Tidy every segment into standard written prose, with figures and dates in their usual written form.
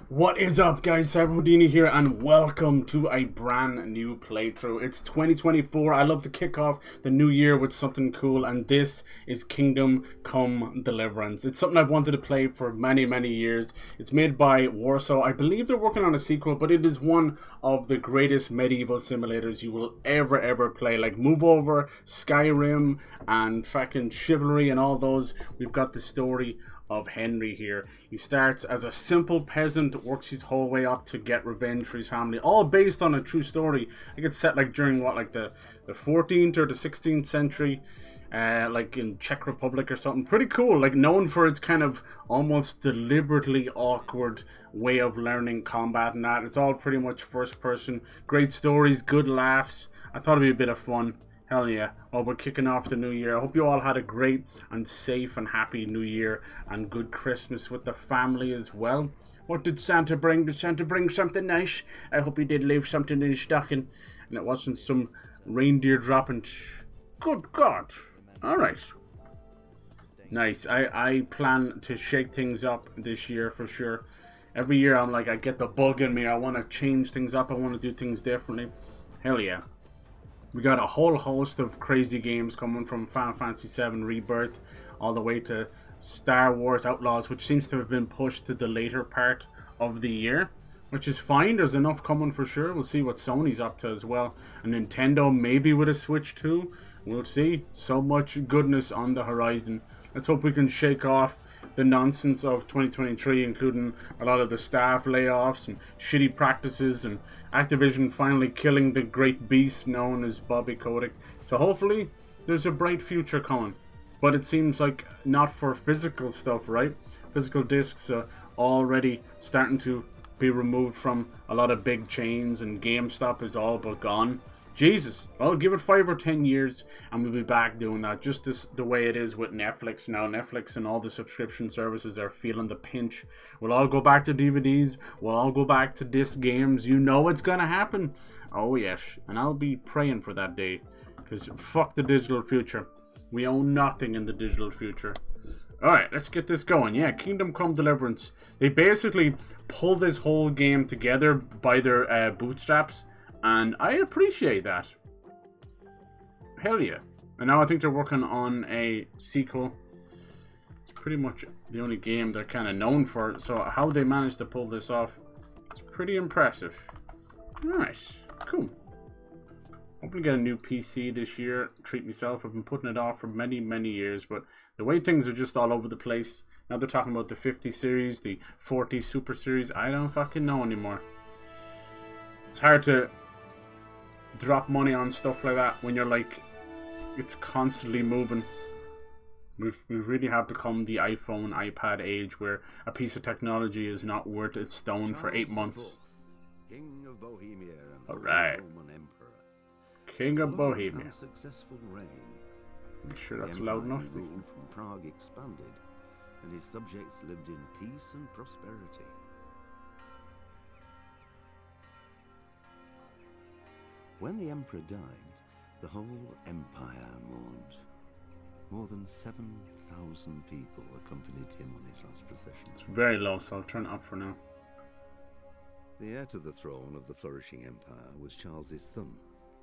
What is up, guys? Cyberhoudini here, and welcome to a brand new playthrough. It's 2024. I love to kick off the new year with something cool, and this is Kingdom Come Deliverance. It's something I've wanted to play for many years. It's made by Warsaw. I believe they're working on a sequel, but it is one of the greatest medieval simulators you will ever play. Like Move Over, Skyrim, and fucking Chivalry, and all those. We've got the story of Henry here. He starts as a simple peasant, works his whole way up to get revenge for his family, all based on a true story. I think it's set like during what, like the 14th or the 16th century, like in Czech Republic or something. Pretty cool, like known for its kind of almost deliberately awkward way of learning combat and that. It's all pretty much first person. Great stories, good laughs. I thought it'd be a bit of fun. Hell yeah. Well, we're kicking off the new year. I hope you all had a great and safe and happy new year and good Christmas with the family as well. What did Santa bring? Did Santa bring something nice? I hope he did leave something in his stocking and it wasn't some reindeer dropping. Good God. Alright. Nice. I plan to shake things up this year for sure. Every year I'm like, I get the bug in me. I want to change things up. I want to do things differently. Hell yeah. We got a whole host of crazy games coming from Final Fantasy VII Rebirth all the way to Star Wars Outlaws, which seems to have been pushed to the later part of the year, which is fine. There's enough coming for sure. We'll see what Sony's up to as well. And Nintendo maybe with a Switch too. We'll see. So much goodness on the horizon. Let's hope we can shake off the nonsense of 2023, including a lot of the staff layoffs and shitty practices and Activision finally killing the great beast known as Bobby Kotick. So hopefully there's a bright future coming. But it seems like not for physical stuff, right? Physical discs are already starting to be removed from a lot of big chains, and GameStop is all but gone. Jesus, well, give it 5 or 10 years and we'll be back doing that. Just the way it is with Netflix now. Netflix and all the subscription services are feeling the pinch. We'll all go back to DVDs. We'll all go back to disc games. You know it's going to happen. Oh, yes. And I'll be praying for that day. Because fuck the digital future. We own nothing in the digital future. Alright, let's get this going. Yeah, Kingdom Come Deliverance. They basically pull this whole game together by their bootstraps. And I appreciate that. Hell yeah. And now I think they're working on a sequel. It's pretty much the only game they're kind of known for. So how they managed to pull this off, it's pretty impressive. Nice. Cool. Hoping to get a new PC this year. Treat myself. I've been putting it off for many years. But the way things are just all over the place. Now they're talking about the 50 series, the 40 Super series. I don't fucking know anymore. It's hard to drop money on stuff like that when you're like, it's constantly moving. We really have become the iPhone, iPad age where a piece of technology is not worth its stone for 8 months. King of Bohemia and Alright. Roman Emperor. King of Bohemia. Successful reign. Let's make sure that's loud enough. The rule from Prague expanded, and his subjects lived in peace and prosperity. When the emperor died, the whole empire mourned. More than 7,000 people accompanied him on his last procession. It's very low, so I'll turn it up for now. The heir to the throne of the flourishing empire was Charles's son,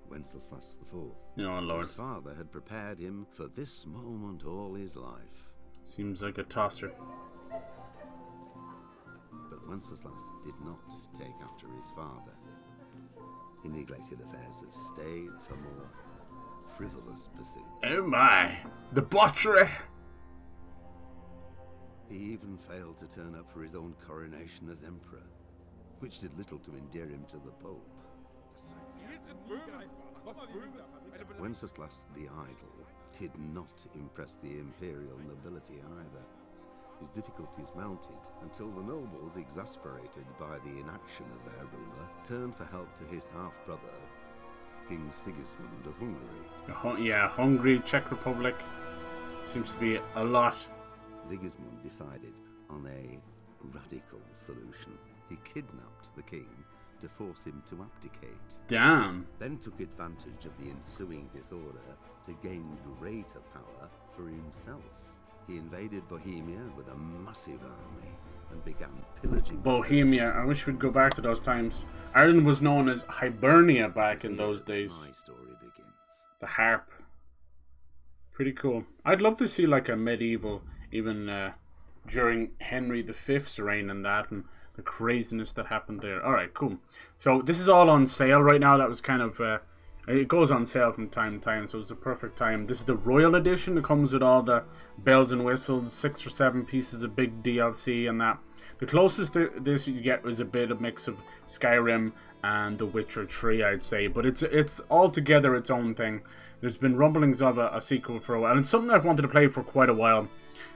Wenceslas IV. Oh, Lord. His father had prepared him for this moment all his life. Seems like a tosser. But Wenceslas did not take after his father. He neglected affairs of state for more frivolous pursuits. Oh my, debauchery! He even failed to turn up for his own coronation as emperor, which did little to endear him to the Pope. Wenceslas the Idle did not impress the imperial nobility either. His difficulties mounted until the nobles, exasperated by the inaction of their ruler, turned for help to his half-brother, King Sigismund of Hungary. Yeah, Hungary, Czech Republic. Seems to be a lot. Sigismund decided on a radical solution. He kidnapped the king to force him to abdicate. Damn. Then took advantage of the ensuing disorder to gain greater power for himself. He invaded Bohemia with a massive army and began pillaging Bohemia. I wish we'd go back to those times. Ireland was known as Hibernia back in those days. My story begins. The harp. Pretty cool. I'd love to see like a medieval, even during Henry V's reign and that, and the craziness that happened there. Alright, cool. So this is all on sale right now. That was kind of... it goes on sale from time to time, so it's a perfect time. This is the Royal Edition. It comes with all the bells and whistles, 6 or 7 pieces of big DLC and that. The closest to this you get is a bit of mix of Skyrim and The Witcher 3, I'd say. But it's altogether its own thing. There's been rumblings of a sequel for a while, and it's something I've wanted to play for quite a while.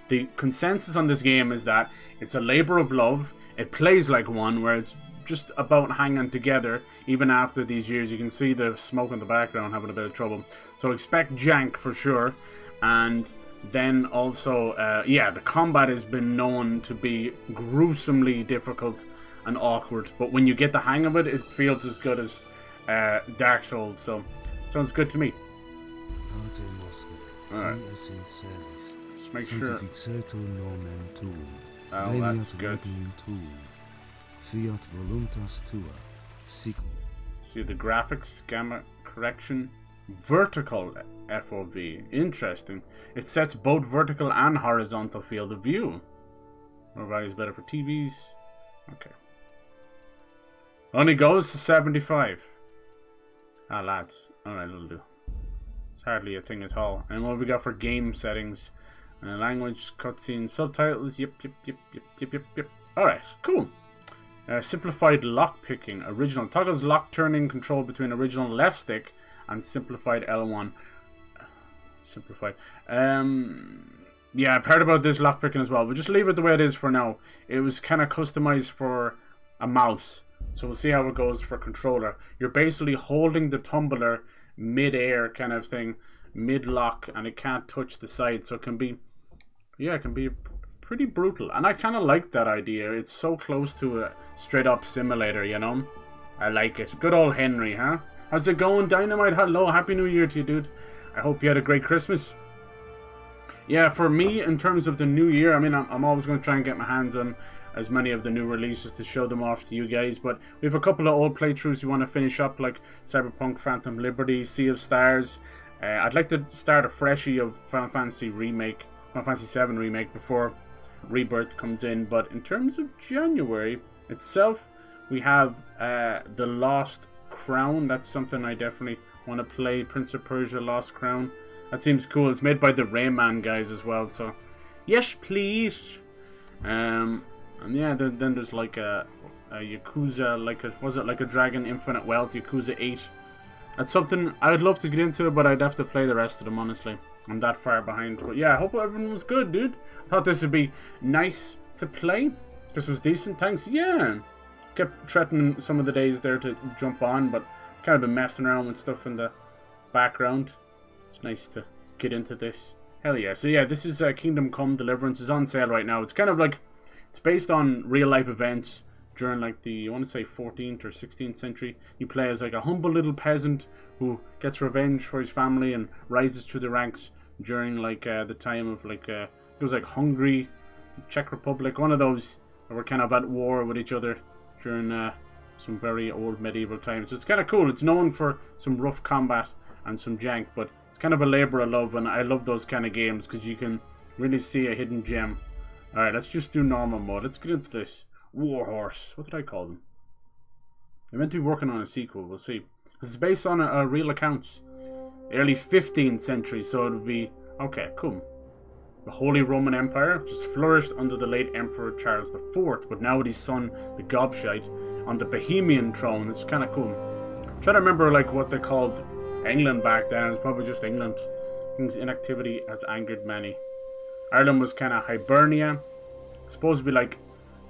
The consensus on this game is that it's a labor of love. It plays like one, where it's just about hanging together even after these years. You can see the smoke in the background having a bit of trouble. So expect jank for sure. And then also, yeah, the combat has been known to be gruesomely difficult and awkward. But when you get the hang of it, it feels as good as Dark Souls. So, sounds good to me. Alright. Let's make sure. Oh, that's good. Fiat voluntas tua. See the graphics, gamma correction, vertical FOV. Interesting. It sets both vertical and horizontal field of view. More value is better for TVs. Okay. Only goes to 75. Ah, lads. Alright, it'll do. It's hardly a thing at all. And what have we got for game settings? Language, cutscenes, subtitles. Yep. Alright, cool. Simplified lock picking. Original. Toggles lock turning control between original left stick and simplified L1. Simplified. Yeah, I've heard about this lock picking as well, but just leave it the way it is for now. It was kind of customized for a mouse, so we'll see how it goes for controller. You're basically holding the tumbler mid-air kind of thing, mid-lock, and it can't touch the side, so it can be, yeah, it can be pretty brutal. And I kind of like that idea. It's so close to a straight-up simulator, you know? I like it. Good old Henry, huh? How's it going, Dynamite? Hello, Happy New Year to you, dude. I hope you had a great Christmas. Yeah, for me, in terms of the new year, I mean, I'm always going to try and get my hands on as many of the new releases to show them off to you guys, but we have a couple of old playthroughs we want to finish up, like Cyberpunk Phantom Liberty, Sea of Stars. I'd like to start a freshie of Final Fantasy Remake, Final Fantasy 7 Remake, before Rebirth comes in. But in terms of January itself, we have The Lost Crown. That's something I definitely want to play. Prince of Persia Lost Crown. That seems cool. It's made by the Rayman guys as well, so yes please. And yeah, then there's like a Yakuza, like a, was it like a Dragon Infinite Wealth, Yakuza 8. That's something I would love to get into, but I'd have to play the rest of them, honestly. I'm that far behind. But yeah, I hope everyone was good, dude. I thought this would be nice to play. This was decent, thanks. Yeah. Kept threatening some of the days there to jump on, but kind of been messing around with stuff in the background. It's nice to get into this. Hell yeah. So yeah, this is Kingdom Come Deliverance. Is on sale right now. It's kind of like, it's based on real life events during like the, I want to say 14th or 16th century. You play as like a humble little peasant who gets revenge for his family and rises through the ranks during like the time of like, it was like Hungary, Czech Republic, one of those that were kind of at war with each other during some very old medieval times. So it's kind of cool. It's known for some rough combat and some jank, but it's kind of a labor of love, and I love those kind of games because you can really see a hidden gem. Alright, let's just do normal mode. Let's get into this. Warhorse. What did I call them? They're meant to be working on a sequel. We'll see. This is based on a real accounts. Early 15th century, so it would be... Okay, cool. The Holy Roman Empire just flourished under the late Emperor Charles IV, but now with his son, the Gobshite, on the Bohemian throne. It's kind of cool. I'm trying to remember like what they called England back then. It's probably just England. King's inactivity has angered many. Ireland was kind of Hibernia. It's supposed to be like,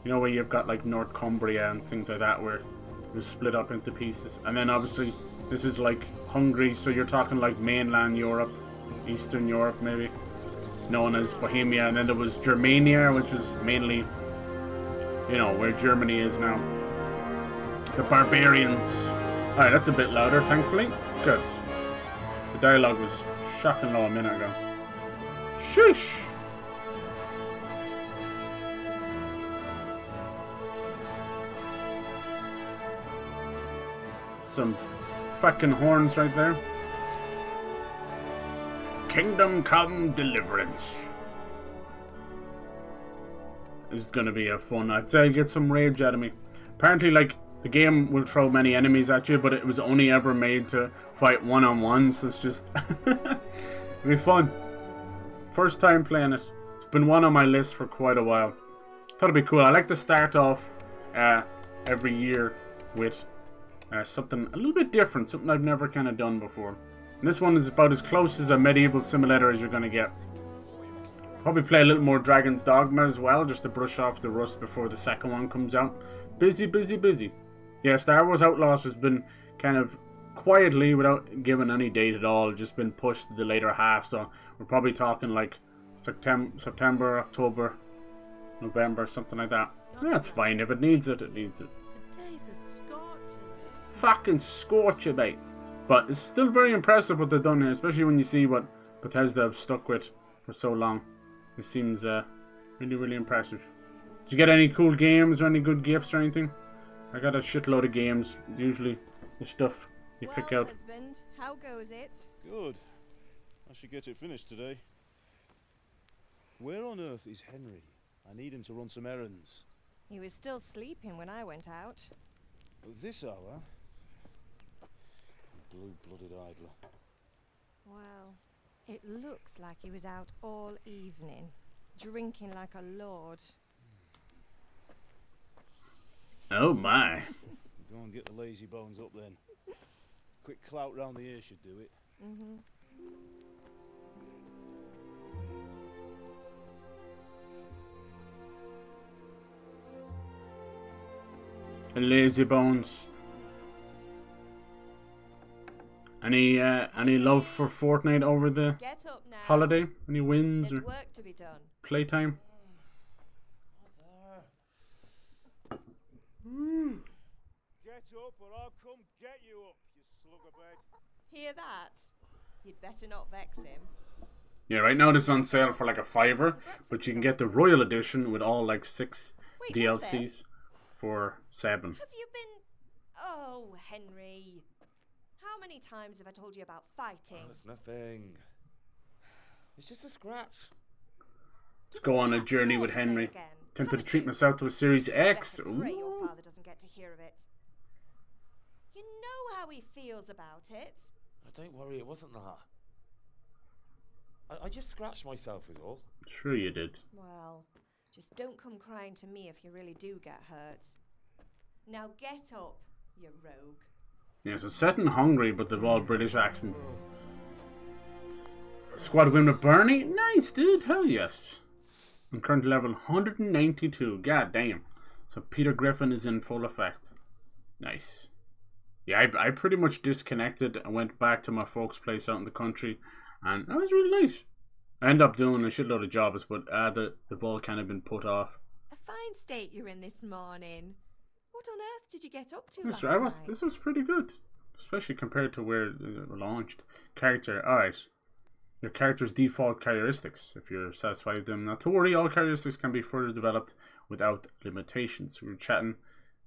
you know, where you've got like North Cumbria and things like that, where it was split up into pieces. And then obviously this is like Hungary, so you're talking like mainland Europe, Eastern Europe maybe, known as Bohemia. And then there was Germania, which was mainly, you know, where Germany is now. The barbarians. Alright, that's a bit louder, thankfully. Good. The dialogue was shocking low a minute ago. Shush! Some fucking horns right there. Kingdom Come Deliverance. This is gonna be a fun. I'd say get some rage out of me. Apparently, like, the game will throw many enemies at you, but it was only ever made to fight one-on-one, so it's just... it'll be fun. First time playing it. It's been one on my list for quite a while. Thought it'd be cool. I like to start off every year with something a little bit different, something I've never kind of done before. And this one is about as close as a medieval simulator as you're going to get. Probably play a little more Dragon's Dogma as well, just to brush off the rust before the second one comes out. Busy, busy, busy. Yeah, Star Wars Outlaws has been kind of quietly, without giving any date at all, just been pushed to the later half. So we're probably talking like September, October, November, something like that. That's fine. If it needs it, it needs it. Fucking scorcher, mate. But it's still very impressive what they've done here, especially when you see what Bethesda have stuck with for so long. It seems really, really impressive. Did you get any cool games or any good gifts or anything? I got a shitload of games. Usually the stuff you pick out. Husband, how goes it? Good. I should get it finished today. Where on earth is Henry? I need him to run some errands. He was still sleeping when I went out. At this hour? Blue-blooded idler. Well, it looks like he was out all evening, drinking like a lord. Oh my. Go and get the lazy bones up then. Quick clout round the ear should do it. Lazy bones. Any love for Fortnite over the Get up now. holiday? Any wins There's or work to be done. playtime? Get up or I'll come get you up, you sluggerbed. Hear that? You'd better not vex him. Yeah, right now this is on sale for like a $5, but you can get the Royal Edition with all like 6 Wait, what's DLCs this? for $7. Have you been... Oh, Henry. How many times have I told you about fighting? It's nothing. It's just a scratch. Let's go on a journey with Henry. Tempted to treat myself to a Series X. Pray your Ooh. father doesn't get to hear of it. You know how he feels about it. Don't worry, it wasn't that. I just scratched myself is all. Sure you did. Well, just don't come crying to me if you really do get hurt. Now get up, you rogue. Yeah, so set in Hungary, but they've all British accents. Squad win with Bernie? Nice, dude. Hell yes. I'm currently level 192. God damn. So Peter Griffin is in full effect. Nice. Yeah, I pretty much disconnected and went back to my folks' place out in the country. And that was really nice. I ended up doing a shitload of jobs, but they've all kind of been put off. A fine state you're in this morning. What on earth did you get up to This last night? this was pretty good. Especially compared to where it launched. Character, alright. Your character's default characteristics, if you're satisfied with them. Not to worry, all characteristics can be further developed without limitations. We were chatting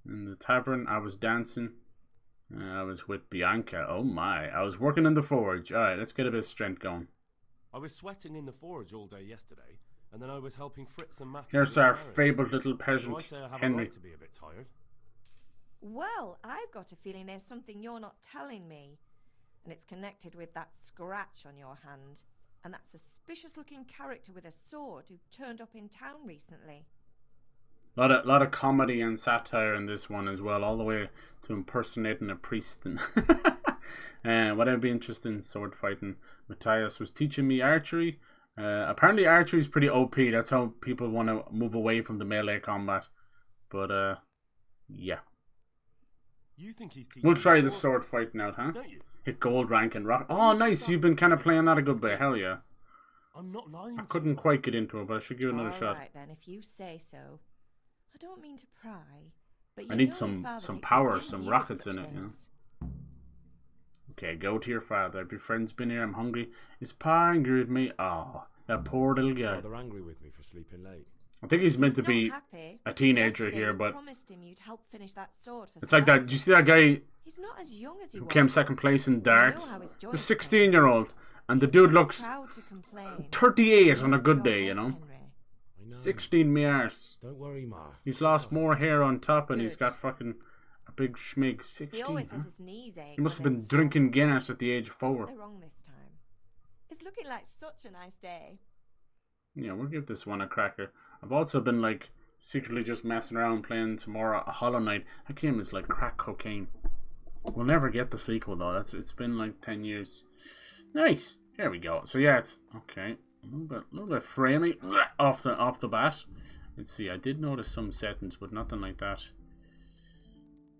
in the tavern, I was dancing, I was with Bianca. Oh my, I was working in the forge. Alright, let's get a bit of strength going. I was sweating in the forge all day yesterday, and then I was helping Fritz and Matthew. Here's with our errands. fabled little So peasant, I say I have a Henry. right to be a bit tired. Well, I've got a feeling there's something you're not telling me. And it's connected with that scratch on your hand. And that suspicious-looking character with a sword who turned up in town recently. Lot of comedy and satire in this one as well, all the way to impersonating a priest. And whatever be interested in sword fighting. Matthias was teaching me archery. Apparently archery is pretty OP. That's how people want to move away from the melee combat. But yeah. You think he's teaching We'll try you the sword fighting out, huh? don't you? Hit gold rank and rock. Oh, nice. You've been kind of playing that a good bit. Hell yeah. I'm not lying. I couldn't quite get into it, but I should give it another shot. All right then, if you say so. I don't mean to pry, but I need some power, some rockets in it, you know. Okay, go to your father. Your friend's been here. I'm hungry. Is Pa angry with me? Oh, that poor little guy. They're angry with me for sleeping late. I think he's meant to Not be happy. a teenager Yesterday here, you but promised him you'd help finish that sword for it's like that. Sir Do you see that guy He's not as young as he who was. came second place in darts? how his The joints 16-year-old, and the He's dude too looks proud to complain. 38 on a It's good your day, you head, know. Henry. I know. 16 me arse. Don't worry, Ma. He's lost more hair on top, and he's Good. got fucking a big schmig. 16. He always Huh? says his knees ache. He must have when been there's a storm. drinking Guinness at the age of 4. They're wrong this time. It's looking like such a nice day. Yeah, we'll give this one a cracker. I've also been like secretly just messing around playing tomorrow a Hollow Knight. That game is like crack cocaine. We'll never get the sequel though. It's been like 10 years. Nice. Here we go. So yeah, it's okay. A little bit framey off the bat. Let's see. I did notice some settings, but nothing like that.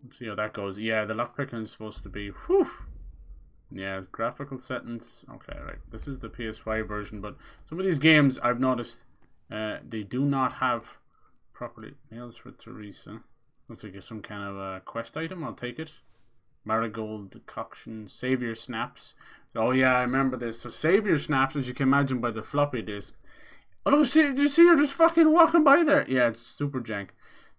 Let's see how that goes. Yeah, the lockpicking is supposed to be. Whew. Yeah, graphical settings. Okay, right. This is the PS5 version, but some of these games I've noticed they do not have properly. Nails for Teresa. Looks like it's some kind of a quest item. I'll take it. Marigold decoction. Savior snaps. Oh yeah, I remember this. So Savior snaps, as you can imagine by the floppy disk. Oh look, did you see her just fucking walking by there? Yeah, it's super jank.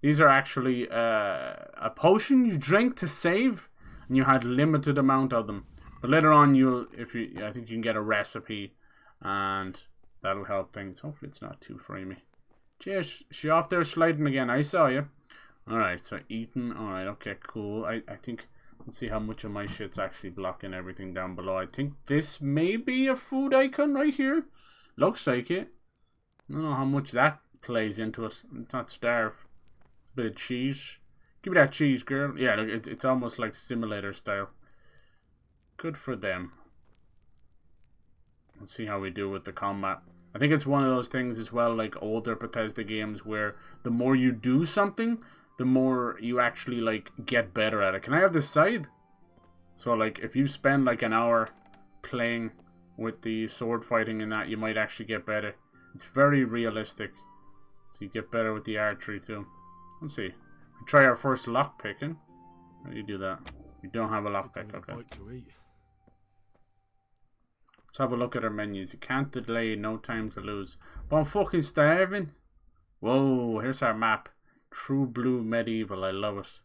These are actually a potion you drink to save, and you had limited amount of them. But later on, I think you can get a recipe, and that'll help things. Hopefully, it's not too framey. Cheers, she off there sliding again. I saw you. All right, so eating. All right, okay, cool. I think let's see how much of my shit's actually blocking everything down below. I think this may be a food icon right here. Looks like it. I don't know how much that plays into it. It's not starve. It's a bit of cheese. Give me that cheese, girl. Yeah, look, it's almost like simulator style. Good for them. Let's see how we do with the combat. I think it's one of those things as well, like older Bethesda games, where the more you do something, the more you actually like get better at it. Can I have this side? So like if you spend like an hour playing with the sword fighting and that, you might actually get better. It's very realistic. So you get better with the archery too. Let's see. We try our first lock picking. How do you do that? We don't have a lock pick, okay. Let's have a look at our menus. You can't delay, no time to lose. But I'm fucking starving. Whoa, here's our map. True Blue Medieval, I love it.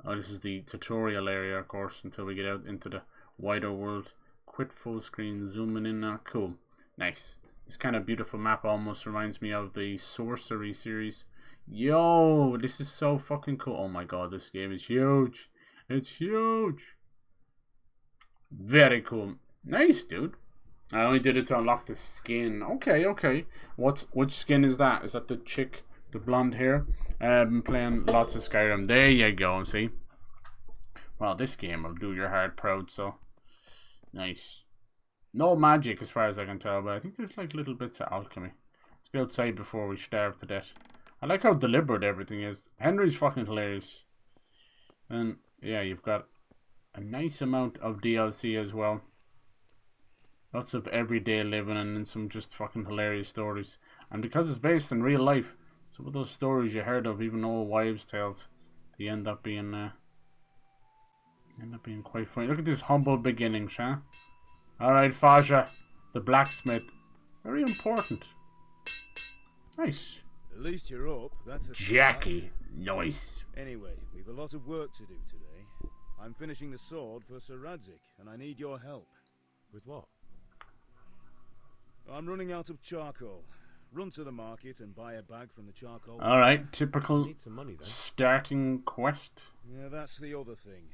Oh, this is the tutorial area, of course, until we get out into the wider world. Quit full screen, zooming in now. Cool. Nice. This kind of beautiful map almost reminds me of the Sorcery series. Yo, this is so fucking cool. Oh my god, this game is huge. It's huge. Very cool. Nice, dude. I only did it to unlock the skin. Okay, okay. Which skin is that? Is that the chick, the blonde hair? I've been playing lots of Skyrim. There you go, see? Well, this game will do your heart proud, so. Nice. No magic as far as I can tell, but I think there's like little bits of alchemy. Let's get outside before we starve to death. I like how deliberate everything is. Henry's fucking hilarious. And yeah, you've got a nice amount of DLC as well. Lots of everyday living and then some just fucking hilarious stories. And because it's based in real life, some of those stories you heard of, even old wives' tales, they end up being quite funny. Look at this humble beginnings, huh? Alright, Faja, the blacksmith. Very important. Nice. At least you're up. That's a Jackie. Nice. Anyway, we've a lot of work to do today. I'm finishing the sword for Sir Radzik, and I need your help. With what? I'm running out of charcoal. Run to the market and buy a bag from the charcoal. Alright, typical Need some money then. starting quest. Yeah, that's the other thing.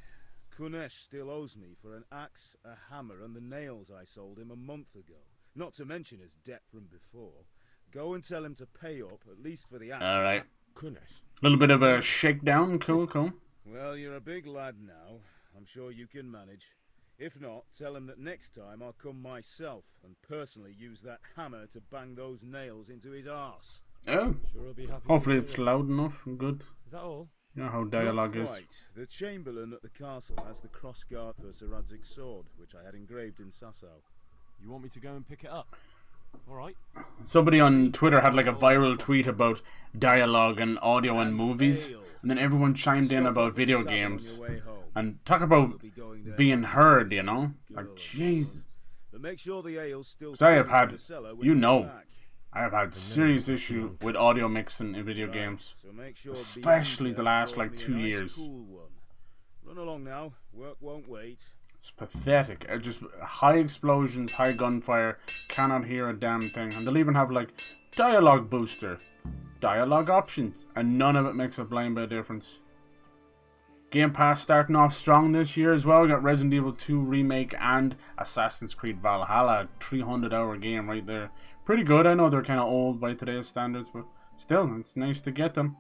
Kunesh still owes me for an axe, a hammer, and the nails I sold him a month ago. Not to mention his debt from before. Go and tell him to pay up, at least for the axe. Alright. Kunesh. A little bit of a shakedown. Cool, cool. Well, you're a big lad now. I'm sure you can manage. If not, tell him that next time I'll come myself and personally use that hammer to bang those nails into his arse. Oh. Sure, he'll be happy. Hopefully it's loud enough and good. Is that all? You know how dialogue Not is. quite. The Chamberlain at the castle has the cross-guard for Sir Radzik's sword, which I had engraved in Sasau. You want me to go and pick it up? Alright. Somebody on Twitter had like a viral tweet about dialogue and audio and movies, and then everyone chimed in about video games and talk about being heard, you know? Like, Jesus. But make sure the ale's still Because I have cold in had, the cellar when you get know, back. I have had serious issue with audio mixing in video games, So make sure especially the last draws like me a 2 nice years. cool one. Run along now. Work won't wait. It's pathetic. Just high explosions, high gunfire, cannot hear a damn thing. And they'll even have like dialogue booster, dialogue options, and none of it makes a blind bit of difference. Game Pass starting off strong this year as well. We got Resident Evil 2 Remake and Assassin's Creed Valhalla, 300-hour game right there. Pretty good. I know they're kind of old by today's standards, but still, it's nice to get them.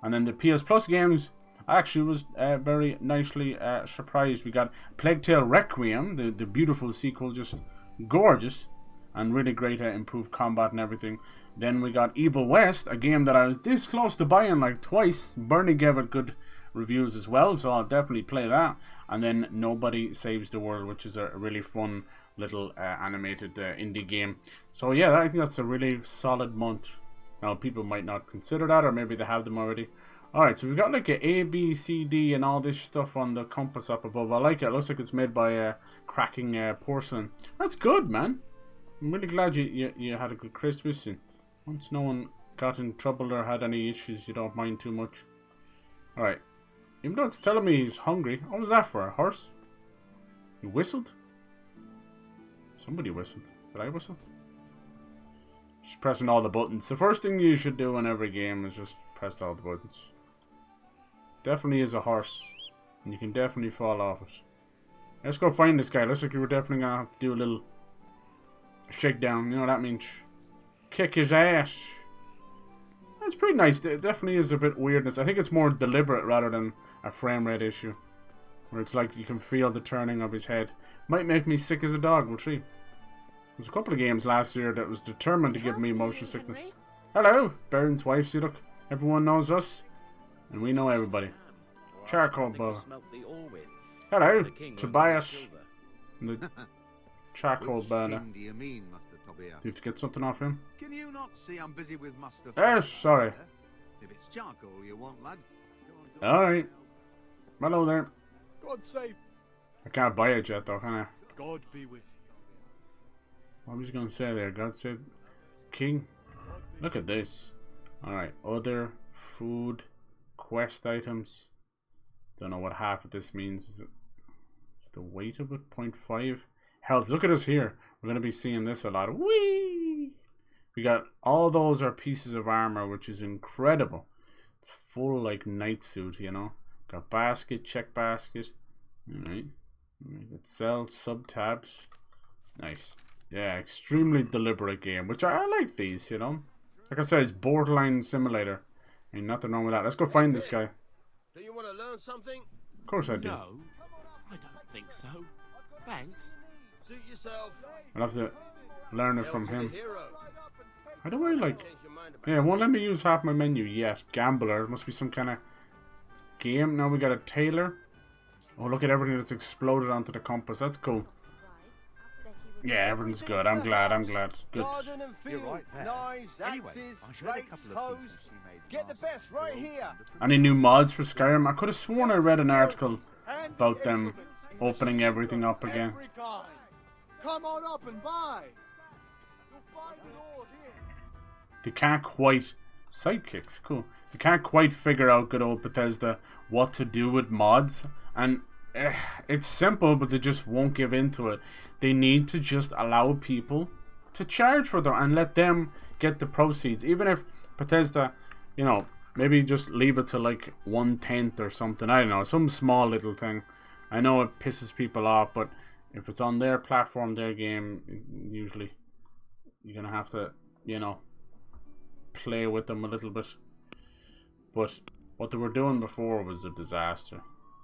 And then the PS Plus games, I actually was very nicely surprised. We got Plague Tale Requiem, the beautiful sequel, just gorgeous and really great improved combat and everything. Then we got Evil West, a game that I was this close to buying like twice. Bernie gave it good reviews as well, so I'll definitely play that. And then Nobody Saves the World, which is a really fun little animated indie game. So yeah, I think that's a really solid month. Now people might not consider that, or maybe they have them already. Alright, so we've got like a B, C, D and all this stuff on the compass up above. I like it. It looks like it's made by cracking porcelain. That's good, man. I'm really glad you had a good Christmas, and once no one got in trouble or had any issues, you don't mind too much. Alright. Even though it's telling me he's hungry. What was that for? A horse? He whistled? Somebody whistled. Did I whistle? Just pressing all the buttons. The first thing you should do in every game is just press all the buttons. Definitely is a horse. And you can definitely fall off it. Let's go find this guy. Looks like we were definitely going to have to do a little shakedown. You know what that means? Kick his ass. It's pretty nice. It definitely is a bit weirdness. I think it's more deliberate rather than a frame rate issue. Where it's like you can feel the turning of his head. Might make me sick as a dog, we'll see. There's a couple of games last year that was determined to give me motion sickness. Hello, Baron's wife. See, look. Everyone knows us. And we know everybody. Charcoal bow. Hello, Tobias. The charcoal burner. Do you mean, Master Tobias? Do you have to get something off him? Can you not see I'm busy with Master? Yes, sorry. If it's charcoal you want, lad. Go on to Alright. Hello there. God save. I can't buy it yet though, can I? God be with you. What was he going to say there? God save King? Look at this. Alright, other food quest items. Don't know what half of this means. Is the weight of it 0.5? Health. Look at us here. We're going to be seeing this a lot. Whee! We got all those are pieces of armor, which is incredible. It's full like night suit, you know. Got basket, check basket. Alright. We got sell sub tabs. Nice. Yeah, extremely deliberate game, which I like these, you know. Like I said, it's borderline simulator. Ain't nothing wrong with that. Let's go find this guy. Do you want to learn something? Of course I do. No, I don't think so. Thanks. Suit yourself. I'll have to learn it from Hail to him. the hero. How do I like... Change your mind about Yeah, it won't let me use half my menu yet. Gambler. It must be some kind of game. Now we got a tailor. Oh, look at everything that's exploded onto the compass. That's cool. Yeah, everything's good. I'm glad. Good. Garden and field, You're right there. knives, Anyway, axes, I showed a rakes, couple of hoes. pieces she made Get the last best right year. here. Any new mods for Skyrim? I could have sworn I read an article And about them implements. opening everything up again. Every kind. Come on up and buy. You'll find it all here. They can't quite... Sidekicks, cool. They can't quite figure out, good old Bethesda, what to do with mods. And it's simple, but they just won't give into it. They need to just allow people to charge for them and let them get the proceeds. Even if Bethesda, you know, maybe just leave it to like 1/10 or something. I don't know, some small little thing. I know it pisses people off, but if it's on their platform, their game, usually you're gonna have to, you know, play with them a little bit. But what they were doing before was a disaster.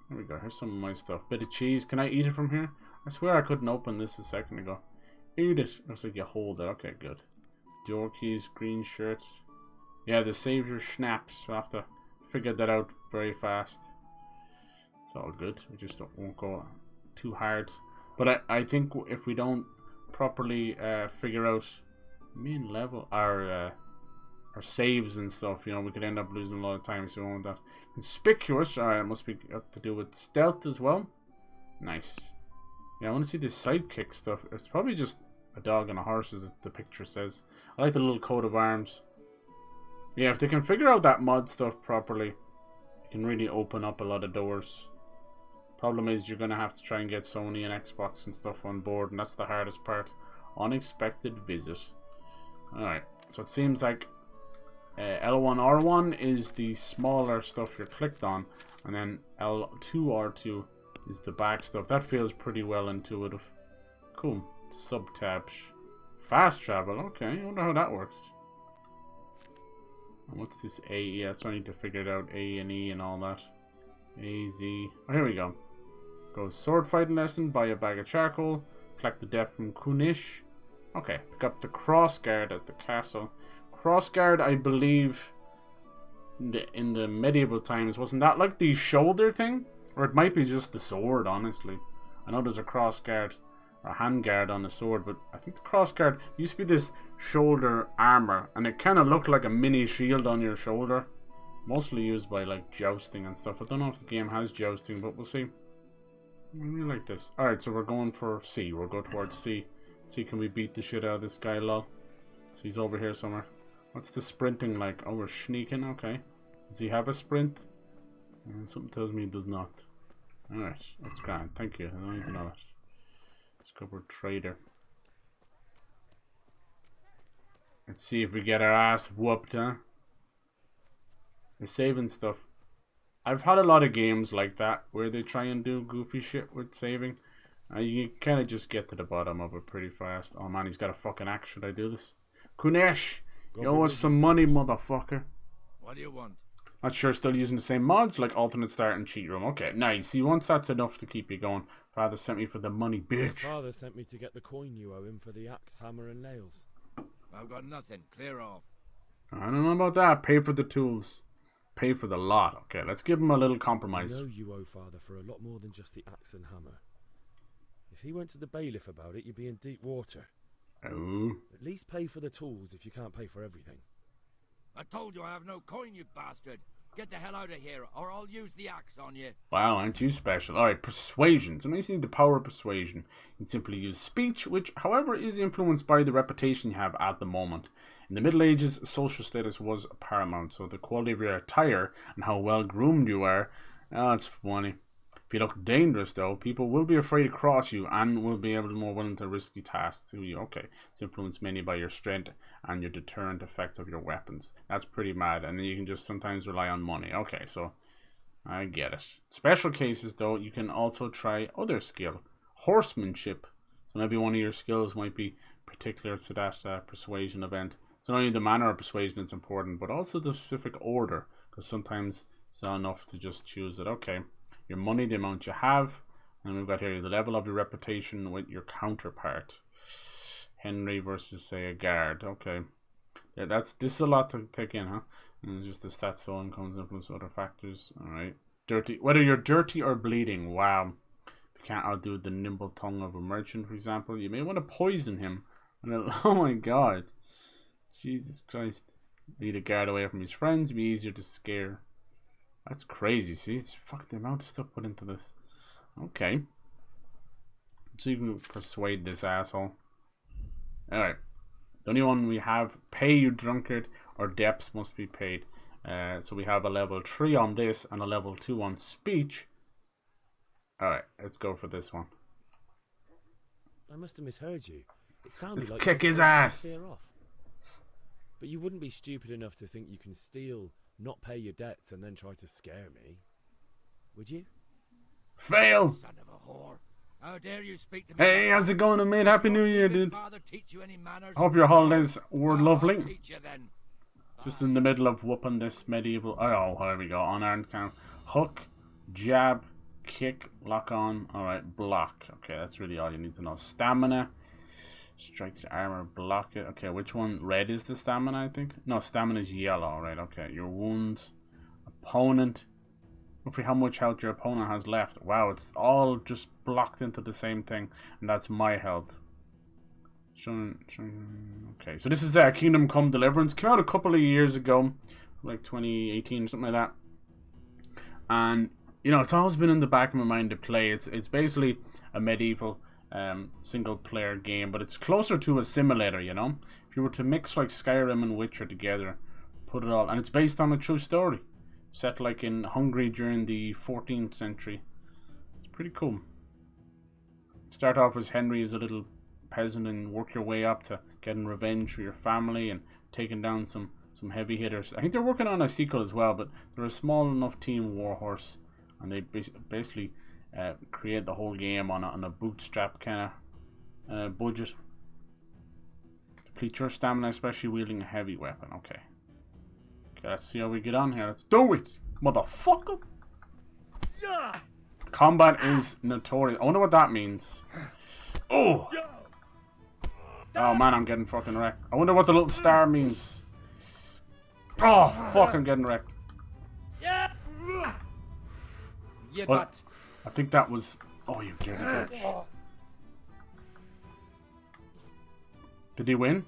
There we go. Here's some of my stuff. Bit of cheese. Can I eat it from here? I swear I couldn't open this a second ago. Eat it. Looks like you hold it. Okay, good. Door keys, green shirt. Yeah, the savior schnapps. We'll have to figure that out very fast. It's all good. We just won't go too hard. But I think if we don't properly figure out main level, our saves and stuff, you know, we could end up losing a lot of time. So we want that. Conspicuous. Alright, it must be got to do with stealth as well. Nice. Yeah, I want to see this sidekick stuff. It's probably just a dog and a horse, as the picture says. I like the little coat of arms. Yeah, if they can figure out that mod stuff properly, you can really open up a lot of doors. Problem is, you're going to have to try and get Sony and Xbox and stuff on board, and that's the hardest part. Unexpected visit. Alright, so it seems like L1, R1 is the smaller stuff you're clicked on, and then L2, R2 is the back stuff. That feels pretty well intuitive. Cool. Sub-tabs. Fast travel, okay, I wonder how that works. And what's this A? Yeah, so I need to figure it out. A and E and all that. A, Z. Oh, here we go. Go sword fighting lesson, buy a bag of charcoal, collect the depth from Kunish. Okay, pick up the crossguard at the castle. Crossguard, I believe, in the medieval times, wasn't that like the shoulder thing? Or it might be just the sword, honestly. I know there's a crossguard or a handguard on the sword, but I think the crossguard used to be this shoulder armor, and it kind of looked like a mini shield on your shoulder. Mostly used by like jousting and stuff. I don't know if the game has jousting, but we'll see. I really like this. Alright, so we're going for C. We'll go towards C. See, can we beat the shit out of this guy, lol? So he's over here somewhere. What's the sprinting like? Oh, we're sneaking, okay. Does he have a sprint? Something tells me he does not. Alright, that's grand. Thank you. I don't need to know that. Discovered trader. Let's see if we get our ass whooped, huh? The saving stuff. I've had a lot of games like that where they try and do goofy shit with saving. You kind of just get to the bottom of it pretty fast. Oh man, he's got a fucking axe. Should I do this? Kunesh! You owe us some money, motherfucker. What do you want? Not sure, still using the same mods like alternate start and cheat room. Okay, nice. See, once that's enough to keep you going. Father sent me for the money, bitch. Father sent me to get the coin you owe him for the axe, hammer and nails. I've got nothing. Clear off. I don't know about that. Pay for the tools. Pay for the lot. Okay, let's give him a little compromise. I know you owe Father for a lot more than just the axe and hammer. If he went to the bailiff about it, you'd be in deep water. Oh. At least pay for the tools if you can't pay for everything. I told you I have no coin, you bastard. Get the hell out of here, or I'll use the axe on you. Wow, aren't you special? Alright, persuasion. So now you need the power of persuasion. You can simply use speech, which, however, is influenced by the reputation you have at the moment. In the Middle Ages, social status was paramount, so the quality of your attire and how well groomed you are, that's funny. If you look dangerous, though, people will be afraid to cross you and will be able to more willing to risky tasks to you. Okay, it's influenced mainly by your strength and your deterrent effect of your weapons. That's pretty mad, and then you can just sometimes rely on money. Okay, so I get it. Special cases, though, you can also try other skill. Horsemanship. So maybe one of your skills might be particular to that persuasion event. So not only the manner of persuasion is important, but also the specific order, because sometimes it's not enough to just choose it. Okay. Your money, the amount you have, and we've got here the level of your reputation with your counterpart. Henry versus say a guard. Okay, yeah, this is a lot to take in, huh? And it's just the stats so incomes influence other factors. All right, dirty. Whether you're dirty or bleeding. Wow, if you can't outdo the nimble tongue of a merchant, for example, you may want to poison him. And oh my God, Jesus Christ! Lead a guard away from his friends. Be easier to scare. That's crazy, see? It's fuck the amount of stuff put into this. Okay. So you can persuade this asshole. Alright. The only one we have, pay you drunkard, or debts must be paid. So we have a level 3 on this and a level 2 on speech. Alright, let's go for this one. I must have misheard you. It sounded let's like kick his ass. Off. But you wouldn't be stupid enough to think you can steal, not pay your debts, and then try to scare me, would you? Fail! Son of a whore. How dare you speak to me? Hey, how's it going, mate? Happy New Year, dude. Teach you any manners? Hope your holidays were lovely. I'll teach you then. Just in the middle of whooping this medieval... Oh, here we go. Unarmed count. Hook, jab, kick, lock on. Alright, block. Okay, that's really all you need to know. Stamina. Strikes armor, block it. Okay, which one? Red is the stamina, I think. No, stamina is yellow. Right, okay. Your wounds. Opponent. Roughly how much health your opponent has left. Wow, it's all just blocked into the same thing. And that's my health. Okay, so this is Kingdom Come Deliverance. Came out a couple of years ago. Like 2018 or something like that. And, you know, it's always been in the back of my mind to play. It's basically a medieval... single player game, but it's closer to a simulator, you know. If you were to mix like Skyrim and Witcher together, put it all, and it's based on a true story, set like in Hungary during the 14th century. It's pretty cool. Start off as Henry as a little peasant and work your way up to getting revenge for your family and taking down some heavy hitters. I think they're working on a sequel as well, but they're a small enough team, Warhorse, and they basically create the whole game on a bootstrap kind of budget. Deplete your stamina, especially wielding a heavy weapon. Okay, let's see how we get on here. Let's do it, motherfucker. Combat is notorious. I wonder what that means. Oh man, I'm getting fucking wrecked. I wonder what the little star means. Oh fuck, I'm getting wrecked. Well, I think that was... Oh, you dirty bitch. Did he win?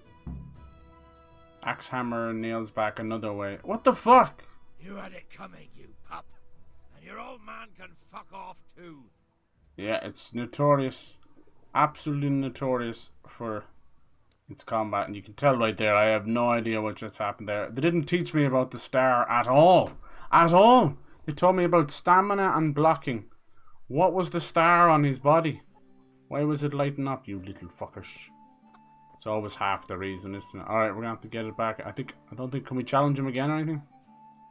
Axe hammer nails back another way. What the fuck? You had it coming, you pup. And your old man can fuck off too. Yeah, it's notorious. Absolutely notorious for its combat. And you can tell right there, I have no idea what just happened there. They didn't teach me about the star at all. At all. They told me about stamina and blocking. What was the star on his body? Why was it lighting up, you little fuckers? It's always half the reason, isn't it? Alright, we're gonna have to get it back. I don't think, can we challenge him again or anything?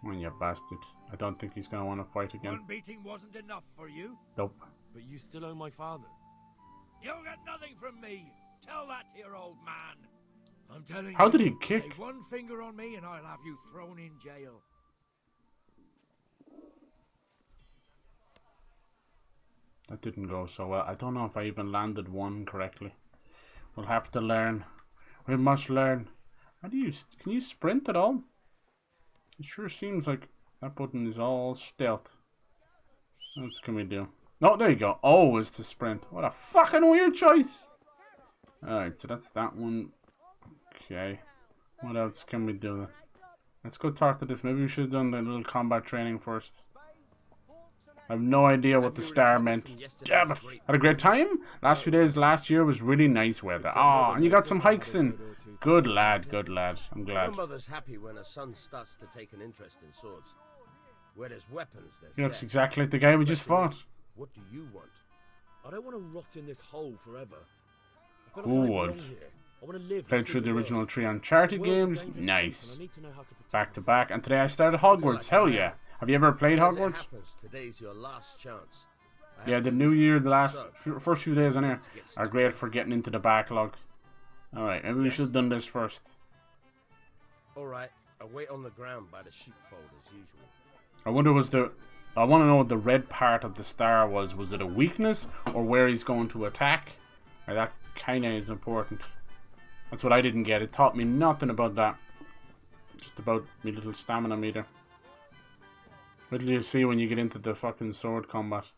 Oh, you bastard. I don't think he's gonna want to fight again. One beating wasn't enough for you? Nope. But you still owe my father. You'll get nothing from me. Tell that to your old man. I'm telling How you, did he kick? lay one finger on me and I'll have you thrown in jail. That didn't go so well. I don't know if I even landed one correctly. We'll have to learn. We must learn. How do you... Can you sprint at all? It sure seems like that button is all stealth. What else can we do? Oh, there you go. O is to sprint. What a fucking weird choice. Alright, so that's that one. Okay. What else can we do? Let's go talk to this. Maybe we should have done the little combat training first. I have no idea what the star meant. Damn it. Had a great time? Last few days last year was really nice weather. Oh, and you got some hikes in. Good lad, good lad. I'm glad. My mother's happy when her son starts to take an interest in swords. Where there's weapons, there's He looks death. exactly like the guy we just fought. What do you want? I don't want to rot in this hole forever. I feel Who like I would? belong here. I want to live. Played through the original 3 Uncharted games. Nice. Back to back. And today I started Hogwarts. Hell yeah. Have you ever played As it Hogwarts? happens, today's your last chance. Yeah, the new year, the last first few days on here are great for getting into the backlog. Alright, maybe we should have done this first. Alright, I wait on the ground by the sheepfold as usual. I want to know what the red part of the star was. Was it a weakness or where he's going to attack? That kinda is important. That's what I didn't get. It taught me nothing about that. Just about my little stamina meter. What do you see when you get into the fucking sword combat?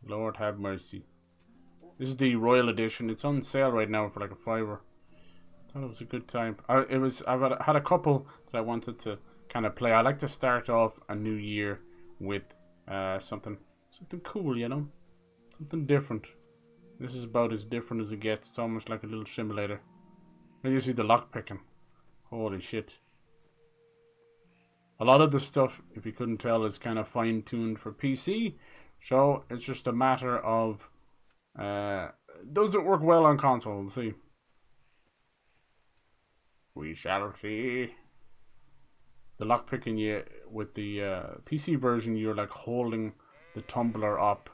Lord have mercy. This is the Royal Edition. It's on sale right now for like a $5. Thought it was a good time. I've had a couple that I wanted to kind of play. I like to start off a new year with something cool, you know, something different. This is about as different as it gets. It's almost like a little simulator. And you see the lock picking. Holy shit. A lot of the stuff, if you couldn't tell, is kind of fine-tuned for PC. So it's just a matter of does it work well on console? We'll see. We shall see. The lockpicking, you with the PC version, you're like holding the tumbler up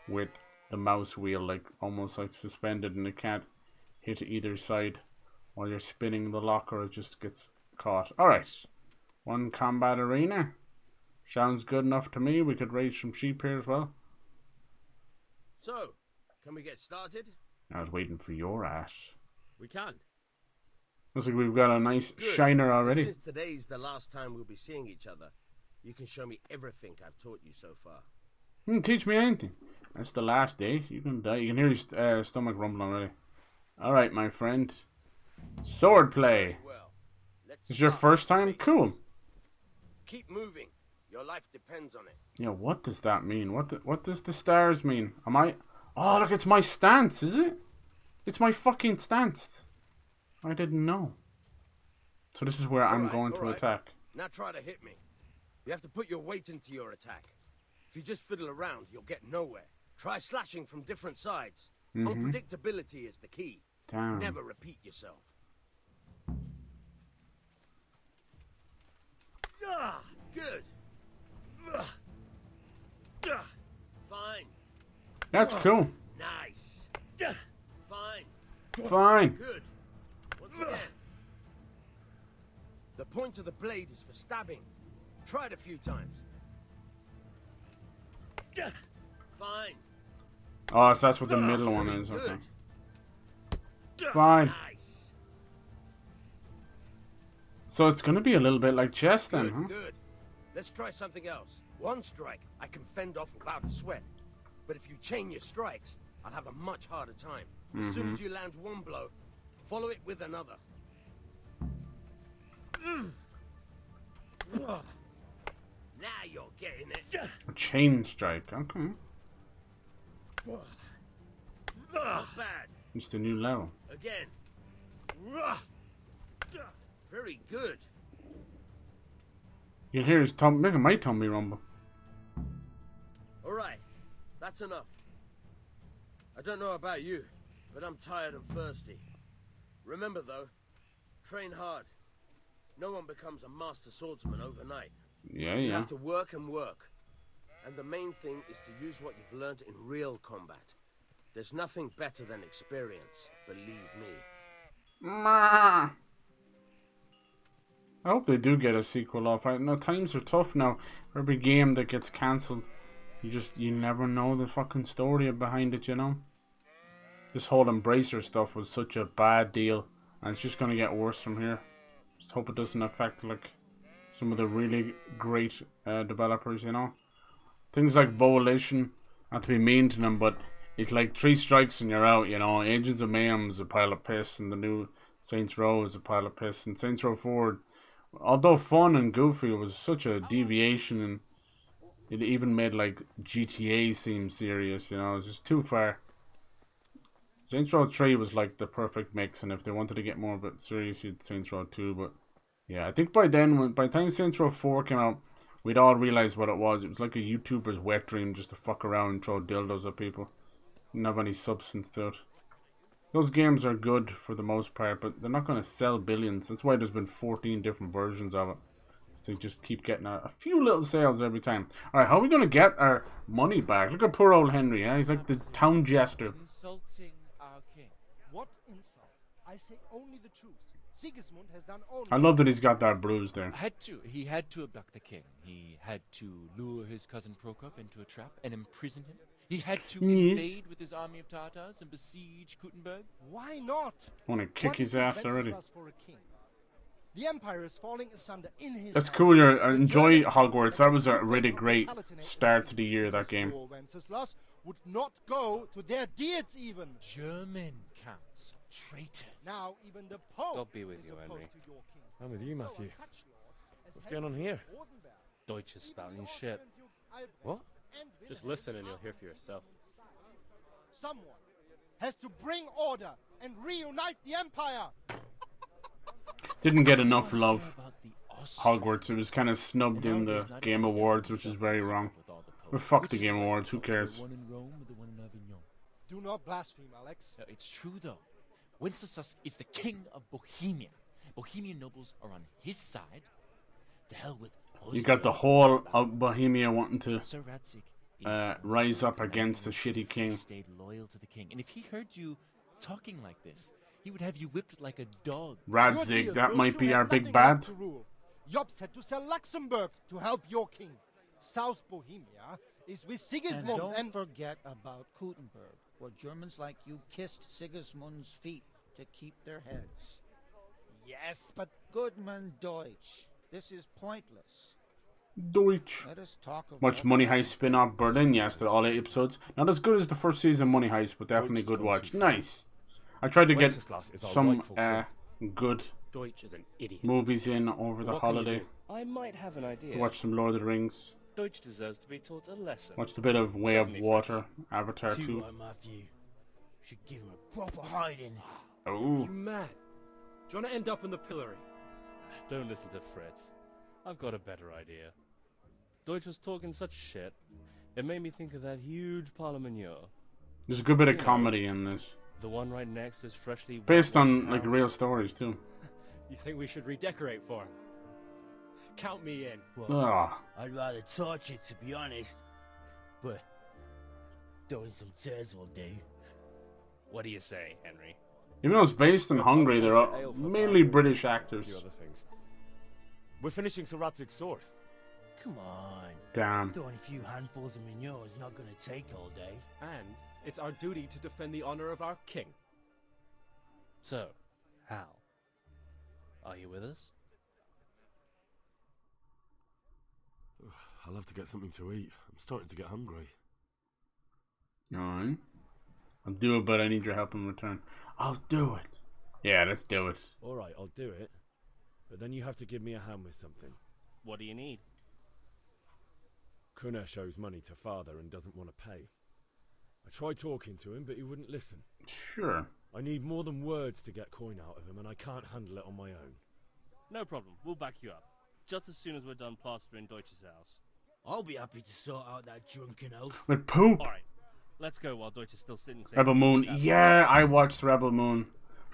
with the mouse wheel, like almost like suspended, and it can't hit either side while you're spinning the lock, or it just gets caught. All right, one combat arena sounds good enough to me. We could raise some sheep here as well. So, can we get started? I was waiting for your ass. We can. Looks like we've got a nice Good. shiner already. Since today's the last time we'll be seeing each other, you can show me everything I've taught you so far. You can teach me anything. That's the last day. You can die. You can hear your stomach rumbling already. Alright, my friend. Sword play. Well, let's This is your start first the time? race. Cool. Keep moving. Your life depends on it. Yeah, what does that mean? What does the stars mean? Am I... Oh, look, it's my stance, is it? It's my fucking stance. I didn't know. So this is where I'm Alright, going to alright. attack. Now try to hit me. You have to put your weight into your attack. If you just fiddle around, you'll get nowhere. Try slashing from different sides. Unpredictability is the key. Damn. Never repeat yourself. Good. Fine. That's cool. Nice. Fine. Fine. Good. Once again. The point of the blade is for stabbing. Try it a few times. Fine. Oh, so that's what the middle one is. Okay. Good. Fine. Nice. So it's gonna be a little bit like chess then, huh? Good. Let's try something else. One strike I can fend off without a sweat. But if you chain your strikes, I'll have a much harder time. As soon as you land one blow, follow it with another. Now you're getting it. A chain strike. Okay. Not bad. It's the new level. Again. Very good. You can hear his tummy, making my tummy rumble. All right, that's enough. I don't know about you, but I'm tired and thirsty. Remember though, train hard. No one becomes a master swordsman overnight. Yeah, You yeah. have to work and work. And the main thing is to use what you've learned in real combat. There's nothing better than experience, believe me. I hope they do get a sequel off. I know times are tough now. For every game that gets cancelled, you never know the fucking story behind it, you know? This whole Embracer stuff was such a bad deal, and it's just gonna get worse from here. Just hope it doesn't affect like some of the really great developers, you know? Things like Volition, not to be mean to them, but it's like 3 strikes and you're out, you know? Agents of Mayhem is a pile of piss, and the new Saints Row is a pile of piss, and Saints Row 4, although fun and goofy, it was such a deviation, and it even made like GTA seem serious, you know? It was just too far. Saints Row 3 was like the perfect mix, and if they wanted to get more of it serious, you'd Saints Row 2, but yeah, I think by then, by the time Saints Row 4 came out, we'd all realized what it was. It was like a YouTuber's wet dream just to fuck around and throw dildos at people. Didn't have any substance to it. Those games are good for the most part, but they're not going to sell billions. That's why there's been 14 different versions of it. They just keep getting a few little sales every time. Alright, how are we going to get our money back? Look at poor old Henry, yeah? He's like the town jester. Insulting our king. What insult? I say only the truth. Sigismund has done only... I love that he's got that bruise there. He had to abduct the king. He had to lure his cousin Prokop into a trap and imprison him. He had to invade with his army of Tartars and besiege Kuttenberg. Why not? I want to kick his ass already. For a king? The empire is falling asunder in his That's hands. cool, you enjoy Hogwarts. That was a really great start to the year, that game. Wenceslas would not go to their deeds even. German counts, traitors. Now even the Pope God be with is you, opposed Henry. to your king. I'm with you, Matthew. So are such lords as What's going on here? Rosenberg, Deutsch is spouting his shit. What? and Just Wilhelm listen and you'll hear for yourself. Someone has to bring order and reunite the empire. Didn't get enough love. Hogwarts, it was kind of snubbed in the Game Awards, which is very wrong. But fuck the Game Awards, who cares? Do not blaspheme, Alex. No, it's true though. Wenceslas is the king of Bohemia. Bohemian nobles are on his side. To hell with You got the whole of Bohemia wanting to Sir Radzik rise up against a shitty king. Stayed loyal to the king, and if he heard you talking like this, he would have you whipped like a dog. Radzig, that might be our big bad. Jobst had to sell Luxembourg to help your king. South Bohemia is with Sigismund and don't forget about Kuttenberg, where Germans like you kissed Sigismund's feet to keep their heads. Yes, but Goodman Deutsch, this is pointless. Deutsch. Let us talk of Watch Money Heist spin-off Berlin, yes, to all 8 episodes. Not as good as the first season Money Heist, but definitely good watch. Nice. I tried to get some good Deutsch is an idiot. movies in over the What can you holiday. do? I might have an idea. To watch some Lord of the Rings. Deutsch deserves to be taught a lesson. Watched a bit of Way of Doesn't he, Water, Avatar You 2. are Matthew. Should give him a proper hiding. Oh. You mad? Do you want to end up in the pillory? Don't listen to Fritz. I've got a better idea. Deutsch was talking such shit. It made me think of that huge Parliament. There's a good bit of comedy in this. The one right next is freshly based on like house. real stories too. You think we should redecorate for him? Count me in. Well, I'd rather torch it, to be honest. But throwing some turds will do. What do you say, Henry? Even though it's based in Hungary, they're all mainly British actors. Other things. We're finishing Sir Radzig's sword. Come on. Damn. Throwing a few handfuls of manure is not going to take all day. And it's our duty to defend the honor of our king. So, Hal, are you with us? I'll have to get something to eat. I'm starting to get hungry. Alright. I'll do it, but I need your help in return. I'll do it. Yeah, let's do it. Alright, I'll do it. But then you have to give me a hand with something. What do you need? Kunesh owes money to father and doesn't want to pay. I tried talking to him, but he wouldn't listen. Sure. I need more than words to get coin out of him, and I can't handle it on my own. No problem. We'll back you up. Just as soon as we're done plastering Deutsch's house. I'll be happy to sort out that drunken oaf. With poop. Alright. Let's go while Deutsch is still sitting. Rebel Moon. Yeah, I watched Rebel Moon.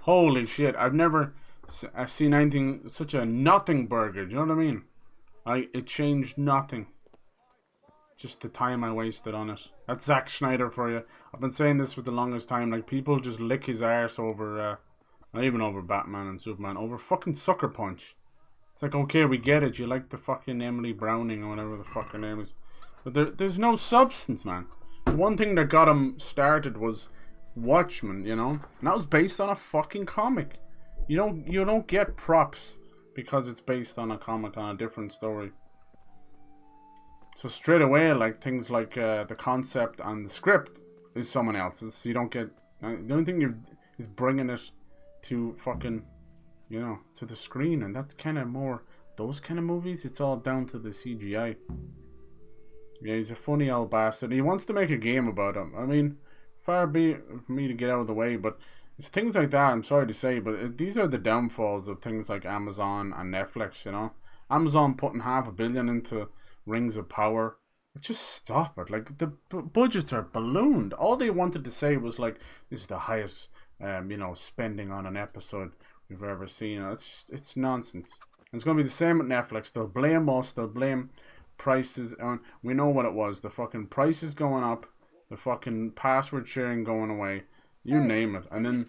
Holy shit. I've never seen anything such a nothing burger. Do you know what I mean? It changed nothing. Just the time I wasted on it. That's Zack Snyder for you. I've been saying this for the longest time. Like, people just lick his arse over, not even over Batman and Superman, over fucking Sucker Punch. It's like, okay, we get it. You like the fucking Emily Browning or whatever the fuck her name is. But there's no substance, man. The one thing that got him started was Watchmen, you know? And that was based on a fucking comic. You don't get props because it's based on a comic, on a different story. So straight away, like, things like the concept and the script is someone else's. You don't get... the only thing is bringing it to fucking, you know, to the screen. And that's kind of more... Those kind of movies, it's all down to the CGI. Yeah, he's a funny old bastard. He wants to make a game about him. I mean, far be it for me to get out of the way, but it's things like that, I'm sorry to say, but these are the downfalls of things like Amazon and Netflix, you know? Amazon putting $500 million into Rings of Power. Just stop it. Like, the budgets are ballooned. All they wanted to say was, like, this is the highest, you know, spending on an episode we've ever seen. It's nonsense. And it's going to be the same with Netflix. They'll blame us. They'll blame prices. We know what it was. The fucking prices going up. The fucking password sharing going away. You name it. And then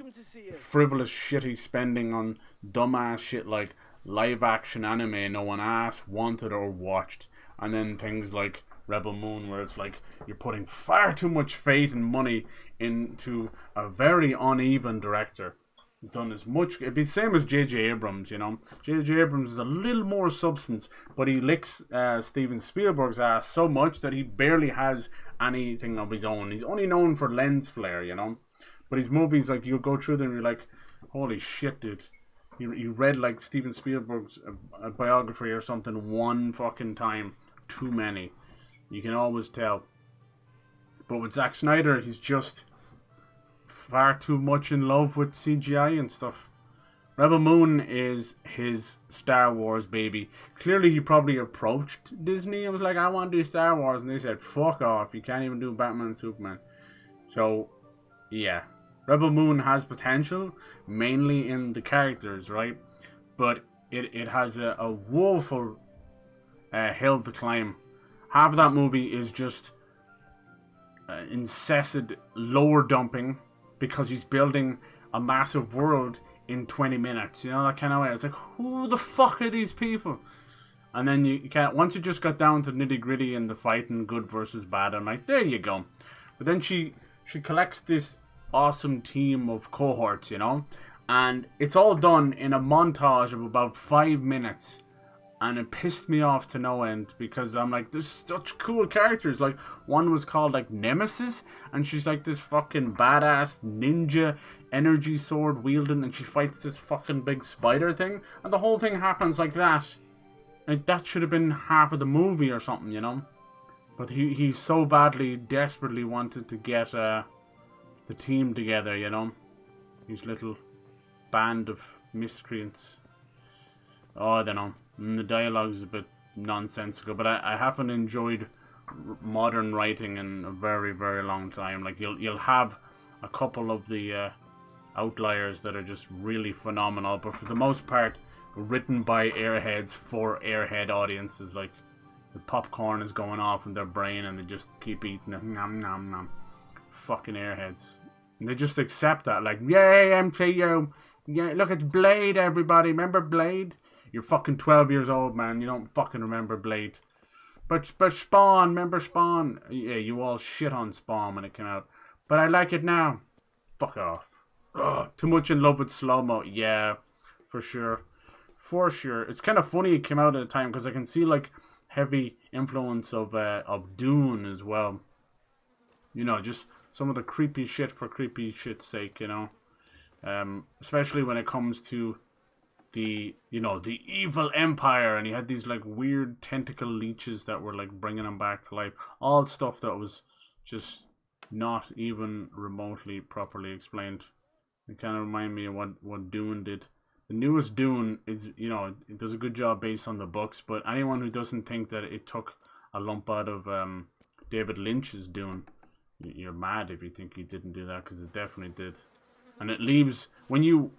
frivolous shitty spending on dumbass shit like live action anime no one asked, wanted, or watched. And then things like Rebel Moon, where it's like you're putting far too much faith and money into a very uneven director. Done as much. It'd be the same as J.J. Abrams, you know. J.J. Abrams is a little more substance, but he licks Steven Spielberg's ass so much that he barely has anything of his own. He's only known for lens flare, you know. But his movies, like, you'll go through them and you're like, holy shit, dude. You read, like, Steven Spielberg's biography or something one fucking time. Too many. You can always tell. But with Zack Snyder, he's just far too much in love with CGI and stuff. Rebel Moon is his Star Wars baby. Clearly he probably approached Disney and was like, I want to do Star Wars, and they said, fuck off, you can't even do Batman and Superman. So, yeah. Rebel Moon has potential, mainly in the characters, right? But it has a woeful hill to climb. Half of that movie is just incessant lower dumping, because he's building a massive world in 20 minutes, you know, that kind of way. It's like, who the fuck are these people? And then you can't, once you just got down to nitty gritty and the fighting good versus bad, I'm like, there you go. But then she collects this awesome team of cohorts, you know, and it's all done in a montage of about 5 minutes. And it pissed me off to no end, because I'm like, there's such cool characters. Like, one was called, like, Nemesis, and she's like this fucking badass ninja energy sword wielding, and she fights this fucking big spider thing, and the whole thing happens like that. Like, that should have been half of the movie or something, you know? But he so badly, desperately wanted to get the team together, you know? His little band of miscreants. Oh, I don't know. And the dialogue is a bit nonsensical, but I haven't enjoyed modern writing in a very, very long time. Like, you'll have a couple of the outliers that are just really phenomenal, but for the most part, written by airheads for airhead audiences. Like, the popcorn is going off in their brain and they just keep eating it. Nom nom nom. Fucking airheads. And they just accept that. Like, yay, MCU. Yeah, look, it's Blade, everybody. Remember Blade? You're fucking 12 years old, man. You don't fucking remember Blade. But Spawn, remember Spawn? Yeah, you all shit on Spawn when it came out. But I like it now. Fuck off. Ugh, too much in love with slow-mo. Yeah, for sure. For sure. It's kind of funny it came out at a time because I can see, like, heavy influence of Dune as well. You know, just some of the creepy shit for creepy shit's sake, you know. Especially when it comes to the evil empire, and you had these like weird tentacle leeches that were like bringing them back to life. All stuff that was just not even remotely properly explained. It kind of remind me of what Dune did. The newest Dune is, you know, it does a good job based on the books, but anyone who doesn't think that it took a lump out of David Lynch's Dune, you're mad if you think he didn't do that, because it definitely did. And it leaves, when you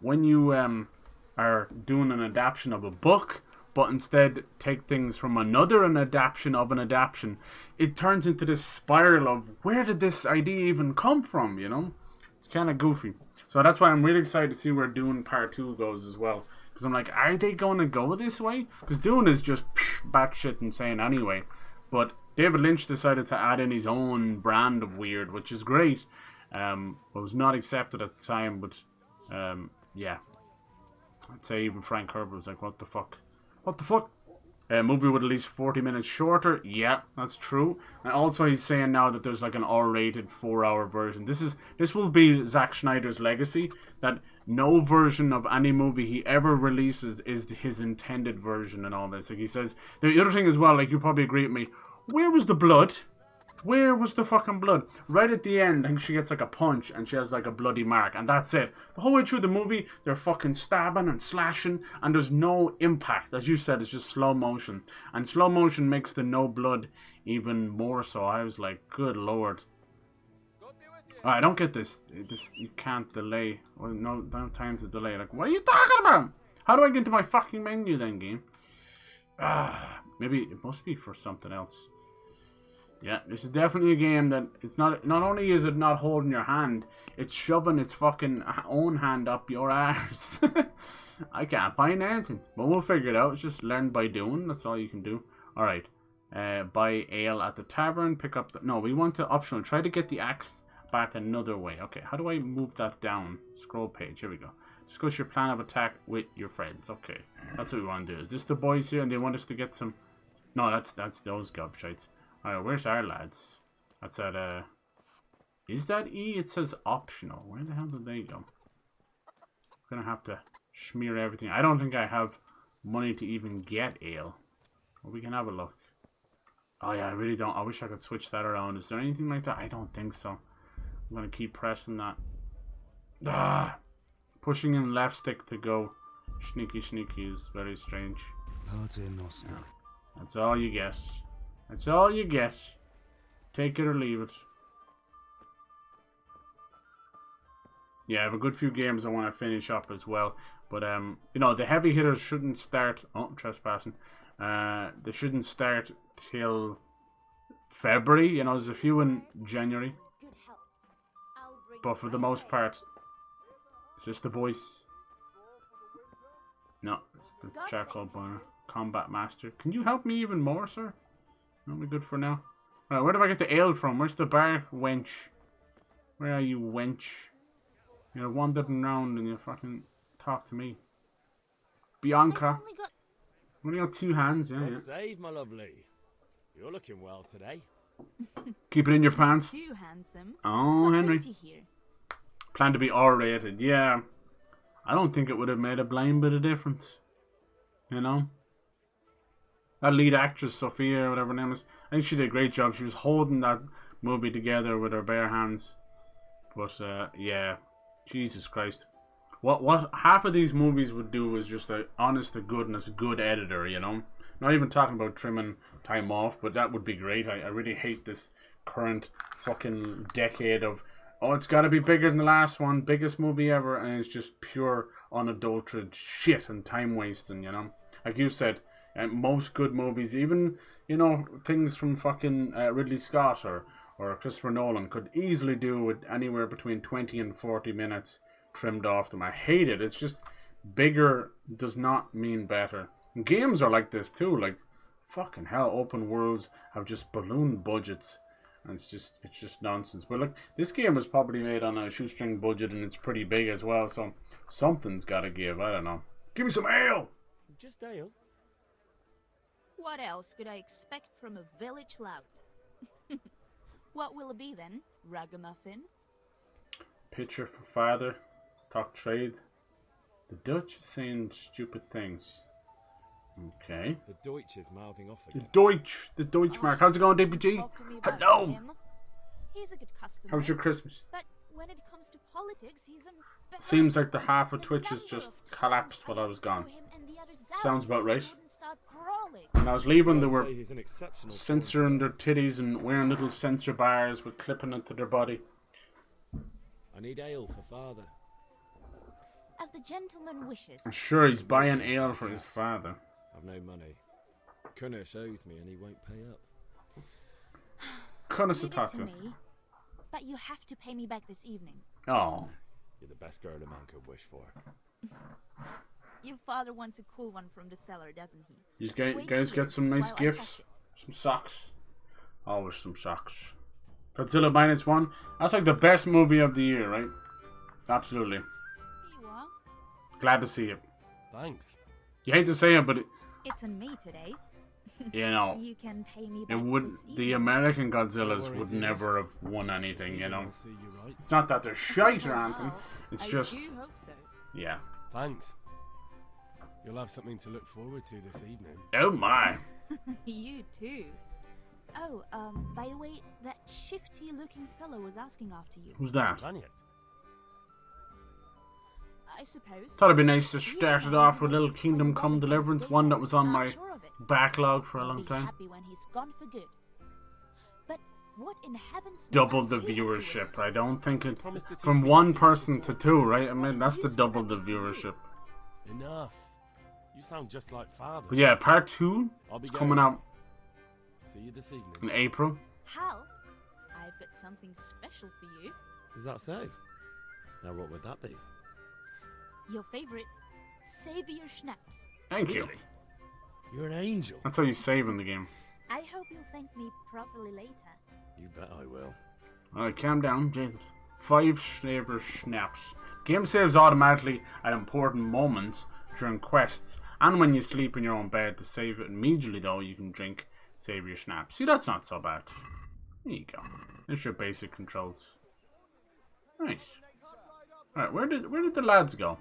are doing an adaptation of a book, but instead take things from another adaptation of an adaptation, it turns into this spiral of where did this idea even come from, you know? It's kind of goofy. So that's why I'm really excited to see where Dune Part 2 goes as well. Because I'm like, are they going to go this way? Because Dune is just batshit insane anyway. But David Lynch decided to add in his own brand of weird, which is great. It was not accepted at the time, but yeah. I'd say even Frank Herbert was like, what the fuck? What the fuck? Movie with at least 40 minutes shorter. Yeah, that's true. And also he's saying now that there's like an R-rated 4-hour version. This will be Zack Snyder's legacy, that no version of any movie he ever releases is his intended version and all this. Like he says, the other thing as well, like you probably agree with me, where was the blood? Where was the fucking blood? Right at the end, I think she gets like a punch and she has like a bloody mark, and that's it. The whole way through the movie, they're fucking stabbing and slashing, and there's no impact. As you said, it's just slow motion. And slow motion makes the no blood even more so. I was like, good lord. I don't get this. You can't delay. Or no time to delay. Like, what are you talking about? How do I get into my fucking menu then, game? Maybe it must be for something else. Yeah, this is definitely a game that it's not only is it not holding your hand, it's shoving its fucking own hand up your arse. I can't find anything, but we'll figure it out. It's just learn by doing. That's all you can do. All right, buy ale at the tavern. Pick up the. No, we want to optional. Try to get the axe back another way. Okay, how do I move that down? Scroll page. Here we go. Discuss your plan of attack with your friends. Okay, that's what we want to do. Is this the boys here, and they want us to get some? No, that's those gobshites. Alright, where's our lads? That's at, is that E? It says optional. Where the hell did they go? I'm gonna have to smear everything. I don't think I have money to even get ale. Well, we can have a look. Oh yeah, I really don't. I wish I could switch that around. Is there anything like that? I don't think so. I'm gonna keep pressing that. Pushing in left stick to go sneaky is very strange. That's all you get. That's all you get. Take it or leave it. Yeah, I have a good few games I want to finish up as well. But, you know, the heavy hitters shouldn't start... Oh, trespassing. They shouldn't start till February. You know, there's a few in January. But for the most part... Is this the voice? No, it's the charcoal burner. Combat master. Can you help me even more, sir? Not be good for now. Alright, where do I get the ale from? Where's the bar, wench? Where are you, wench? You're wandering around and you fucking talk to me. Bianca. Only got 2 hands, yeah. Well saved, my lovely. You're looking well today. Keep it in your pants. Too handsome. Oh, Henry. Plan to be R-rated, yeah. I don't think it would have made a blind bit of difference. You know? That lead actress, Sophia, or whatever her name is, I think she did a great job. She was holding that movie together with her bare hands. But, yeah. Jesus Christ. What half of these movies would do is just a honest to goodness good editor, you know. Not even talking about trimming time off, but that would be great. I really hate this current fucking decade of, oh, it's got to be bigger than the last one, biggest movie ever, and it's just pure unadulterated shit and time wasting, you know. Like you said, most good movies, even, you know, things from fucking Ridley Scott or Christopher Nolan could easily do with anywhere between 20 and 40 minutes trimmed off them. I hate it. It's just bigger does not mean better. And games are like this too. Like, fucking hell, open worlds have just balloon budgets, and it's just nonsense. But look, this game was probably made on a shoestring budget, and it's pretty big as well. So something's got to give. I don't know. Give me some ale. Just ale. What else could I expect from a village lout? What will it be then, ragamuffin? Pitcher for father. Stock trade. The Dutch is saying stupid things. Okay. The Deutsch is mouthing off again. The Deutsch mark. How's it going, DPG? Hello. He's a good customer. How's your Christmas? But when it comes to politics, he's a Seems like the half of Twitch has just collapsed while I was gone. Sounds about right. When I was leaving, they were censoring their titties and wearing little censor bars with clipping it to their body. I need ale for father. As the gentleman wishes. I'm sure he's buying ale for his father. I've no money. Kunnish owes me and he won't pay up. Kunnish Leave it to me, but you have to pay me back this evening. Oh. You're the best girl a man could wish for. Your father wants a cool one from the cellar, doesn't he? You guys get some nice gifts. Some socks. Always some socks. Godzilla -1. That's like the best movie of the year, right? Absolutely. Here you are. Glad to see it. Thanks. You hate to say it, but It's on me today. you know, You can pay me it back would. this The evening. American Godzillas would never have won anything, you know. It's not that they're shite or anything. It's just, I do hope so. yeah. Thanks. You'll have something to look forward to this evening. Oh my. You too. Oh, by the way, that shifty-looking fellow was asking after you. Who's that? I suppose. Thought it'd be nice to start it off with a little Kingdom Come Deliverance, one that was on my backlog for a long time. Happy when he's gone for good. But what in heaven's Double the viewership. I don't think it from one person to two, right? I mean, that's the double the viewership. Enough. You sound just like father. But yeah, part 2 is coming out See you this evening. in April. Hal, I've got something special for you. Is that so? Now what would that be? Your favorite Savior Schnapps. Thank you. You're an angel. That's how you save in the game. I hope you'll thank me properly later. You bet I will. Alright, calm down, Jesus. 5 Saber Snaps. Game saves automatically at important moments during quests, and when you sleep in your own bed. To save it immediately, though, you can drink Save Your Schnapps. See, that's not so bad. There you go. There's your basic controls. Nice. Alright, where did the lads go?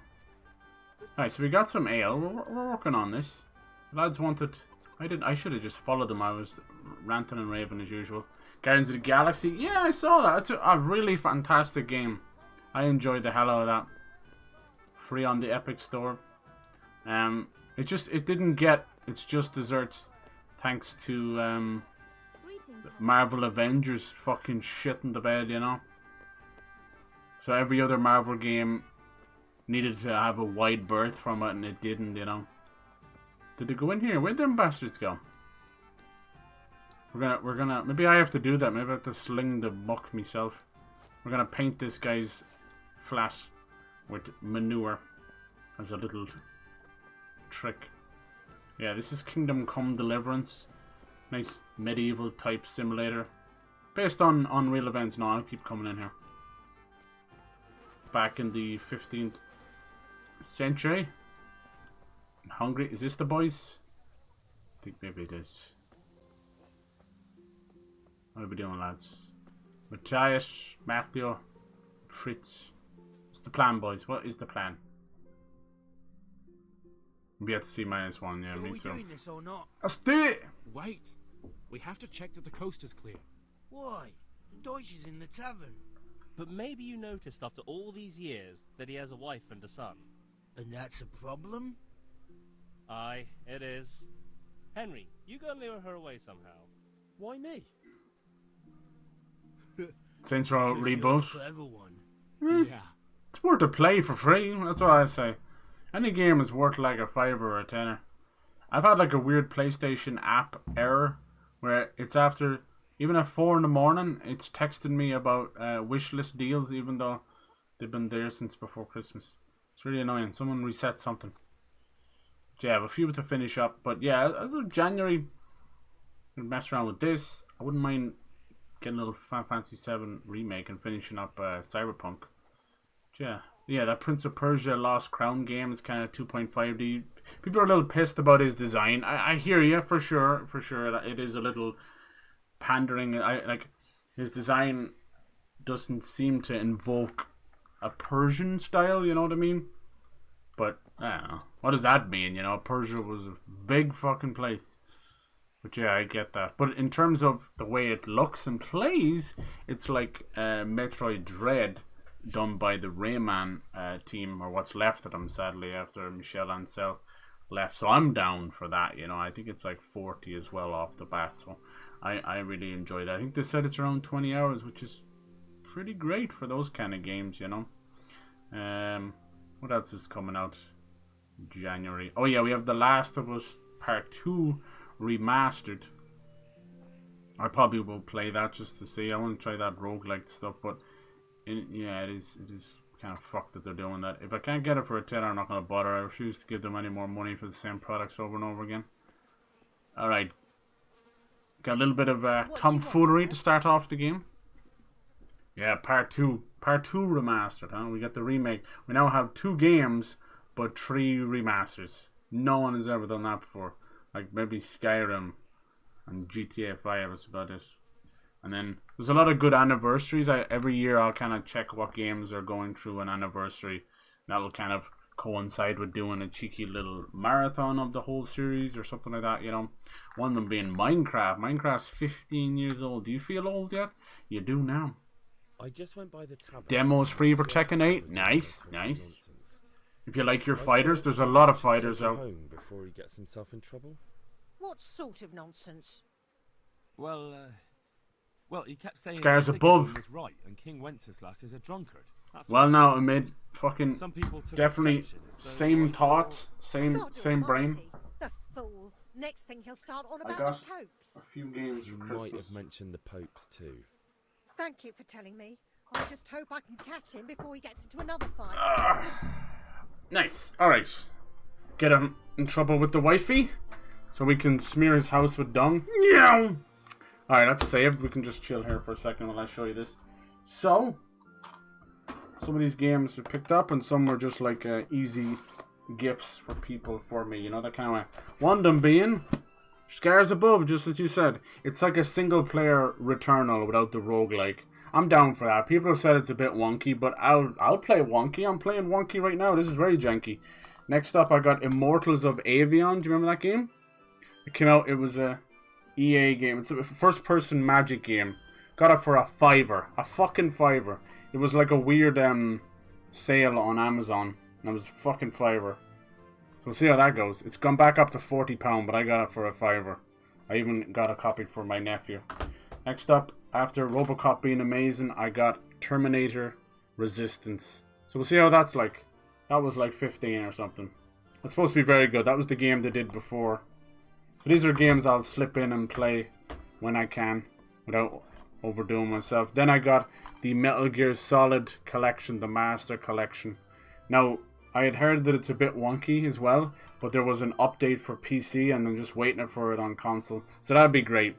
Alright, so we got some ale. We're working on this. The lads wanted... I should have just followed them. I was ranting and raving as usual. Guardians of the Galaxy. Yeah, I saw that. It's a really fantastic game. I enjoyed the hell out of that. Free on the Epic Store. It didn't get its just desserts thanks to Marvel Avengers fucking shit in the bed, you know. So every other Marvel game needed to have a wide berth from it, and it didn't, you know. Did they go in here? Where'd them bastards go? We're gonna maybe I have to do that. Maybe I have to sling the muck myself. We're gonna paint this guy's flat with manure as a little trick. Yeah, this is Kingdom Come Deliverance. Nice medieval type simulator. Based on real events. No, I'll keep coming in here. Back in the 15th century. I'm hungry. Is this the boys? I think maybe it is. What are we doing, lads? Matthias, Matthew, Fritz. What's the plan, boys? What is the plan? We have to see -1, yeah, me too. Doing this or not? Let's do it! Wait. We have to check that the coast is clear. Why? The Deutsch is in the tavern. but maybe you noticed after all these years that he has a wife and a son. And that's a problem? Aye, it is. Henry, you go and lure her away somehow. Why me? Saints Row reboot. Clever one. Yeah. It's worth a play for free. That's what I say. Any game is worth like a $5 or a $10. I've had like a weird PlayStation app error where it's after, even at 4 in the morning, it's texting me about wish list deals, even though they've been there since before Christmas. It's really annoying. Someone reset something. But yeah, I have a few to finish up. But yeah, as of January, I'll mess around with this. I wouldn't mind getting a little Final Fantasy VII remake and finishing up Cyberpunk. But yeah, that Prince of Persia Lost Crown game is kind of 2.5D. People are a little pissed about his design. I hear you for sure that it is a little pandering. Like his design doesn't seem to invoke a Persian style, you know what I mean? But I don't know. What does that mean? You know, Persia was a big fucking place. But yeah, I get that. But in terms of the way it looks and plays, it's like Metroid Dread done by the Rayman team, or what's left of them, sadly, after Michel Ancel left. So I'm down for that, you know. I think it's like 40 as well off the bat. So I really enjoyed it. I think they said it's around 20 hours, which is pretty great for those kind of games, you know. What else is coming out January? Oh yeah, we have The Last of Us Part 2 remastered. I probably will play that just to see. I want to try that roguelike stuff, but yeah, it is kind of fucked that they're doing that. If I can't get it for a $10, I'm not going to bother. I refuse to give them any more money for the same products over and over again. Alright. Got a little bit of tomfoolery to start off the game. Yeah, Part 2 remastered, huh? We got the remake. We now have 2 games, but 3 remasters. No one has ever done that before. Like maybe Skyrim and GTA 5 is about it. And then there's a lot of good anniversaries. Every year I'll kind of check what games are going through an anniversary. That'll kind of coincide with doing a cheeky little marathon of the whole series or something like that, you know. One of them being Minecraft. Minecraft's 15 years old. Do you feel old yet? You do now. I just went by the tab. Demos free for Tekken 8. Nice. If you like your fighters, there's a lot of fighters out. Home before he gets himself in trouble. What sort of nonsense? Well, he kept saying Scars that above. was right, and King Wenceslas is a drunkard. That's Well, what- now, amid fucking Some people took definitely exception, so same I thoughts, God same brain. almighty, The fool. Next thing he'll start on I about got the popes. a few games You for might Christmas. have mentioned the popes too. Thank you for telling me. I just hope I can catch him before he gets into another fight. Nice. Alright. Get him in trouble with the wifey, so we can smear his house with dung. Yeah. Alright, that's saved. We can just chill here for a second while I show you this. So, some of these games are picked up, and some were just like easy gifts for people for me. You know, that kind of way. One of them being Scars Above, just as you said. It's like a single player Returnal without the roguelike. I'm down for that. People have said it's a bit wonky, but I'll play wonky. I'm playing wonky right now. This is very janky. Next up, I got Immortals of Avion. Do you remember that game? It came out. It was a EA game. It's a first-person magic game. Got it for a $5. A fucking $5. It was like a weird sale on Amazon, and it was fucking $5. So we'll see how that goes. It's gone back up to £40, but I got it for a $5. I even got a copy for my nephew. Next up, after RoboCop being amazing, I got Terminator Resistance. So we'll see how that's like. That was like 15 or something. It's supposed to be very good. That was the game they did before. So these are games I'll slip in and play when I can without overdoing myself. Then I got the Metal Gear Solid Collection, the Master Collection. Now, I had heard that it's a bit wonky as well, but there was an update for PC and I'm just waiting for it on console. So that'd be great.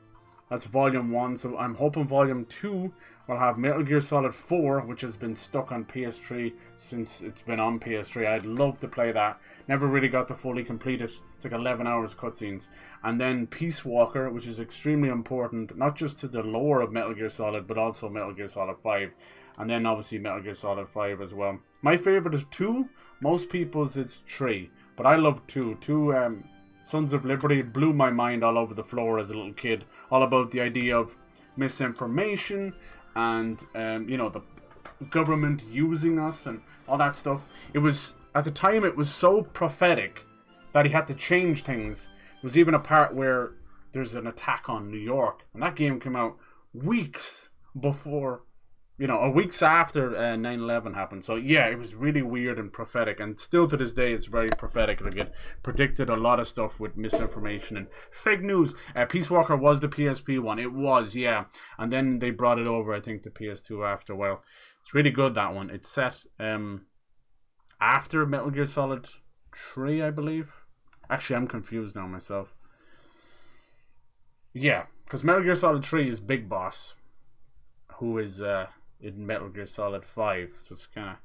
That's Volume 1, so I'm hoping Volume 2 will have Metal Gear Solid 4, which has been stuck on PS3 since it's been on PS3. I'd love to play that. Never really got to fully complete it. It's like 11 hours cutscenes. And then Peace Walker, which is extremely important, not just to the lore of Metal Gear Solid, but also Metal Gear Solid 5. And then obviously Metal Gear Solid 5 as well. My favourite is 2. Most people's it's 3. But I love 2. 2, Sons of Liberty blew my mind all over the floor as a little kid. All about the idea of misinformation and, you know, the government using us and all that stuff. It was, at the time, it was so prophetic that he had to change things. There was even a part where there's an attack on New York, and that game came out weeks before, or weeks after 9/11 happened. So yeah, it was really weird and prophetic, and still to this day it's very prophetic. Like, it predicted a lot of stuff with misinformation and fake news. Peace Walker was the PSP one. It was, yeah, and then they brought it over, I think, to PS2 after. Well, it's really good, that one. It's set after Metal Gear Solid 3, I believe. Actually, I'm confused now myself. Yeah, because Metal Gear Solid 3 is Big Boss, who is in Metal Gear Solid 5, so it's kind of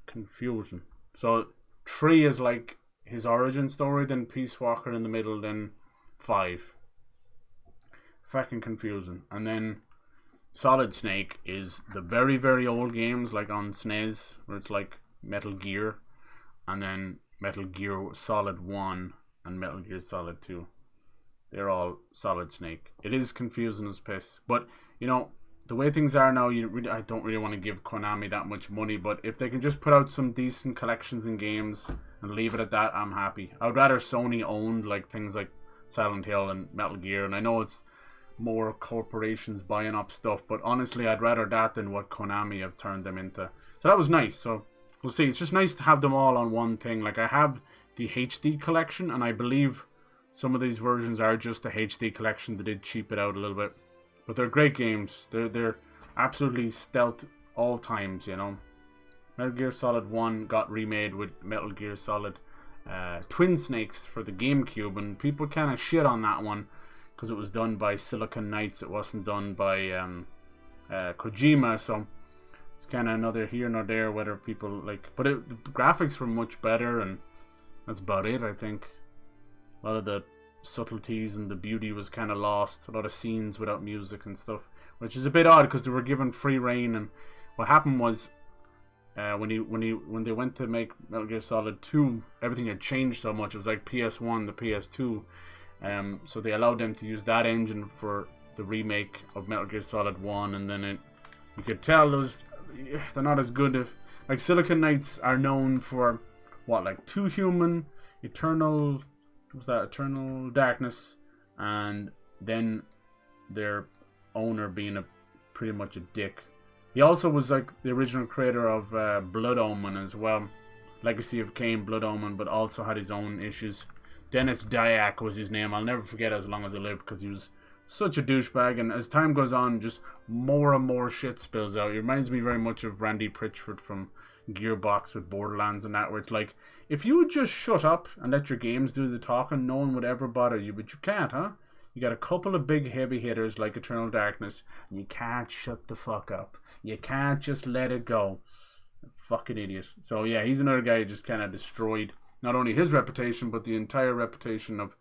confusing. So 3 is like his origin story, then Peace Walker in the middle, then 5. Fucking confusing. And then Solid Snake is the very, very old games, like on SNES, where it's like Metal Gear, and then Metal Gear Solid 1 and Metal Gear Solid 2. They're all Solid Snake. It is confusing as piss, but the way things are now, I don't really want to give Konami that much money, but if they can just put out some decent collections and games and leave it at that, I'm happy. I would rather Sony owned like things like Silent Hill and Metal Gear, and I know it's more corporations buying up stuff, but honestly I'd rather that than what Konami have turned them into. So that was nice. So we'll see. It's just nice to have them all on one thing. Like, I have the HD collection, and I believe some of these versions are just the HD collection. They did cheap it out a little bit, but they're great games. They're absolutely stealth all times, Metal Gear Solid 1 got remade with Metal Gear Solid Twin Snakes for the GameCube, and people kind of shit on that one because it was done by Silicon Knights. It wasn't done by Kojima, so it's kind of neither here nor there whether people like. But the graphics were much better, and that's about it, I think. A lot of the subtleties and the beauty was kind of lost. A lot of scenes without music and stuff, which is a bit odd because they were given free reign. And what happened was, when they went to make Metal Gear Solid 2, everything had changed so much. It was like PS1 to PS2. So they allowed them to use that engine for the remake of Metal Gear Solid 1, and then you could tell they're not as good. Like, Silicon Knights are known for like Too Human, Eternal Darkness, and then their owner being pretty much a dick. He also was like the original creator of Blood Omen as well, Legacy of Kain, Blood Omen, but also had his own issues. Dennis Dyack was his name. I'll never forget as long as I live, because he was such a douchebag, and as time goes on, just more and more shit spills out. He reminds me very much of Randy Pritchford from Gearbox with Borderlands and that, where it's like, if you would just shut up and let your games do the talking, no one would ever bother you, but you can't, huh? You got a couple of big heavy hitters like Eternal Darkness, and you can't shut the fuck up. You can't just let it go. Fucking idiot. So yeah, he's another guy who just kind of destroyed not only his reputation, but the entire reputation of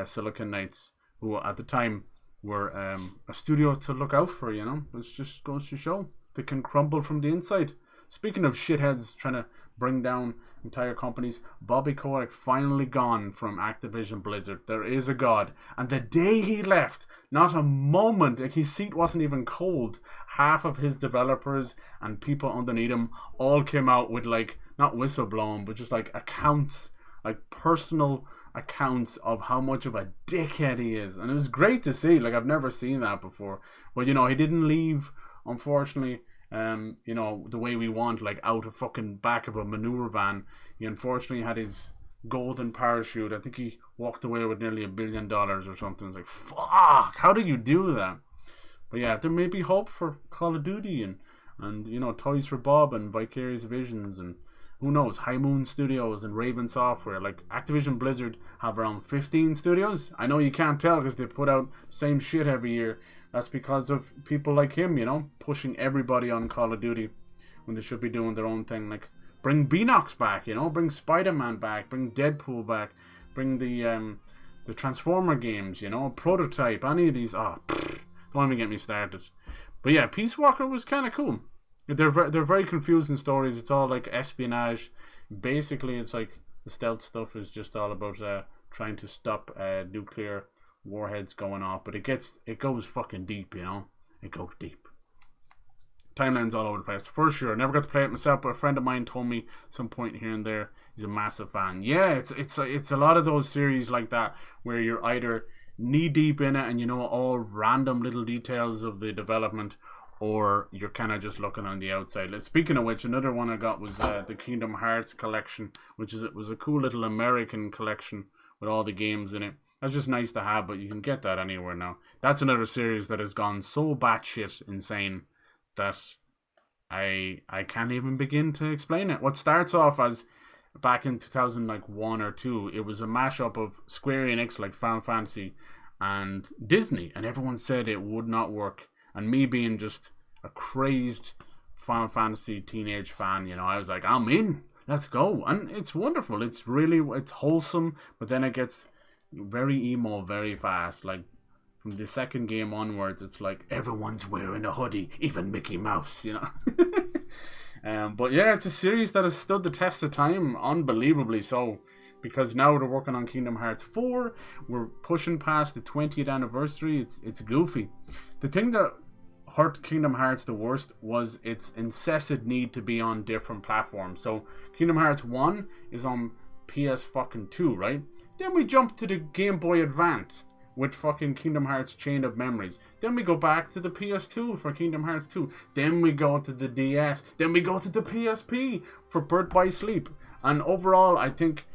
Silicon Knights, who at the time were a studio to look out for, It just goes to show they can crumble from the inside. Speaking of shitheads trying to bring down entire companies, Bobby Kotick finally gone from Activision Blizzard. There is a God. And the day he left, not a moment, like, his seat wasn't even cold. Half of his developers and people underneath him all came out with, like, not whistleblowing, but just like accounts, like personal accounts of how much of a dickhead he is. And it was great to see. Like, I've never seen that before. But, he didn't leave, unfortunately, the way we want, like out of fucking back of a manure van. He unfortunately had his golden parachute. I think he walked away with nearly $1 billion or something. It's like, fuck, how did you do that? But yeah, there may be hope for Call of Duty and Toys for Bob and Vicarious Visions and who knows, High Moon Studios and Raven Software. Like, Activision Blizzard have around 15 studios. I know you can't tell because they put out the same shit every year. That's because of people like him, pushing everybody on Call of Duty when they should be doing their own thing. Like, bring Beanox back, bring Spider-Man back, bring Deadpool back, bring the Transformer games, Prototype, any of these. Don't even get me started. But yeah, Peace Walker was kind of cool. They're very confusing stories. It's all like espionage. Basically, it's like the stealth stuff is just all about trying to stop nuclear warheads going off. But it goes fucking deep, It goes deep. Timeline's all over the place. For sure. I never got to play it myself, but a friend of mine told me some point here and there. He's a massive fan. Yeah, it's a lot of those series like that where you're either knee deep in it and you know all random little details of the development, or you're kind of just looking on the outside. Speaking of which, another one I got was the Kingdom Hearts collection, it was a cool little American collection with all the games in it. That's just nice to have, but you can get that anywhere now. That's another series that has gone so batshit insane that I can't even begin to explain it. What starts off as back in 2001 or 2, it was a mashup of Square Enix, like Final Fantasy, and Disney, and everyone said it would not work. And me being just a crazed Final Fantasy teenage fan, you know, I was like, I'm in, let's go. And it's wonderful. It's wholesome, but then it gets very emo very fast. Like from the second game onwards, it's like everyone's wearing a hoodie, even Mickey Mouse, you know. But yeah, it's a series that has stood the test of time, unbelievably so, because now they're working on Kingdom Hearts 4. We're pushing past the 20th anniversary. It's goofy. The thing that hurt Kingdom Hearts the worst was its incessant need to be on different platforms. So Kingdom Hearts 1 is on PS fucking 2, right? Then we jump to the Game Boy Advance with fucking Kingdom Hearts Chain of Memories. Then we go back to the PS2 for Kingdom Hearts 2. Then we go to the DS. Then we go to the PSP for Birth by Sleep. And overall, I think,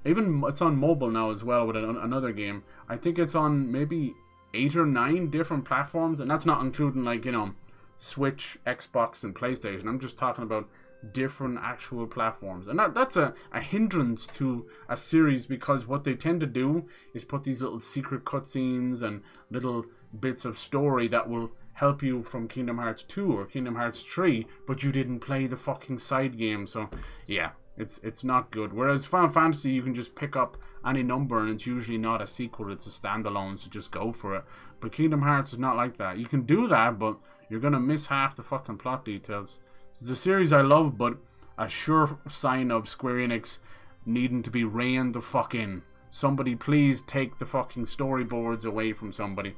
even it's on mobile now as well with another game. I think it's on maybe 8 or 9 different platforms. And that's not including, like, you know, Switch, Xbox, and PlayStation. I'm just talking about different actual platforms, and that's a hindrance to a series, because what they tend to do is put these little secret cutscenes and little bits of story that will help you from Kingdom Hearts 2 or Kingdom Hearts 3, but you didn't play the fucking side game. So yeah, it's not good. Whereas Final Fantasy, you can just pick up any number and it's usually not a sequel, it's a standalone, so just go for it. But Kingdom Hearts is not like that. You can do that, but you're gonna miss half the fucking plot details. It's a series I love, but a sure sign of Square Enix needing to be reined the fuck in. Somebody please take the fucking storyboards away from somebody.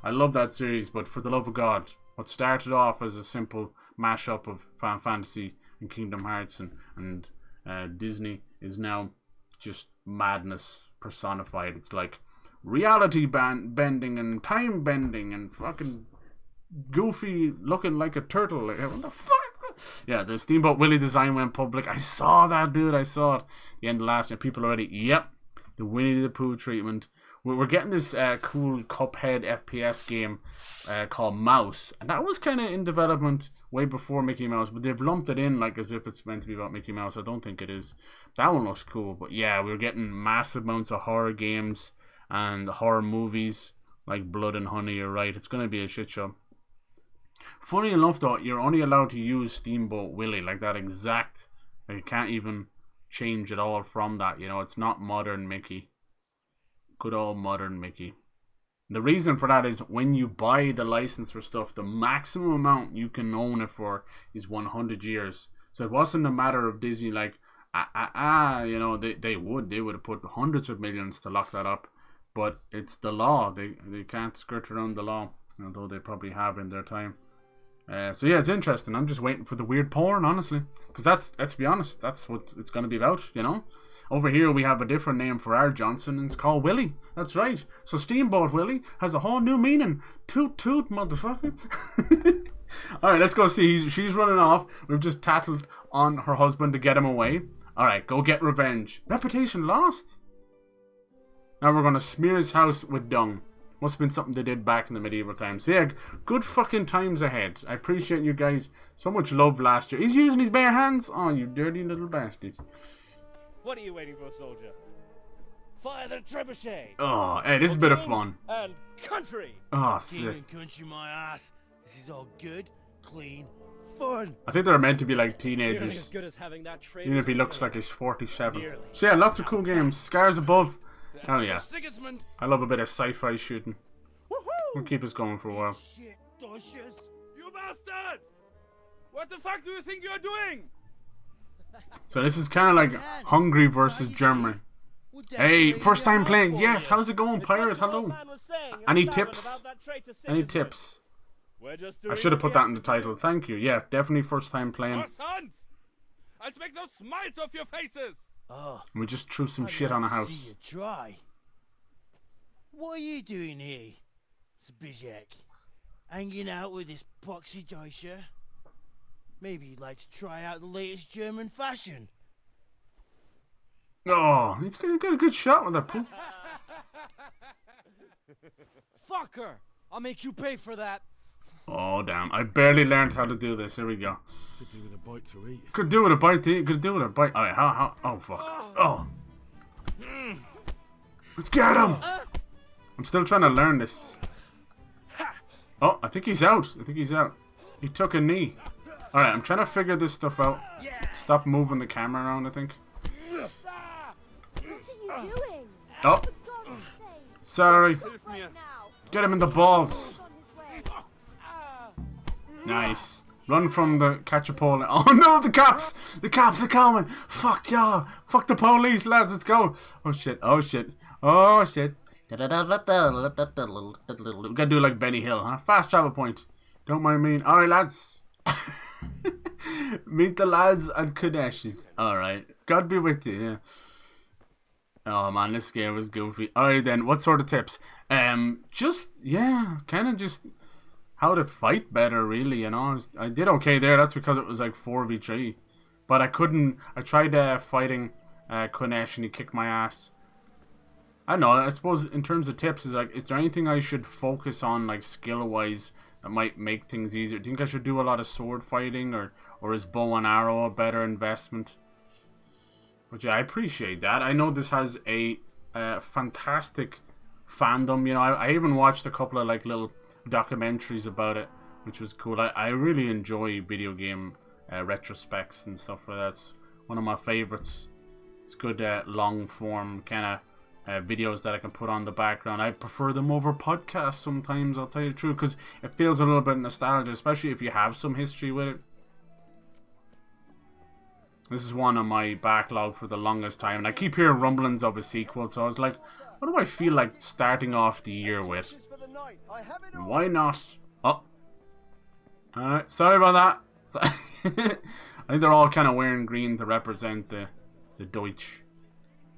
I love that series, but for the love of God, what started off as a simple mashup of Final Fantasy and Kingdom Hearts and Disney is now just madness personified. It's like reality bending and time bending and fucking Goofy looking like a turtle. Like, what the fuck? Yeah, the Steamboat Willie design went public. I saw that, dude. I saw it. The end of last year. People already, yep, the Winnie the Pooh treatment. We're getting this cool Cuphead FPS game called Mouse, and that was kind of in development way before Mickey Mouse, but they've lumped it in like as if it's meant to be about Mickey Mouse. I don't think it is. That one looks cool, but yeah, we're getting massive amounts of horror games and horror movies like Blood and Honey. You're right, it's going to be a shit show. Funny enough though, you're only allowed to use Steamboat Willie, like that exact, like you can't even change at all from that, you know. It's not modern Mickey. Good old modern Mickey. The reason for that is when you buy the license for stuff, the maximum amount you can own it for is 100 years. So it wasn't a matter of Disney like, you know, they would have put hundreds of millions to lock that up. But it's the law. They can't skirt around the law, although they probably have in their time. So yeah, it's interesting. I'm just waiting for the weird porn, honestly, because let's be honest, that's what it's going to be about, you know. Over here we have a different name for our Johnson, and it's called Willie. That's right. So Steamboat Willie has a whole new meaning. Toot toot, motherfucker. Alright, let's go see. She's running off. We've just tattled on her husband to get him away. Alright, go get revenge. Reputation lost. Now we're going to smear his house with dung. Must have been something they did back in the medieval times. So yeah, good fucking times ahead. I appreciate you guys. So much love last year. He's using his bare hands. Oh, you dirty little bastard. What are you waiting for, soldier? Fire the trebuchet! Oh, hey, this is a bit of fun. And country! Oh, King sick. and country, my ass. This is all good, clean, fun. I think they're meant to be like Nearly as teenagers. good as having that trade. Even if he looks like he's 47. Nearly. So yeah, lots of cool games. Scars Above. Hell yeah. Sigismund. I love a bit of sci-fi shooting. We'll keep us going for a while. Shit, delicious. You bastards! What the fuck do you think you're doing? So this is kind of like Hungary versus Germany. Hey, first time playing. Yes, how's it going, Pirate? Hello. Any tips? Any tips? We're just I should have put that in the title. Thank you. Yeah, definitely first time playing. Your sons! I'll make those smiles off your faces! Oh, We just threw some shit on a house. See you try. What are you doing here, Zbyszek? Hanging out with this poxy Deutscher? Maybe you'd like to try out the latest German fashion. Oh, he's gonna get a good shot with that pool. Fucker! I'll make you pay for that. Oh, damn. I barely learned how to do this. Here we go. Could do with a bite to eat. Could do with a bite to eat. Could do with a bite. Alright, how? Oh, fuck. Oh. Let's get him! I'm still trying to learn this. Oh, I think he's out. I think he's out. He took a knee. Alright, I'm trying to figure this stuff out. Stop moving the camera around, I think. What are you doing? Oh. Sorry. Right now. Get him in the balls. Nice. Run from the catch a pole. Oh no, the cops! The cops are coming! Fuck y'all! Fuck the police, lads, let's go! Oh shit, oh shit, oh shit. We gotta do like Benny Hill, huh? Fast travel point. Don't mind me. Alright, lads. Meet the lads and Kadeshis. Alright. God be with you, yeah. Oh man, this game was goofy. Alright then, what sort of tips? Just, yeah, kind of just how to fight better, really, you know. I did okay there. That's because it was like 4v3. But I couldn't. I tried fighting Kunesh and he kicked my ass. I don't know. I suppose in terms of tips, is there anything I should focus on, like skill-wise, that might make things easier? Do you think I should do a lot of sword fighting, or is bow and arrow a better investment? But yeah, I appreciate that. I know this has a fantastic fandom. You know, I even watched a couple of like little documentaries about it, which was cool. I really enjoy video game retrospects and stuff like that. It's one of my favorites. It's good long form kind of videos that I can put on the background. I prefer them over podcasts sometimes, I'll tell you the truth, because it feels a little bit nostalgic, especially if you have some history with it. This is one on my backlog for the longest time, and I keep hearing rumblings of a sequel, so I was like, what do I feel like starting off the year with? Why not? Oh. Alright, sorry about that. I think they're all kind of wearing green to represent the Deutsch.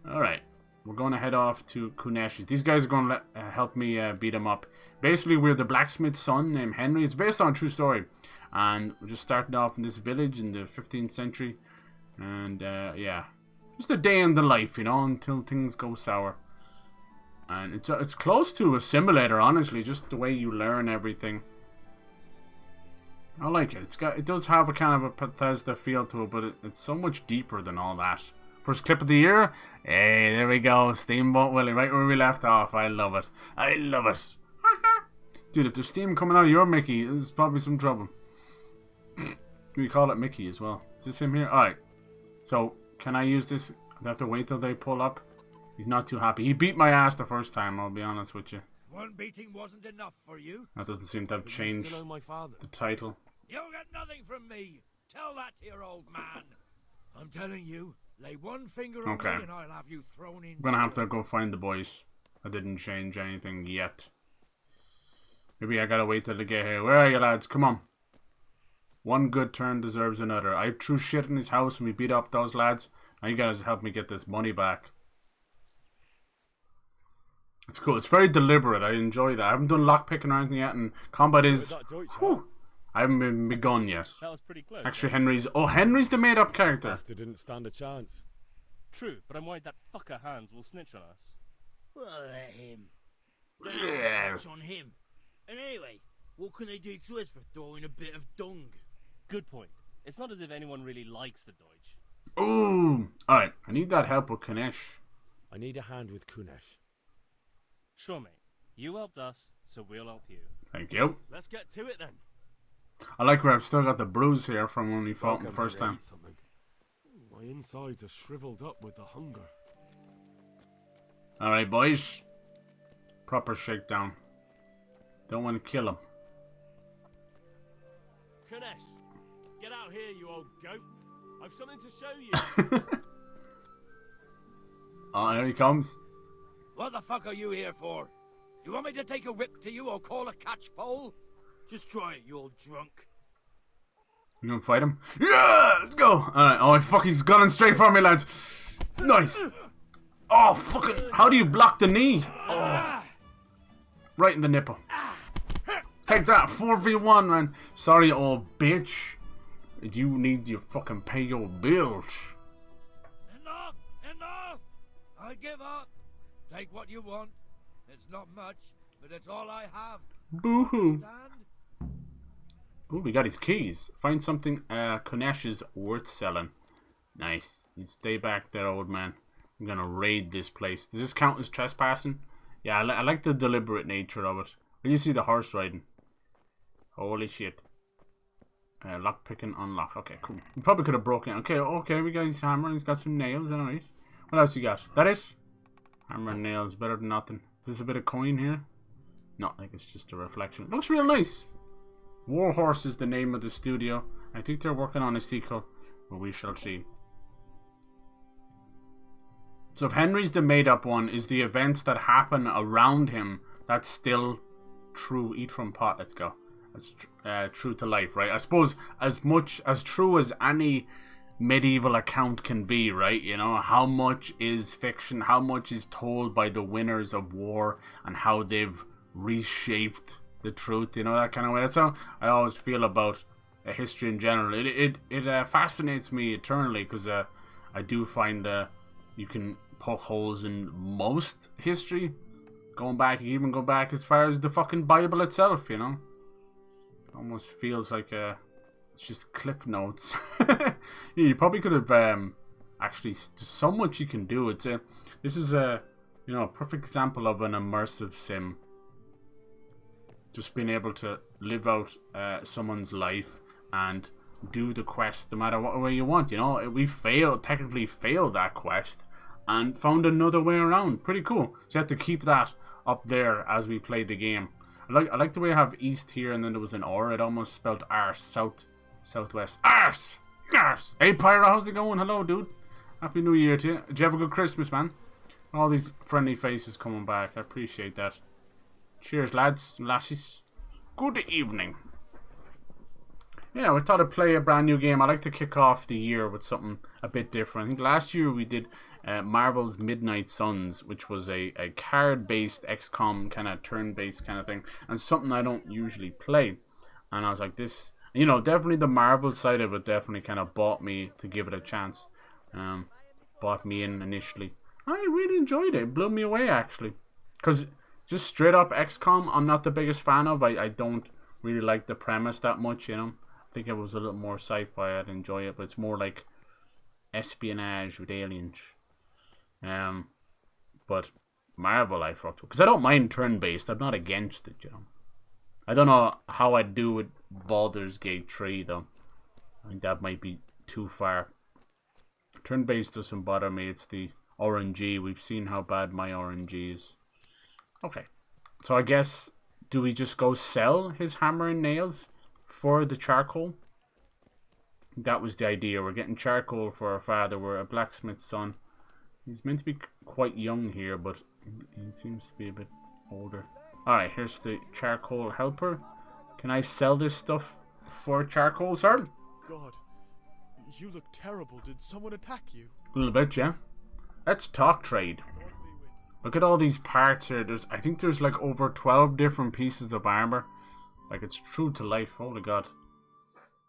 Alright, we're going to head off to Kunesh's. These guys are going to help me beat him up. Basically, we're the blacksmith's son named Henry. It's based on a true story. And we're just starting off in this village in the 15th century. And yeah, just a day in the life, you know, until things go sour. And it's close to a simulator, honestly, just the way you learn everything. I like it. It does have a kind of a Bethesda feel to it, but it's so much deeper than all that. First clip of the year. Hey, there we go, Steamboat Willie, right where we left off. I love it. I love it. Dude, if there's steam coming out of your Mickey, there's probably some trouble. We call it Mickey as well. Is this him here? Alright. So, can I use this? I have to wait till they pull up. He's not too happy. He beat my ass the first time, I'll be honest with you. One beating wasn't enough for you. That doesn't seem to have changed the title. You'll get nothing from me. Tell that to your old man. I'm telling you, lay one finger on me and I'll have you thrown in. I'm gonna have to go find the boys. I didn't change anything yet. Maybe I gotta wait till they get here. Where are you, lads? Come on. One good turn deserves another. I threw shit in his house and we beat up those lads. Now you guys help me get this money back. It's cool. It's very deliberate. I enjoy that. I haven't done lockpicking or anything yet, and combat is... Whew, I haven't been begun yet. That was pretty close. Actually, Henry's... Oh, Henry's the made-up character. Bastard didn't stand a chance. True, but I'm worried that fucker Hans will snitch on us. Well, let him. Yeah. Snitch on him. And anyway, what can they do to us for throwing a bit of dung? Good point. It's not as if anyone really likes the Deutsch. Ooh. Alright, I need that help with Kunesh. I need a hand with Kunesh. Sure, mate. You helped us, so we'll help you. Thank you. Let's get to it then. I like where I've still got the bruise here from when we fought him the first time. My insides are shriveled up with the hunger. Alright, boys. Proper shakedown. Don't want to kill him. Kunesh, get out here, you old goat. I've something to show you. Oh, here he comes. What the fuck are you here for? Do you want me to take a whip to you or call a catch pole? Just try it, you old drunk. You gonna fight him? Yeah, let's go. Alright, oh fuck, he's gunning straight for me, lads. Nice. Oh, fucking, how do you block the knee? Oh. Right in the nipple. Take that, 4v1, man. Sorry, old bitch. You need to fucking pay your bills. Enough! Enough! I give up. Take what you want. It's not much, but it's all I have. Boo-hoo. Ooh, we got his keys. Find something Kunesh is worth selling. Nice. You stay back there, old man. I'm gonna raid this place. Does this count as trespassing? Yeah, I like the deliberate nature of it. When you see the horse riding. Holy shit. Lock picking, unlock. Okay, cool. We probably could have broken it. Okay, we got his hammer. He's got some nails. Alright. What else you got? That is? Hammer and nails. Better than nothing. Is this a bit of coin here? No, I think it's just a reflection. It looks real nice. Warhorse is the name of the studio. I think they're working on a sequel. But we shall see. So if Henry's the made-up one, is the events that happen around him, that's still true. Eat from pot, let's go. That's true to life, right? I suppose as much as true as any medieval account can be, right? You know, how much is fiction, how much is told by the winners of war, and how they've reshaped the truth, you know, that kind of way. That's how I always feel about history in general. It fascinates me eternally, because I do find you can poke holes in most history. Going back, you even go back as far as the fucking Bible itself, you know. Almost feels like it's just cliff notes. Yeah, you probably could have actually, there's so much you can do. This is a perfect example of an immersive sim. Just being able to live out someone's life and do the quest no matter what way you want. You know, we technically failed that quest and found another way around. Pretty cool. So you have to keep that up there as we play the game. I like the way I have east here and then there was an R. It almost spelled arse. Southwest. Arse! Arse! Hey Pyro, how's it going? Hello, dude. Happy New Year to you. Did you have a good Christmas, man? All these friendly faces coming back. I appreciate that. Cheers, lads and lassies. Good evening. Yeah, we thought I'd play a brand new game. I like to kick off the year with something a bit different. I think last year we did Marvel's Midnight Suns, which was a card-based XCOM kind of turn-based kind of thing, and something I don't usually play. And I was like, this, you know, definitely the Marvel side of it definitely kind of bought me to give it a chance. Bought me in initially. I really enjoyed it. It blew me away, actually. Because just straight up XCOM, I'm not the biggest fan of. I don't really like the premise that much, you know. I think if it was a little more sci-fi, I'd enjoy it. But it's more like espionage with aliens. But Marvel, I fucked with. Because I don't mind turn-based. I'm not against it, you know. I don't know how I'd do with Baldur's Gate 3, though. I think that might be too far. Turn-based doesn't bother me. It's the RNG. We've seen how bad my RNG is. Okay. So I guess, do we just go sell his hammer and nails for the charcoal? That was the idea. We're getting charcoal for our father. We're a blacksmith's son. He's meant to be quite young here, but he seems to be a bit older. Alright, here's the charcoal helper. Can I sell this stuff for charcoal, sir? God, you look terrible. Did someone attack you? A little bit, yeah. Let's talk trade. Look at all these parts here. I think there's like over 12 different pieces of armor. Like, it's true to life. Holy God.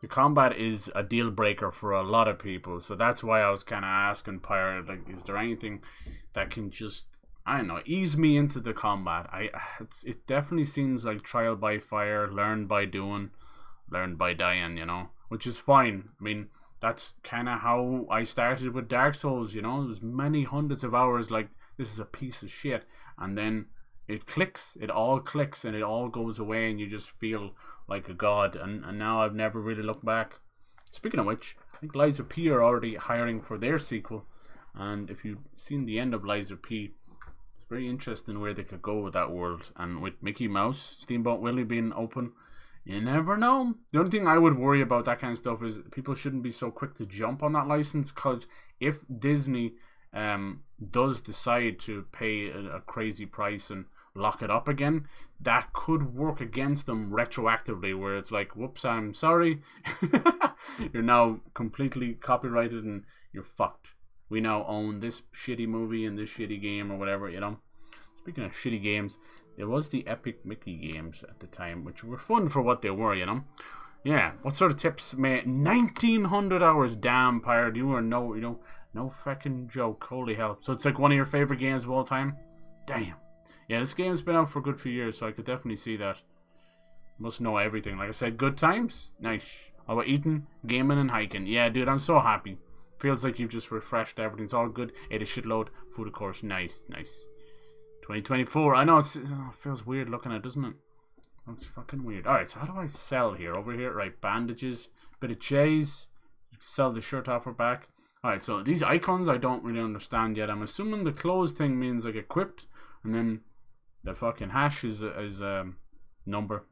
The combat is a deal breaker for a lot of people. So that's why I was kind of asking Pirate, like, is there anything that can just, I don't know, ease me into the combat? It definitely seems like trial by fire, learn by doing, learn by dying, you know, which is fine. I mean, that's kind of how I started with Dark Souls, you know. There's many hundreds of hours like, this is a piece of shit. And then it clicks, it all clicks, and it all goes away, and you just feel like a god. And now I've never really looked back. Speaking of which, I think Liza P are already hiring for their sequel. And if you've seen the end of Liza P, it's very interesting where they could go with that world. And with Mickey Mouse, Steamboat Willie being open, you never know. The only thing I would worry about that kind of stuff is people shouldn't be so quick to jump on that license, because if Disney does decide to pay a crazy price and lock it up again, that could work against them retroactively, where it's like, whoops, I'm sorry. You're now completely copyrighted and you're fucked. We now own this shitty movie and this shitty game or whatever, you know. Speaking of shitty games, there was the Epic Mickey games at the time, which were fun for what they were, you know. Yeah, what sort of tips may 1900 hours, damn pirate, you are no fucking joke, holy hell. So it's like one of your favorite games of all time? Damn. Yeah, this game's been out for a good few years, so I could definitely see that. Must know everything. Like I said, good times? Nice. How about eating, gaming, and hiking? Yeah, dude, I'm so happy. Feels like you've just refreshed everything. It's all good. Ate a shitload. Food, of course. Nice, nice. 2024. I know, it feels weird looking at it, doesn't it? It's fucking weird. Alright, so how do I sell here? Over here, right, bandages, bit of cheese, sell the shirt off her back. Alright, so these icons I don't really understand yet. I'm assuming the clothes thing means like equipped, and then the fucking hash is number.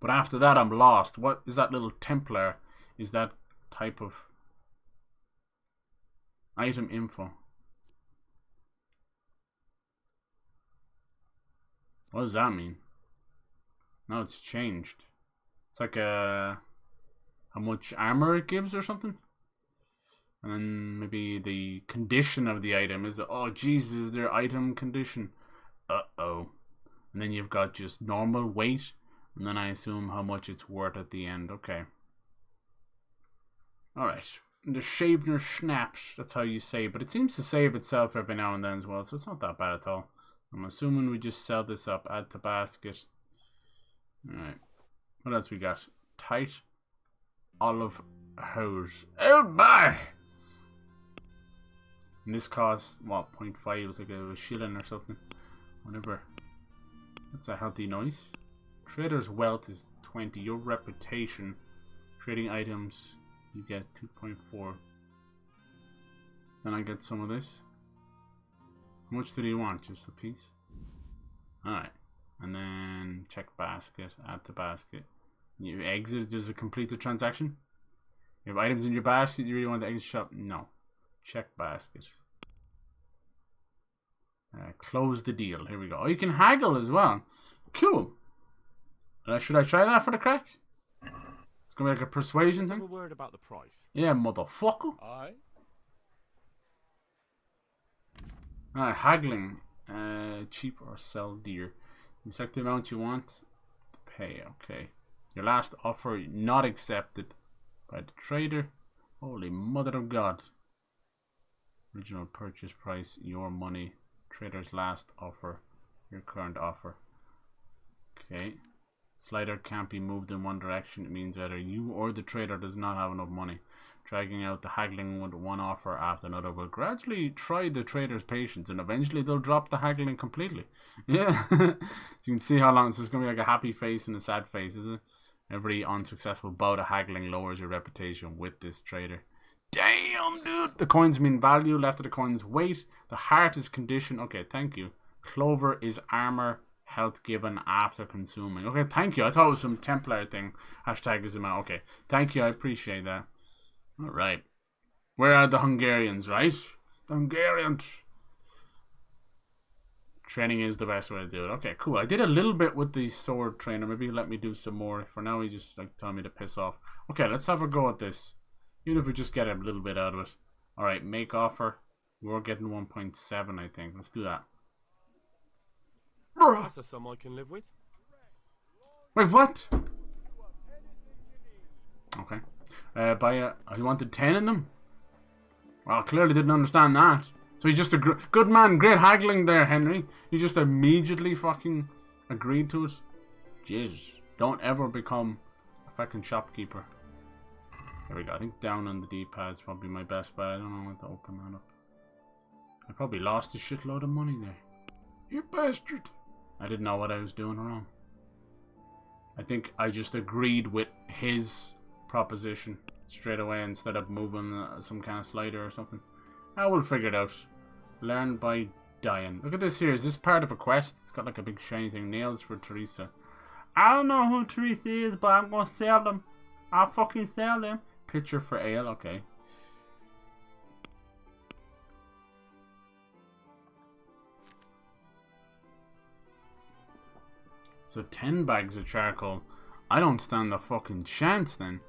But after that I'm lost. What is that little Templar? Is that type of item info? What does that mean? No, it's changed. It's like how much armor it gives or something. And then maybe the condition of the item is, oh Jesus, is there item condition? Uh-oh. And then you've got just normal weight, and then I assume how much it's worth at the end. Okay. Alright. The Shavener snaps, that's how you say it. But it seems to save itself every now and then as well, so it's not that bad at all. I'm assuming we just sell this up. Add to basket. Alright. What else we got? Tight olive hose. Oh my! And this costs, what, 0.5? It was like a shilling or something. Whatever. That's a healthy noise. Trader's wealth is 20. Your reputation. Trading items, you get 2.4. Then I get some of this. How much do you want? Just a piece? Alright. And then check basket. Add to basket. You exit. Does it complete the transaction? You have items in your basket. You really want to exit shop? No. Check basket. Close the deal. Here we go. Oh, you can haggle as well. Cool. Should I try that for the crack? It's gonna be like a persuasion thing. Have a word about the price. Yeah, motherfucker. Aye. Alright, haggling. Cheap or sell dear. You select the amount you want to pay. Okay. Your last offer not accepted by the trader. Holy mother of God. Original purchase price, your money. Trader's last offer, your current offer. Okay. Slider can't be moved in one direction. It means either you or the trader does not have enough money. Dragging out the haggling with one offer after another will gradually try the trader's patience, and eventually they'll drop the haggling completely. Yeah. So you can see how long. So it's going to be like a happy face and a sad face, is it? Every unsuccessful bout of haggling lowers your reputation with this trader. Damn, dude! The coins mean value. Left of the coins weight. The heart is condition. Okay, thank you. Clover is armor. Health given after consuming. Okay, thank you. I thought it was some Templar thing. Hashtag is amount. Okay, thank you. I appreciate that. Alright. Where are the Hungarians, right? The Hungarians. Training is the best way to do it. Okay, cool. I did a little bit with the sword trainer. Maybe he'll let me do some more. For now, he just like telling me to piss off. Okay, let's have a go at this. Even if we just get a little bit out of it. Alright, make offer. We're getting 1.7, I think. Let's do that. That's a sum I can live with. Wait, what? Okay. He wanted 10 in them? Well, clearly didn't understand that. So he's just a good man. Great haggling there, Henry. He just immediately fucking agreed to it. Jesus. Don't ever become a fucking shopkeeper. There we go. I think down on the D-pad is probably my best bet. I don't know how to open that up. I probably lost a shitload of money there. You bastard. I didn't know what I was doing wrong. I think I just agreed with his proposition straight away instead of moving some kind of slider or something. I will figure it out. Learn by dying. Look at this here. Is this part of a quest? It's got like a big shiny thing. Nails for Teresa. I don't know who Teresa is, but I'm gonna sell them. I'll fucking sell them. Pitcher for ale. Okay. So 10 bags of charcoal. I don't stand a fucking chance then.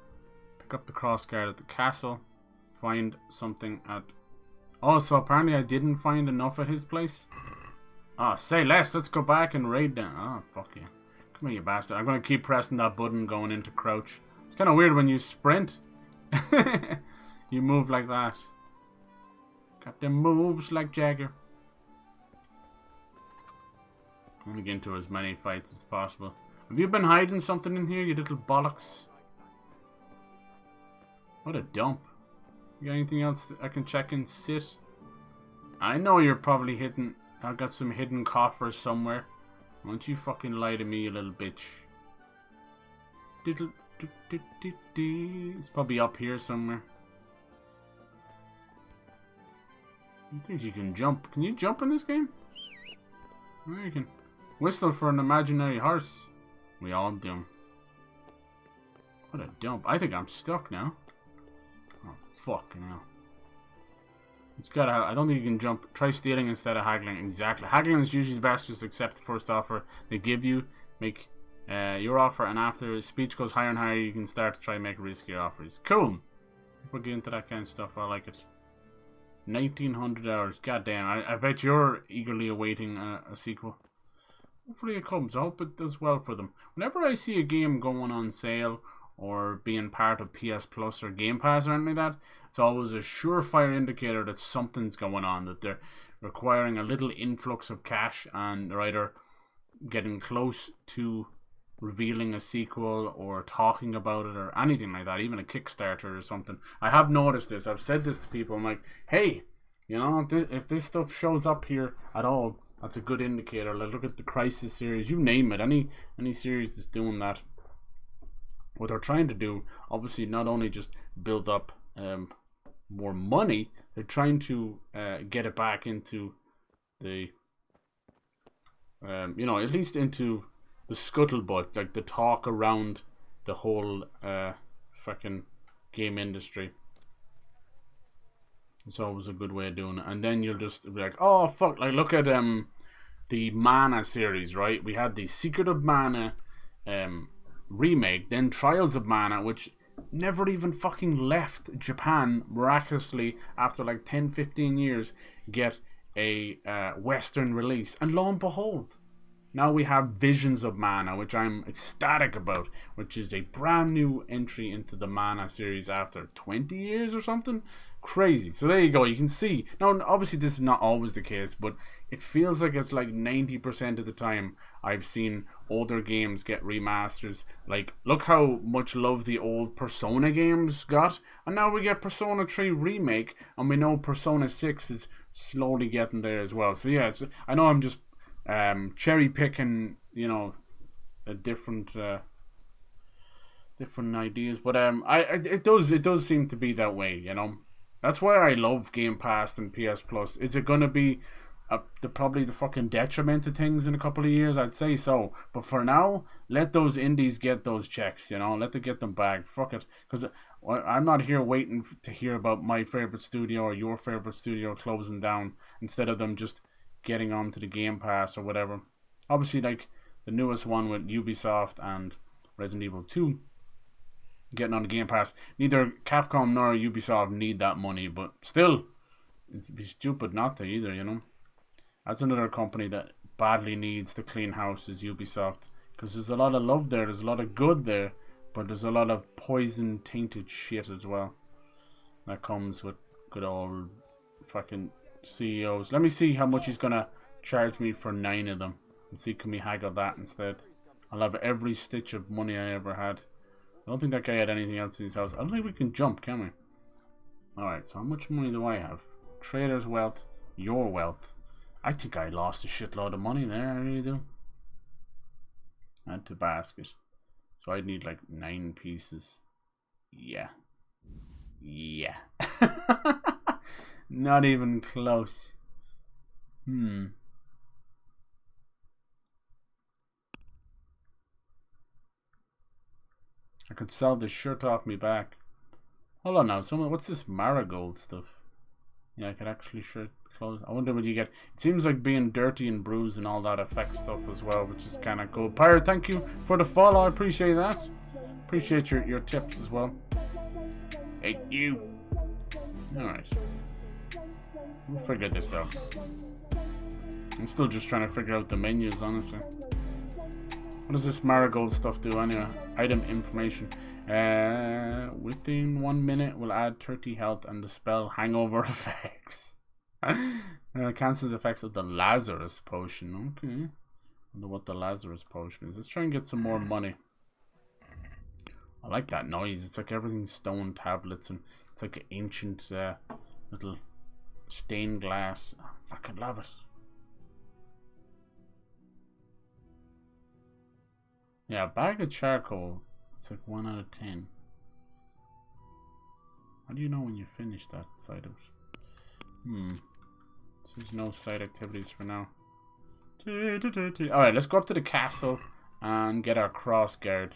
Pick up the crossguard at the castle. Find something at... Oh, so apparently I didn't find enough at his place? Ah, say less. Let's go back and raid them. Oh, fuck you. Come here, you bastard. I'm going to keep pressing that button going into crouch. It's kind of weird when you sprint. You move like that. Got them moves like Jagger. I'm going to get into as many fights as possible. Have you been hiding something in here, you little bollocks? What a dump. You got anything else that I can check and sit? I know you're probably hidden. I've got some hidden coffers somewhere. Why don't you fucking lie to me, you little bitch? It's probably up here somewhere. I think you can jump. Can you jump in this game? Oh, you can whistle for an imaginary horse. We all do. What a dump. I think I'm stuck now. Oh, fuck now. It's gotta have, I don't think you can jump. Try stealing instead of haggling. Exactly. Haggling is usually best. Just accept the first offer they give you. Make your offer, and after speech goes higher and higher, you can start to try and make riskier offers. Cool. We'll get into that kind of stuff. I like it. 1900 hours. God damn. I bet you're eagerly awaiting a sequel. Hopefully it comes. I hope it does well for them. Whenever I see a game going on sale or being part of PS Plus or Game Pass or anything like that, it's always a surefire indicator that something's going on, that they're requiring a little influx of cash and they're either getting close to revealing a sequel or talking about it or anything like that, even a Kickstarter or something. I have noticed this. I've said this to people. I'm like, hey, you know, if this stuff shows up here at all, that's a good indicator. Like, look at the Crisis series, you name it, any series that's doing that. What they're trying to do, obviously, not only just build up more money, they're trying to get it back into the you know, at least into the scuttlebutt, like the talk around the whole fucking game industry. It's always a good way of doing it. And then you'll just be like, oh fuck, like look at the Mana series, right? We had the Secret of Mana remake, then Trials of Mana, which never even fucking left Japan, miraculously after like 10-15 years get a Western release, and lo and behold, now we have Visions of Mana, which I'm ecstatic about, which is a brand new entry into the Mana series after 20 years or something. Crazy. So there you go. You can see. Now, obviously, this is not always the case, but it feels like it's like 90% of the time I've seen older games get remasters. Like, look how much love the old Persona games got, and now we get Persona 3 Remake, and we know Persona 6 is slowly getting there as well. So yeah, I know I'm just cherry picking, you know, a different ideas, but it does seem to be that way, you know. That's why I love Game Pass and PS Plus. Is it gonna be probably the fucking detriment to things in a couple of years? I'd say so, but for now, let those indies get those checks, you know. Let them get them back. Fuck it, because I'm not here waiting to hear about my favorite studio or your favorite studio closing down instead of them just getting onto the Game Pass or whatever. Obviously, like the newest one with Ubisoft and Resident Evil 2 getting on the Game Pass. Neither Capcom nor Ubisoft need that money, but still, it'd be stupid not to either, you know. That's another company that badly needs to clean house, is Ubisoft, because there's a lot of love there, there's a lot of good there, but there's a lot of poison tainted shit as well that comes with good old fucking CEOs. Let me see how much he's gonna charge me for 9 of them and see, can we haggle that instead. I'll have every stitch of money I ever had. I don't think that guy had anything else in his house. I don't think we can jump, can we? Alright, so how much money do I have? Trader's wealth, your wealth. I think I lost a shitload of money there, I really do. Add to basket. So I'd need like 9 pieces. Yeah. Yeah. Not even close. I could sell this shirt off me back. Hold on now, what's this marigold stuff? Yeah, I could actually close. I wonder what you get. It seems like being dirty and bruised and all that affects stuff as well, which is kind of cool. Pirate, thank you for the follow. I appreciate that. Appreciate your tips as well. Hey, you. Alright. We'll figure this out. I'm still just trying to figure out the menus, honestly. What does this marigold stuff do anyway? Item information. Within 1 minute will add 30 health and dispel hangover effects. Cancels the effects of the Lazarus potion. Okay. Wonder what the Lazarus potion is. Let's try and get some more money. I like that noise. It's like everything's stone tablets and it's like an ancient little stained glass. I fucking love it. Yeah, bag of charcoal. It's like 1 out of 10. How do you know when you finish that side of it? So there's no side activities for now. Alright, let's go up to the castle and get our cross guard.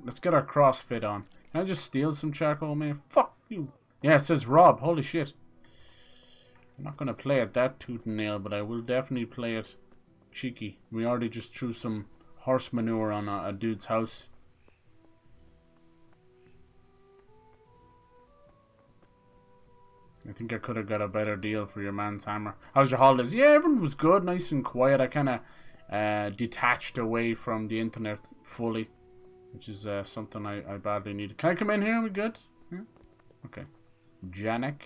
Let's get our crossfit on. Can I just steal some charcoal, man? Fuck you. Yeah, it says Rob. Holy shit. I'm not going to play it that tooth and nail, but I will definitely play it cheeky. We already just threw some horse manure on a dude's house. I think I could have got a better deal for your man's hammer. How's your holidays? Yeah, everyone was good, nice and quiet. I kind of detached away from the internet fully, which is something I badly need. Can I come in here? Are we good? Yeah? Okay. Janek.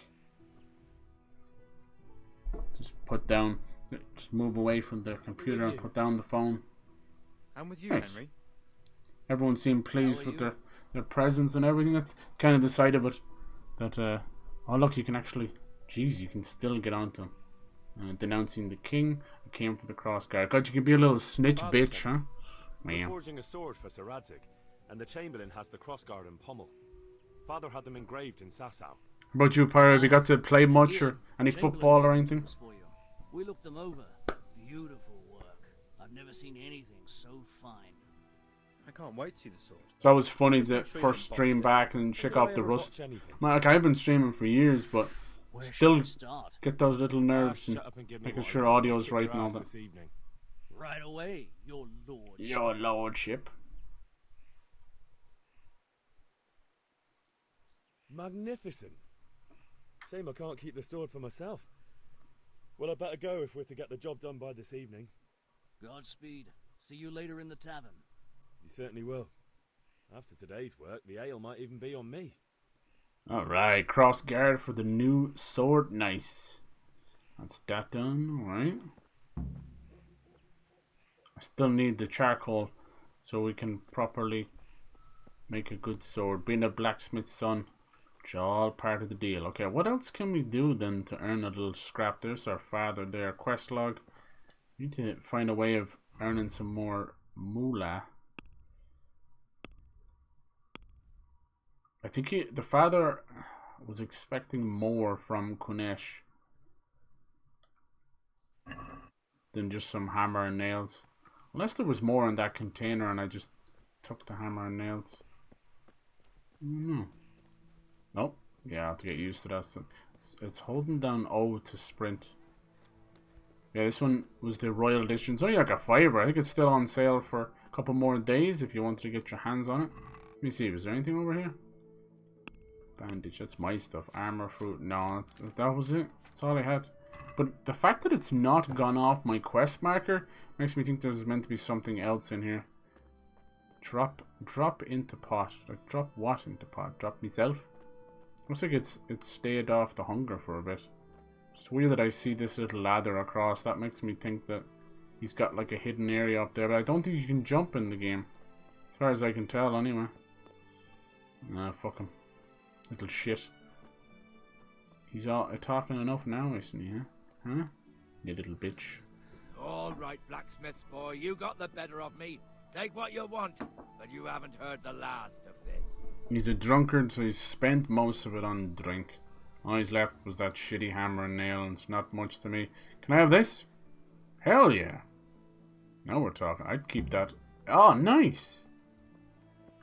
Just put down, just move away from the computer and put down the phone. I'm with you, nice. Henry. Everyone seemed pleased with their presence and everything. That's kind of the side of it that, oh look, you can actually, jeez, you can still get onto him. Denouncing the king, I came for the crossguard. God, you can be a little snitch bitch, huh? We're forging a sword for Sir Radzig, and the Chamberlain has the crossguard and pommel. Father had them engraved in Sasau. How about you, Pyro? Have you got to play much or any football or anything? We looked them over. Beautiful work. I've never seen anything so fine. I can't wait to see the sword. It's always funny to first stream back and check off the rust. Like, I've been streaming for years, but still get those little nerves and making sure audio's right and all that. Right away, your lordship. Your lordship. Magnificent. Shame I can't keep the sword for myself. Well, I better go if we're to get the job done by this evening. Godspeed. See you later in the tavern. You certainly will. After today's work, the ale might even be on me. Alright, cross guard for the new sword. Nice. That's that done. Alright. I still need the charcoal so we can properly make a good sword. Being a blacksmith's son, which is all part of the deal. Okay, what else can we do then to earn a little scrap? There's our father there. Quest log. Need to find a way of earning some more moolah. I think the father was expecting more from Kunesh than just some hammer and nails. Unless there was more in that container and I just took the hammer and nails. Nope. Yeah, I have to get used to that. So it's holding down O to sprint. Yeah, this one was the Royal Edition. It's only like a $5. I think it's still on sale for a couple more days if you wanted to get your hands on it. Let me see, was there anything over here? Bandage, that's my stuff. Armor, fruit, no, that was it. That's all I had. But the fact that it's not gone off my quest marker makes me think there's meant to be something else in here. Drop into pot. Like, drop what into pot? Drop myself? Looks like it's stayed off the hunger for a bit. It's weird that I see this little ladder across. That makes me think that he's got like a hidden area up there. But I don't think you can jump in the game. As far as I can tell, anyway. Nah, fuck him. Little shit. He's all talking enough now, isn't he, huh? Huh? You little bitch. All right, blacksmith's boy, you got the better of me. Take what you want, but you haven't heard the last of this. He's a drunkard, so he's spent most of it on drink. All he's left was that shitty hammer and nail, and it's not much to me. Can I have this? Hell yeah. Now we're talking. I'd keep that. Oh, nice.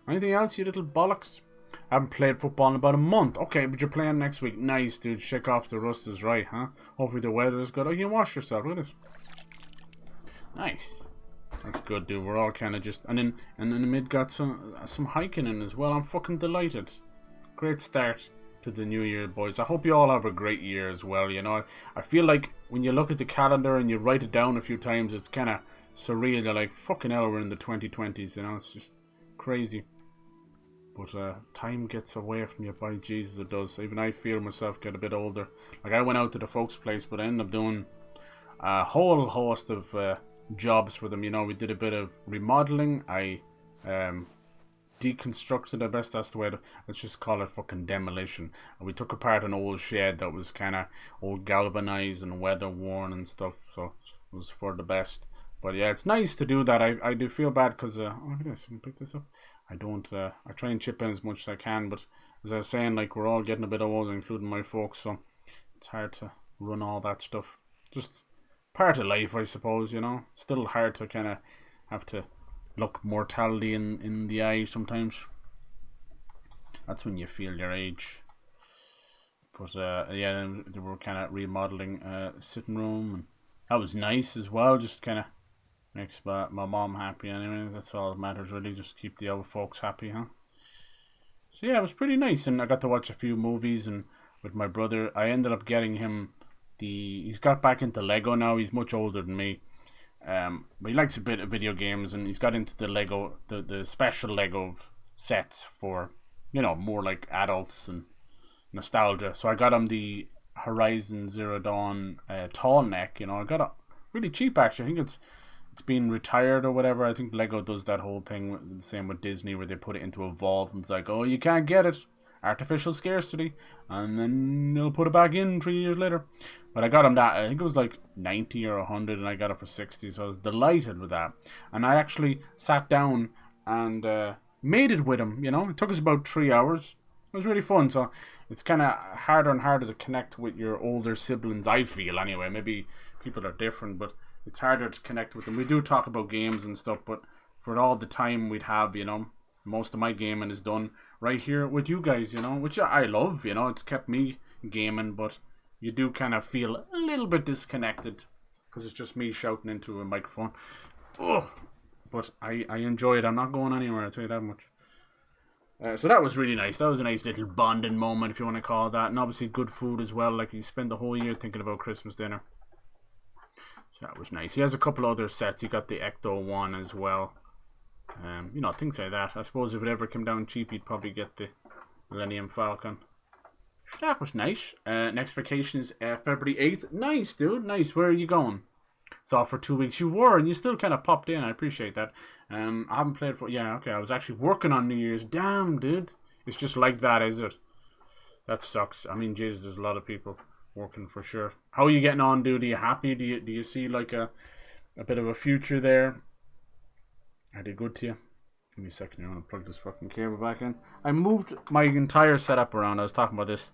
Anything else, you little bollocks? haven't played football in about a month. Okay, but you're playing next week. Nice, dude. Shake off the rust is right, huh? Hopefully the weather is good. Oh, you can wash yourself. Look at this. Nice. That's good, dude. We're all kind of just... And in the mid got some hiking in as well. I'm fucking delighted. Great start to the new year, boys. I hope you all have a great year as well, you know. I feel like when you look at the calendar and you write it down a few times, it's kind of surreal. You're like, fucking hell, we're in the 2020s, you know. It's just crazy. But time gets away from you, by Jesus it does. Even I feel myself get a bit older. Like, I went out to the folks' place, but I ended up doing a whole host of jobs for them, you know. We did a bit of remodeling. I deconstructed it, best that's the way to, let's just call it fucking demolition. And we took apart an old shed that was kind of old galvanized and weather worn and stuff, so it was for the best. But yeah, it's nice to do that. I do feel bad because oh, look at this, I can pick this up. I don't I try and chip in as much as I can, but as I was saying, like, we're all getting a bit older, including my folks, so it's hard to run all that stuff. Just part of life, I suppose, you know. Still hard to kind of have to look mortality in the eye sometimes. That's when you feel your age. But yeah, they were kind of remodeling sitting room, and that was nice as well. Just kind of makes my mom happy anyway. That's all that matters really. Just keep the old folks happy, huh? So yeah, it was pretty nice, and I got to watch a few movies. And with my brother, I ended up getting him he's got back into Lego now. He's much older than me. But he likes a bit of video games, and he's got into the Lego, the special Lego sets for, you know, more like adults and nostalgia. So I got him the Horizon Zero Dawn tall neck. You know, I got it really cheap actually. I think it's been retired or whatever. I think Lego does that whole thing the same with Disney, where they put it into a vault and it's like, oh, you can't get it, artificial scarcity, and then they'll put it back in 3 years later. But I got him that, I think it was like 90 or 100, and I got it for 60, so I was delighted with that. And I actually sat down and made it with him, you know. It took us about 3 hours. It was really fun. So it's kind of harder and harder to connect with your older siblings, I feel anyway. Maybe people are different, but it's harder to connect with them. We do talk about games and stuff, but for all the time we'd have, you know, most of my gaming is done right here with you guys, you know, which I love, you know. It's kept me gaming, but you do kind of feel a little bit disconnected because it's just me shouting into a microphone. Ugh. But I enjoy it. I'm not going anywhere, I'll tell you that much. So that was really nice. That was a nice little bonding moment, if you want to call it that. And obviously good food as well. Like, you spend the whole year thinking about Christmas dinner. So that was nice. He has a couple other sets. He got the Ecto one as well. You know, things like that. I suppose if it ever came down cheap, he'd probably get the Millennium Falcon. That was nice. Next vacation is February 8th. Nice, dude. Nice. Where are you going? So for 2 weeks you were, and you still kind of popped in. I appreciate that. I haven't played for... Yeah, okay. I was actually working on New Year's. Damn, dude. It's just like that, is it? That sucks. I mean, Jesus, there's a lot of people working for sure. How are you getting on, dude? Are you happy? Do you see like a bit of a future there? Are they good to you? Give me a second here. I'm going to plug this fucking cable back in. I moved my entire setup around. I was talking about this,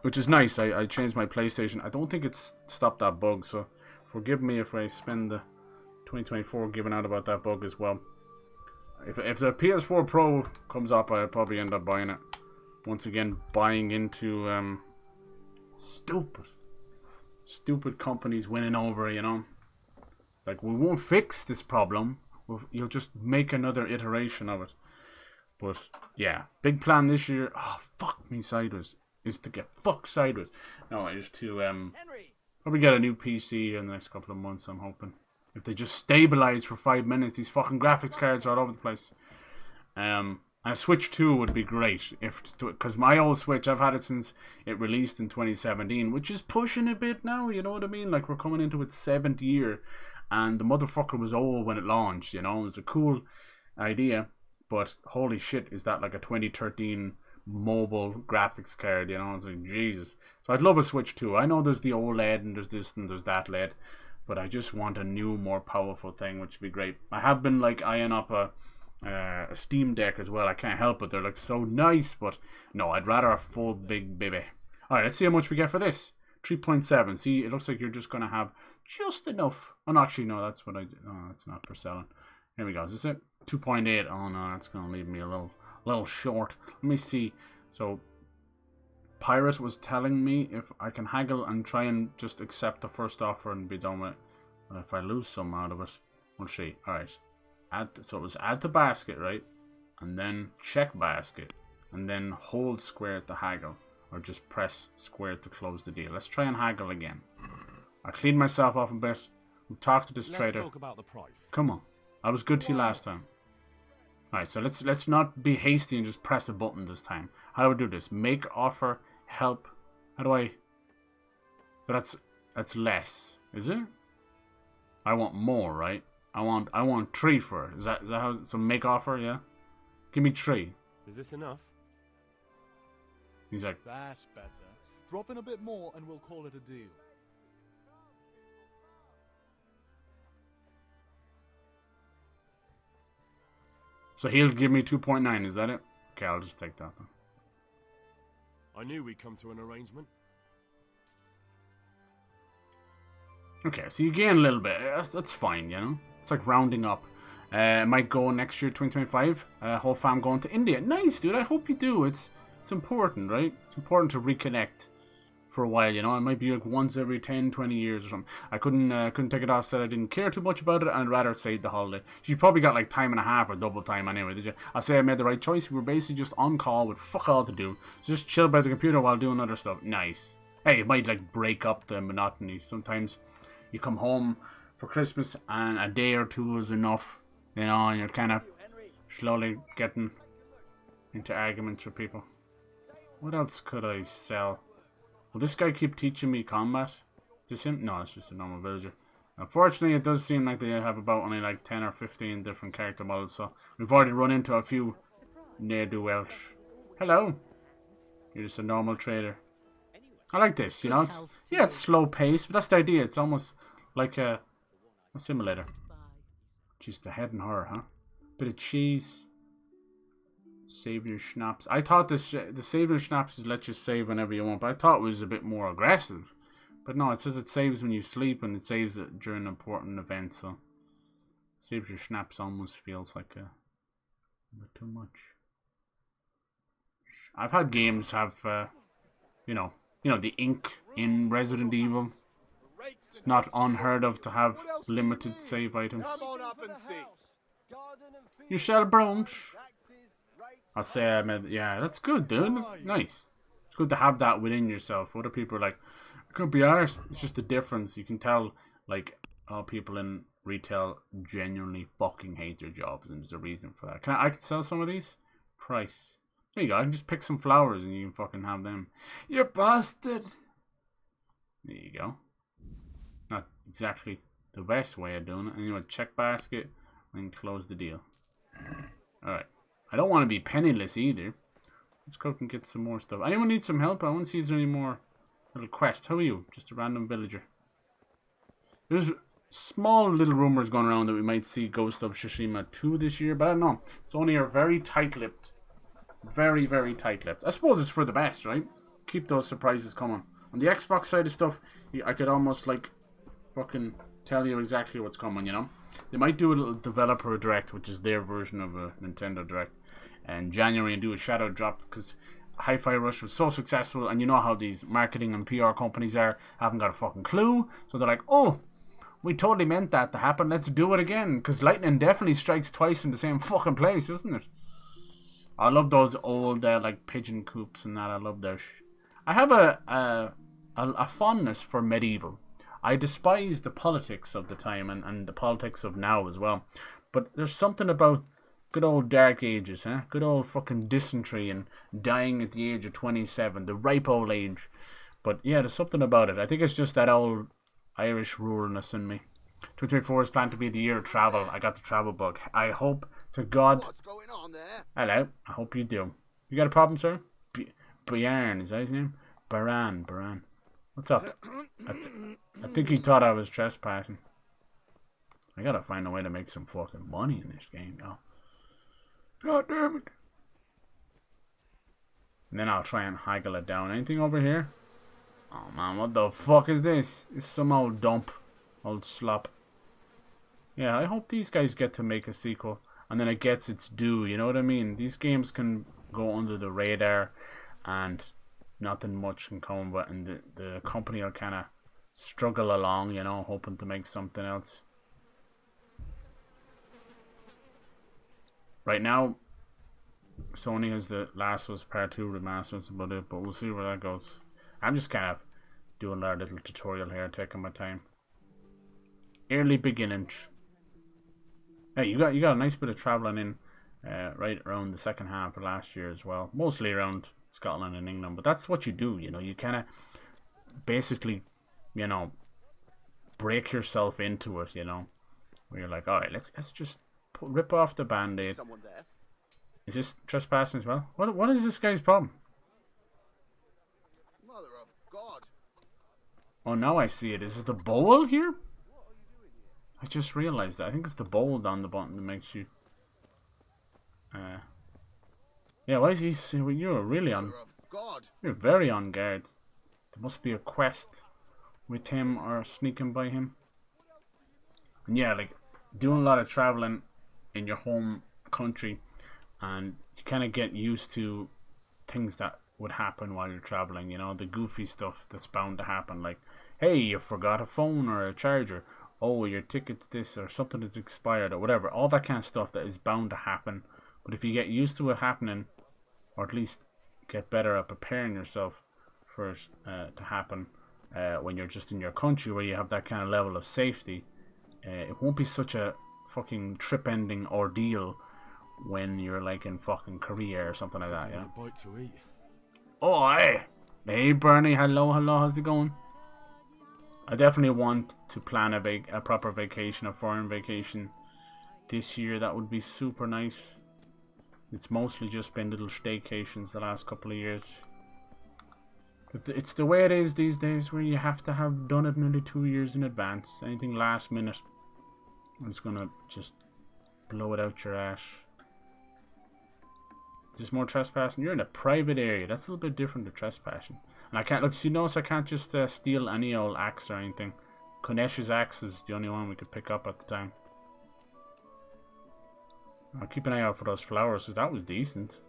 which is nice. I changed my PlayStation. I don't think it's stopped that bug, so forgive me if I spend the 2024 giving out about that bug as well. If the PS4 Pro comes up, I'll probably end up buying it. Once again, buying into stupid companies winning over, you know. It's like, we won't fix this problem. You'll just make another iteration of it. But yeah, big plan this year. Oh, fuck me sideways. Is to get fucked sideways. No, is to probably get a new PC in the next couple of months, I'm hoping. If they just stabilize for 5 minutes, these fucking graphics cards are all over the place. And a Switch 2 would be great, because my old Switch, I've had it since it released in 2017, which is pushing a bit now, you know what I mean? Like, we're coming into its 7th year, and the motherfucker was old when it launched, you know? It was a cool idea, but holy shit, is that like a 2013 mobile graphics card, you know? It's like, Jesus. So I'd love a Switch 2. I know there's the OLED, and there's this, and there's that LED, but I just want a new, more powerful thing, which would be great. I have been, like, eyeing up a Steam Deck as well. I can't help it. They're, like, so nice, but no, I'd rather a full big baby. Alright, let's see how much we get for this. 3.7. See, it looks like you're just going to have just enough. Oh, no, actually, no, that's what I did. Oh, that's not for selling. Here we go. Is this it? 2.8. Oh, no, that's going to leave me a little a little short. Let me see. So, Pirate was telling me if I can haggle and try and just accept the first offer and be done with it. But if I lose some out of it, we'll see. Alright. So it was add to basket, right? And then check basket. And then hold square to haggle. Or just press square to close the deal. Let's try and haggle again. I cleaned myself off a bit. We'll talk to this trader. Let's talk about the price. Come on. I was good to you last time. Alright, so let's not be hasty and just press a button this time. How do I do this? Make offer, help. How do I... So that's less, is it? I want more, right? I want 3 for it. Is that how? So make offer, yeah. Give me 3. Is this enough? He's like, that's better. Drop in a bit more and we'll call it a deal. so he'll give me 2.9. Is that it? Okay, I'll just take that then. I knew we'd come to an arrangement. Okay, so you gain a little bit. That's fine, you know. It's like rounding up. Might go next year, 2025. Whole fam going to India. Nice, dude. I hope you do. It's important, right? It's important to reconnect for a while, you know. It might be like once every 10, 20 years or something. I couldn't take it off. Said I didn't care too much about it, and I'd rather save the holiday. You probably got like time and a half or double time anyway, did you? I say I made the right choice. We were basically just on call with fuck all to do. So just chill by the computer while doing other stuff. Nice. Hey, it might like break up the monotony. Sometimes you come home for Christmas and a day or two is enough, you know, and you're kind of slowly getting into arguments with people. What else could I sell? Will this guy keep teaching me combat? Is this him? No, it's just a normal villager. Unfortunately, it does seem like they have about only like 10 or 15 different character models, so we've already run into a few ne'er-do-wells. Hello. You're just a normal trader. I like this, you know. It's slow paced, but that's the idea. It's almost like a simulator. Just the head and her, huh? Bit of cheese. Save your schnapps. I thought the save your schnapps is let you save whenever you want, but I thought it was a bit more aggressive. But no, it says it saves when you sleep and it saves it during important events. So save your schnapps almost feels like a bit too much. I've had games have, you know, the ink in Resident Evil. It's not unheard of to have limited save items. Come on up and see. You sell brooms? I'll say I made, yeah, that's good, dude. Nice. It's good to have that within yourself. Other people are like, I could be arsed. It's just the difference. You can tell, like, how people in retail genuinely fucking hate their jobs, and there's a reason for that. I can sell some of these? Price. There you go. I can just pick some flowers and you can fucking have them. You bastard! There you go. Not exactly the best way of doing it. And you know, check basket and close the deal. Alright. I don't want to be penniless either. Let's go and get some more stuff. Anyone need some help? I want to see if there's any more little quests. How are you? Just a random villager. There's small little rumors going around that we might see Ghost of Tsushima 2 this year, but I don't know. Sony are very tight-lipped. Very, very tight-lipped. I suppose it's for the best, right? Keep those surprises coming. On the Xbox side of stuff, I could almost like fucking tell you exactly what's coming, you know? They might do a little developer direct, which is their version of a Nintendo Direct, in January, and do a shadow drop, because Hi-Fi Rush was so successful, and you know how these marketing and PR companies are, haven't got a fucking clue, so they're like, oh, we totally meant that to happen, let's do it again, because lightning definitely strikes twice in the same fucking place, isn't it? I love those old, like, pigeon coops and that, I love those. I have a fondness for medieval. I despise the politics of the time and the politics of now as well. But there's something about good old dark ages, huh? Good old fucking dysentery and dying at the age of 27, the ripe old age. But yeah, there's something about it. I think it's just that old Irish ruralness in me. 2024 is planned to be the year of travel. I got the travel bug. I hope to God. What's going on there? Hello. I hope you do. You got a problem, sir? Baran, is that his name? Baran. What's up? I think he thought I was trespassing. I gotta find a way to make some fucking money in this game, yo. God damn it. And then I'll try and haggle it down. Anything over here? Oh man, what the fuck is this? It's some old dump. Old slop. Yeah, I hope these guys get to make a sequel. and then it gets its due. You know what I mean? These games can go under the radar, and nothing much can come, but and the company will kind of struggle along, you know, hoping to make something else. Right now, Sony has the Last of Us Part 2 remaster. That's about it, but we'll see where that goes. I'm just kind of doing our little tutorial here, taking my time. Early beginnings. Hey, you got a nice bit of travelling in right around the second half of last year as well. Mostly around Scotland and England, but that's what you do, you know. You kind of basically, you know, break yourself into it, you know. Where you're like, alright, let's just rip off the band-aid. Someone there? Is this trespassing as well? What is this guy's problem? Mother of God. Oh, now I see it. Is it the bowl here? I just realized that. I think it's the bowl down the bottom that makes you... yeah, why is he... You're really on... You're very on guard. There must be a quest with him or sneaking by him. And yeah, like, doing a lot of traveling in your home country, and you kind of get used to things that would happen while you're traveling, you know, the goofy stuff that's bound to happen, like, hey, you forgot a phone or a charger, oh, your ticket's this, or something is expired, or whatever, all that kind of stuff that is bound to happen. But if you get used to it happening, or at least get better at preparing yourself for it to happen when you're just in your country where you have that kind of level of safety, it won't be such a fucking trip-ending ordeal when you're like in fucking Korea or something like that, you know? A bite to eat. Oh, hey Bernie, hello, how's it going? I definitely want to plan a proper vacation, a foreign vacation this year. That would be super nice. It's mostly just been little staycations the last couple of years. It's the way it is these days, where you have to have done it nearly 2 years in advance. Anything last minute, it's gonna just blow it out your ass. Just more trespassing. You're in a private area. That's a little bit different to trespassing. And I can't, look, see, notice I can't just steal any old axe or anything. Kunesh's axe is the only one we could pick up at the time. I'll keep an eye out for those flowers, because that was decent.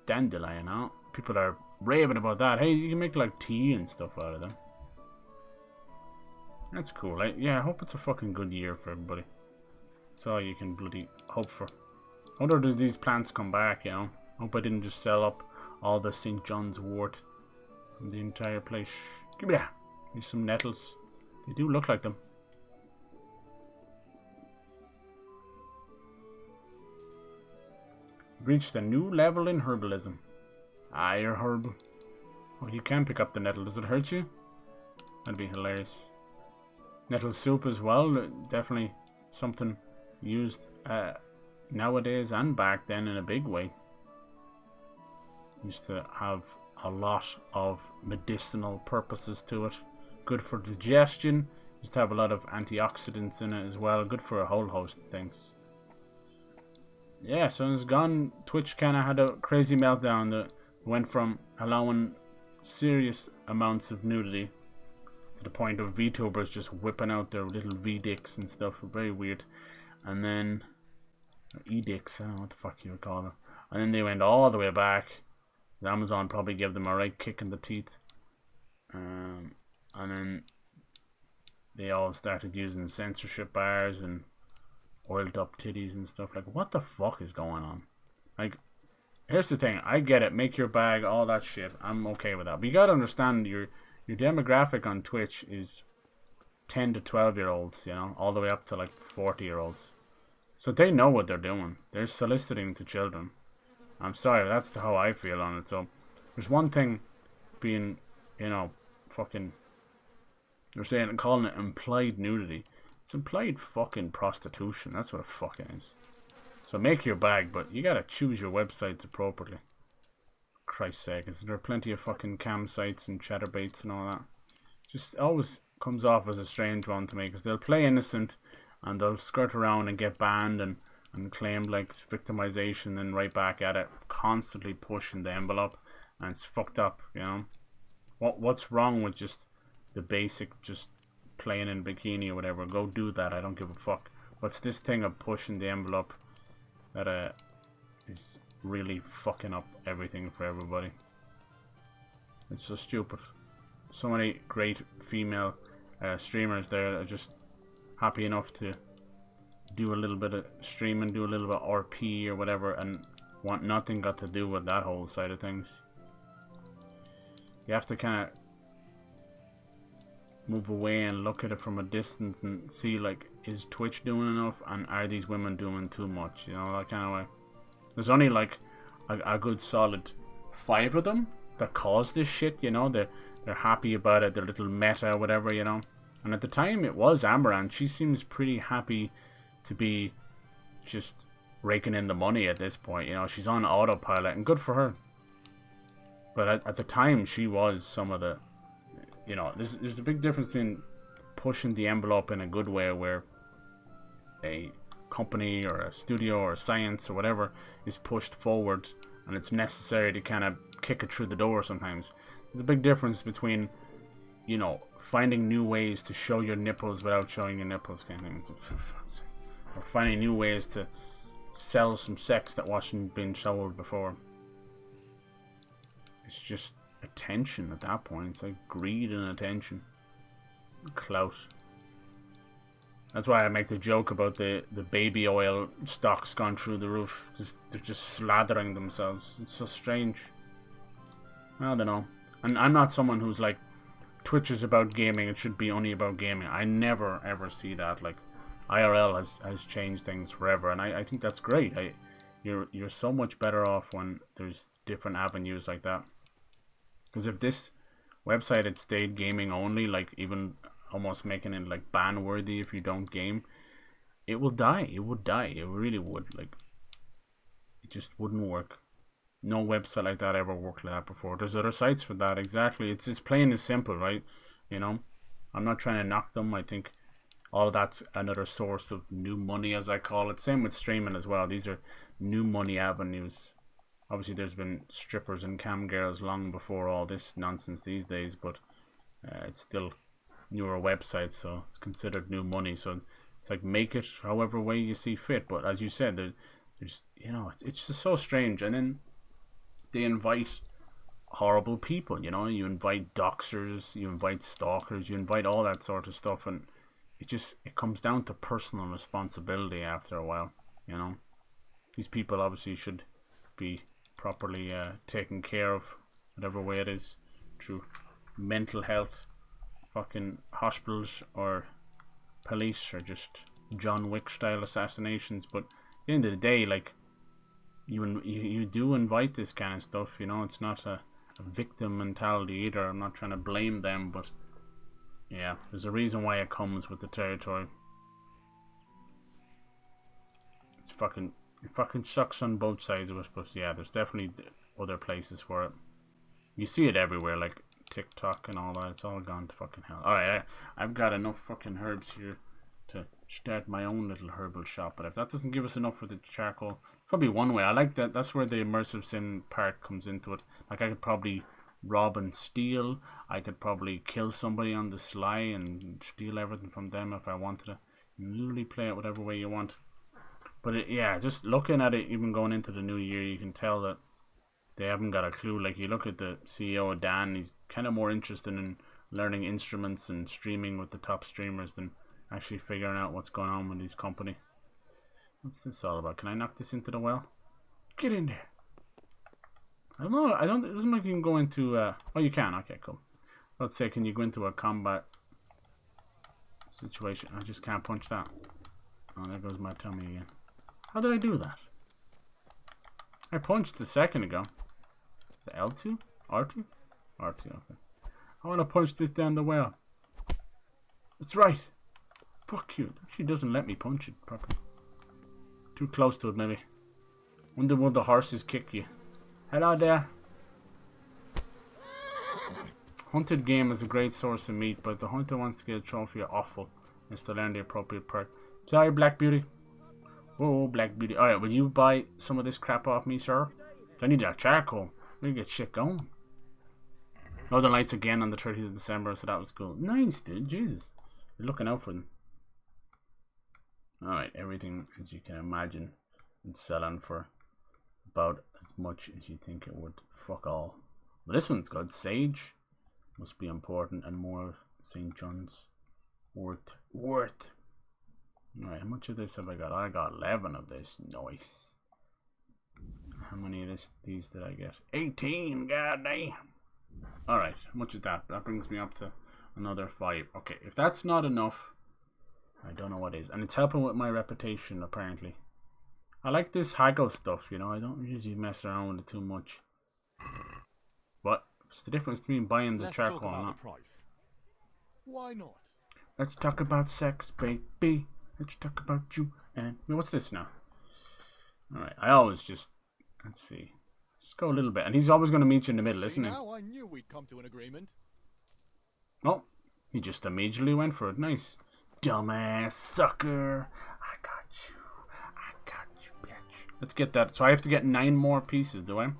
Dandelion, huh? People are raving about that. Hey, you can make like tea and stuff out of them. That's cool. Yeah, I hope it's a fucking good year for everybody. That's all you can bloody hope for. I wonder if these plants come back, you know. I hope I didn't just sell up all the St. John's wort from the entire place. Give me that. These some nettles. They do look like them. Reached a new level in herbalism. Ah, you're herbal. Oh, you can pick up the nettle. Does it hurt you? That'd be hilarious. Nettle soup as well. Definitely something used nowadays and back then in a big way. Used to have a lot of medicinal purposes to it. Good for digestion. Used to have a lot of antioxidants in it as well. Good for a whole host of things. Yeah, so it's gone. Twitch kind of had a crazy meltdown that went from allowing serious amounts of nudity to the point of VTubers just whipping out their little V-dicks and stuff. Very weird. And then E-dicks, I don't know what the fuck you would call them. And then they went all the way back. Amazon probably gave them a right kick in the teeth. And then they all started using censorship bars and oiled up titties and stuff. Like, what the fuck is going on? Like, here's the thing. I get it. Make your bag, all that shit. I'm okay with that. But you gotta understand your demographic on Twitch is 10 to 12 year olds, you know, all the way up to like 40 year olds. So they know what they're doing. They're soliciting to children. I'm sorry, that's how I feel on it. So there's one thing being, you know, fucking, they're saying, calling it implied nudity. It's implied fucking prostitution. That's what it fucking is. So make your bag, but you gotta choose your websites appropriately. For Christ's sake, is there plenty of fucking cam sites and chatterbaits and all that? Just always comes off as a strange one to me, because they'll play innocent and they'll skirt around and get banned and claim like victimization and right back at it, constantly pushing the envelope, and it's fucked up, you know. What's wrong with just the basic, just playing in bikini or whatever? Go do that, I don't give a fuck. What's this thing of pushing the envelope that is really fucking up everything for everybody. It's so stupid. So many great female streamers there that are just happy enough to do a little bit of streaming, do a little bit of RP or whatever, and want nothing got to do with that whole side of things. You have to kind of move away and look at it from a distance and see, like, is Twitch doing enough, and are these women doing too much? You know, that kind of way. There's only like a good solid 5 of them that cause this shit. You know, they're happy about it. They're little meta or whatever. You know, and at the time it was Amaranth. She seems pretty happy to be just raking in the money at this point. You know, she's on autopilot, and good for her. But at the time, she was some of the, you know, there's a big difference between pushing the envelope in a good way, where a company or a studio or science or whatever is pushed forward, and it's necessary to kind of kick it through the door sometimes. There's a big difference between, you know, finding new ways to show your nipples without showing your nipples, kind of thing. Or finding new ways to sell some sex that wasn't been sold before. It's just attention at that point. It's like greed and attention. Clout. That's why I make the joke about the baby oil stocks gone through the roof. They're just slathering themselves. It's so strange. I don't know. And I'm not someone who's like, Twitch is about gaming, it should be only about gaming. I never ever see that. Like, IRL has changed things forever, and I think that's great. You're so much better off when there's different avenues like that. Because if this website had stayed gaming only, like even almost making it like ban worthy if you don't game, it will die. It would die. It really would. Like, it just wouldn't work. No website like that ever worked like that before. There's other sites for that, exactly. It's plain and simple, right? You know, I'm not trying to knock them. I think all of that's another source of new money, as I call it. Same with streaming as well. These are new money avenues. Obviously, there's been strippers and cam girls long before all this nonsense these days, but it's still newer websites, so it's considered new money. So it's like, make it however way you see fit. But as you said, there's, you know, it's just so strange. And then they invite horrible people. You know, you invite doxers, you invite stalkers, you invite all that sort of stuff, and it comes down to personal responsibility after a while. You know, these people obviously should be properly taken care of, whatever way it is, through mental health, fucking hospitals, or police, or just John Wick style assassinations. But at the end of the day, like, you do invite this kind of stuff. You know, it's not a victim mentality either. I'm not trying to blame them, but yeah, there's a reason why it comes with the territory. It fucking sucks on both sides of it, but yeah, there's definitely other places for it. You see it everywhere, like TikTok and all that. It's all gone to fucking hell. Alright, I've got enough fucking herbs here to start my own little herbal shop, but if that doesn't give us enough for the charcoal, probably one way. I like that. That's where the immersive sim part comes into it. Like, I could probably rob and steal. I could probably kill somebody on the sly and steal everything from them if I wanted to. You can literally play it whatever way you want. But yeah, just looking at it, even going into the new year, you can tell that they haven't got a clue. Like, you look at the CEO, Dan, he's kind of more interested in learning instruments and streaming with the top streamers than actually figuring out what's going on with his company. What's this all about? Can I knock this into the well? Get in there. I don't know. It doesn't look like you can go into oh, you can. Okay, cool. Let's say, can you go into a combat situation? I just can't punch that. Oh, there goes my tummy again. How did I do that? I punched a second ago. The L2? R2? R2, okay. I want to punch this down the well. That's right. Fuck you. She doesn't let me punch it properly. Too close to it, maybe. Wonder will the horses kick you. Hello there. Hunted game is a great source of meat, but if the hunter wants to get a trophy of offal, is to learn the appropriate perk. Sorry, Black Beauty. Whoa, Black Beauty. Alright, will you buy some of this crap off me, sir? I need that charcoal. We get shit going. Northern Lights again on the 30th of December, so that was cool. Nice, dude. Jesus. You're looking out for them. Alright, everything, as you can imagine, It's selling for about as much as you think it would. Fuck all. But this one's good. Sage must be important, and more of St. John's. Worth. Alright, how much of this have I got? I got 11 of this. Nice. How many of these did I get? 18, goddamn. Alright, how much is that? That brings me up to another 5. Okay, if that's not enough, I don't know what is. And it's helping with my reputation, apparently. I like this haggle stuff, you know. I don't usually mess around with it too much. But what's the difference between buying the charcoal and not? Price. Why not? Let's talk about sex, baby. Let's talk about you and me. What's this now? Alright, I always just... Let's see. Let's go a little bit. And he's always going to meet you in the middle, isn't he? Now I knew we'd come to an agreement. Oh, he just immediately went for it. Nice. Dumbass sucker. I got you, bitch. Let's get that. So I have to get 9 more pieces, do I?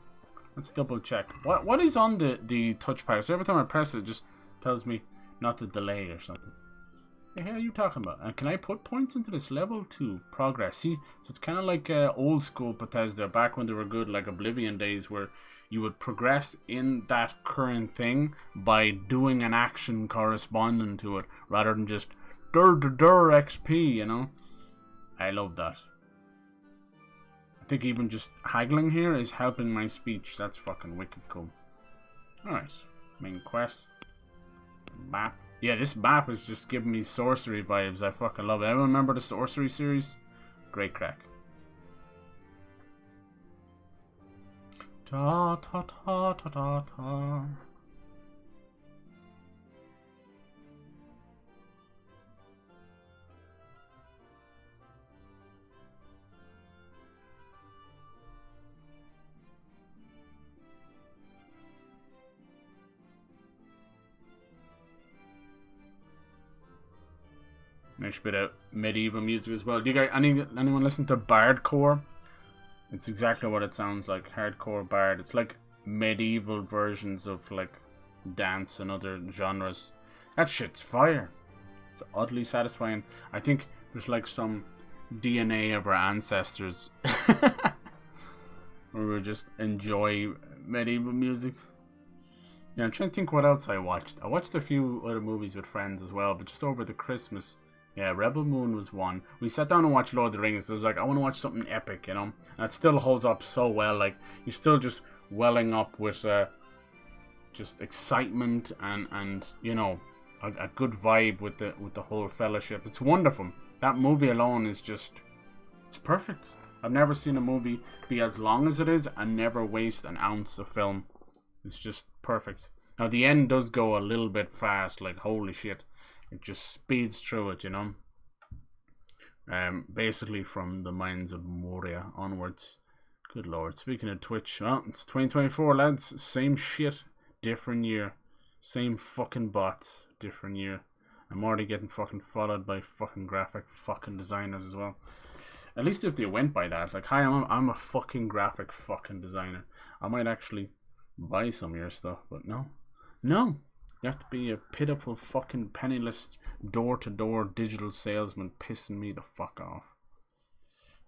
Let's double check. What is on the touchpad? So every time I press it, it just tells me not to delay or something. Hey, how are you talking about? And can I put points into this level to progress? See, so it's kind of like old school Bethesda, back when they were good, like Oblivion days, where you would progress in that current thing by doing an action corresponding to it, rather than just XP, you know? I love that. I think even just haggling here is helping my speech. That's fucking wicked cool. Alright, main quests. Map. Yeah, this map is just giving me sorcery vibes. I fucking love it. Everyone remember the sorcery series? Great crack. Ta ta ta ta ta ta. Nice bit of medieval music as well. Do you guys, anyone listen to Bardcore? It's exactly what it sounds like. Hardcore bard. It's like medieval versions of like dance and other genres. That shit's fire. It's oddly satisfying. I think there's like some DNA of our ancestors where we just enjoy medieval music. Yeah, I'm trying to think what else I watched. I watched a few other movies with friends as well, but just over the Christmas. Yeah, Rebel Moon was one. We sat down and watched Lord of the Rings. So it was like, I want to watch something epic, you know? And it still holds up so well. Like, you're still just welling up with just excitement and you know, a good vibe with the whole fellowship. It's wonderful. That movie alone is just, it's perfect. I've never seen a movie be as long as it is and never waste an ounce of film. It's just perfect. Now, the end does go a little bit fast, like, holy shit. It just speeds through it, you know. Basically from the Mines of Moria onwards. Good lord. Speaking of Twitch, well, it's 2024, lads. Same shit, different year. Same fucking bots, different year. I'm already getting fucking followed by fucking graphic fucking designers as well. At least if they went by that. Like, hi, I'm a fucking graphic fucking designer. I might actually buy some of your stuff, but no. No. You have to be a pitiful fucking penniless door-to-door digital salesman pissing me the fuck off.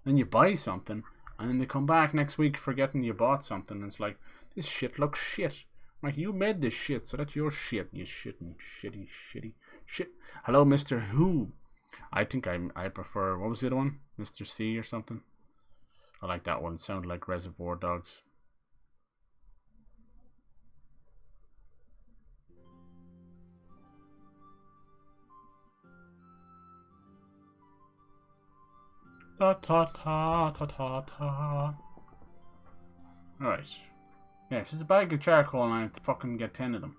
Then you buy something, and then they come back next week forgetting you bought something, and it's like, this shit looks shit. Like, you made this shit, so that's your shit, you shitting shitty shit. Hello, Mr. Who? I think I prefer, what was the other one? Mr. C or something? I like that one, it sounded like Reservoir Dogs. Ta ta ta ta ta ta. Alright. Yeah, if there's a bag of charcoal and I have to fucking get 10 of them.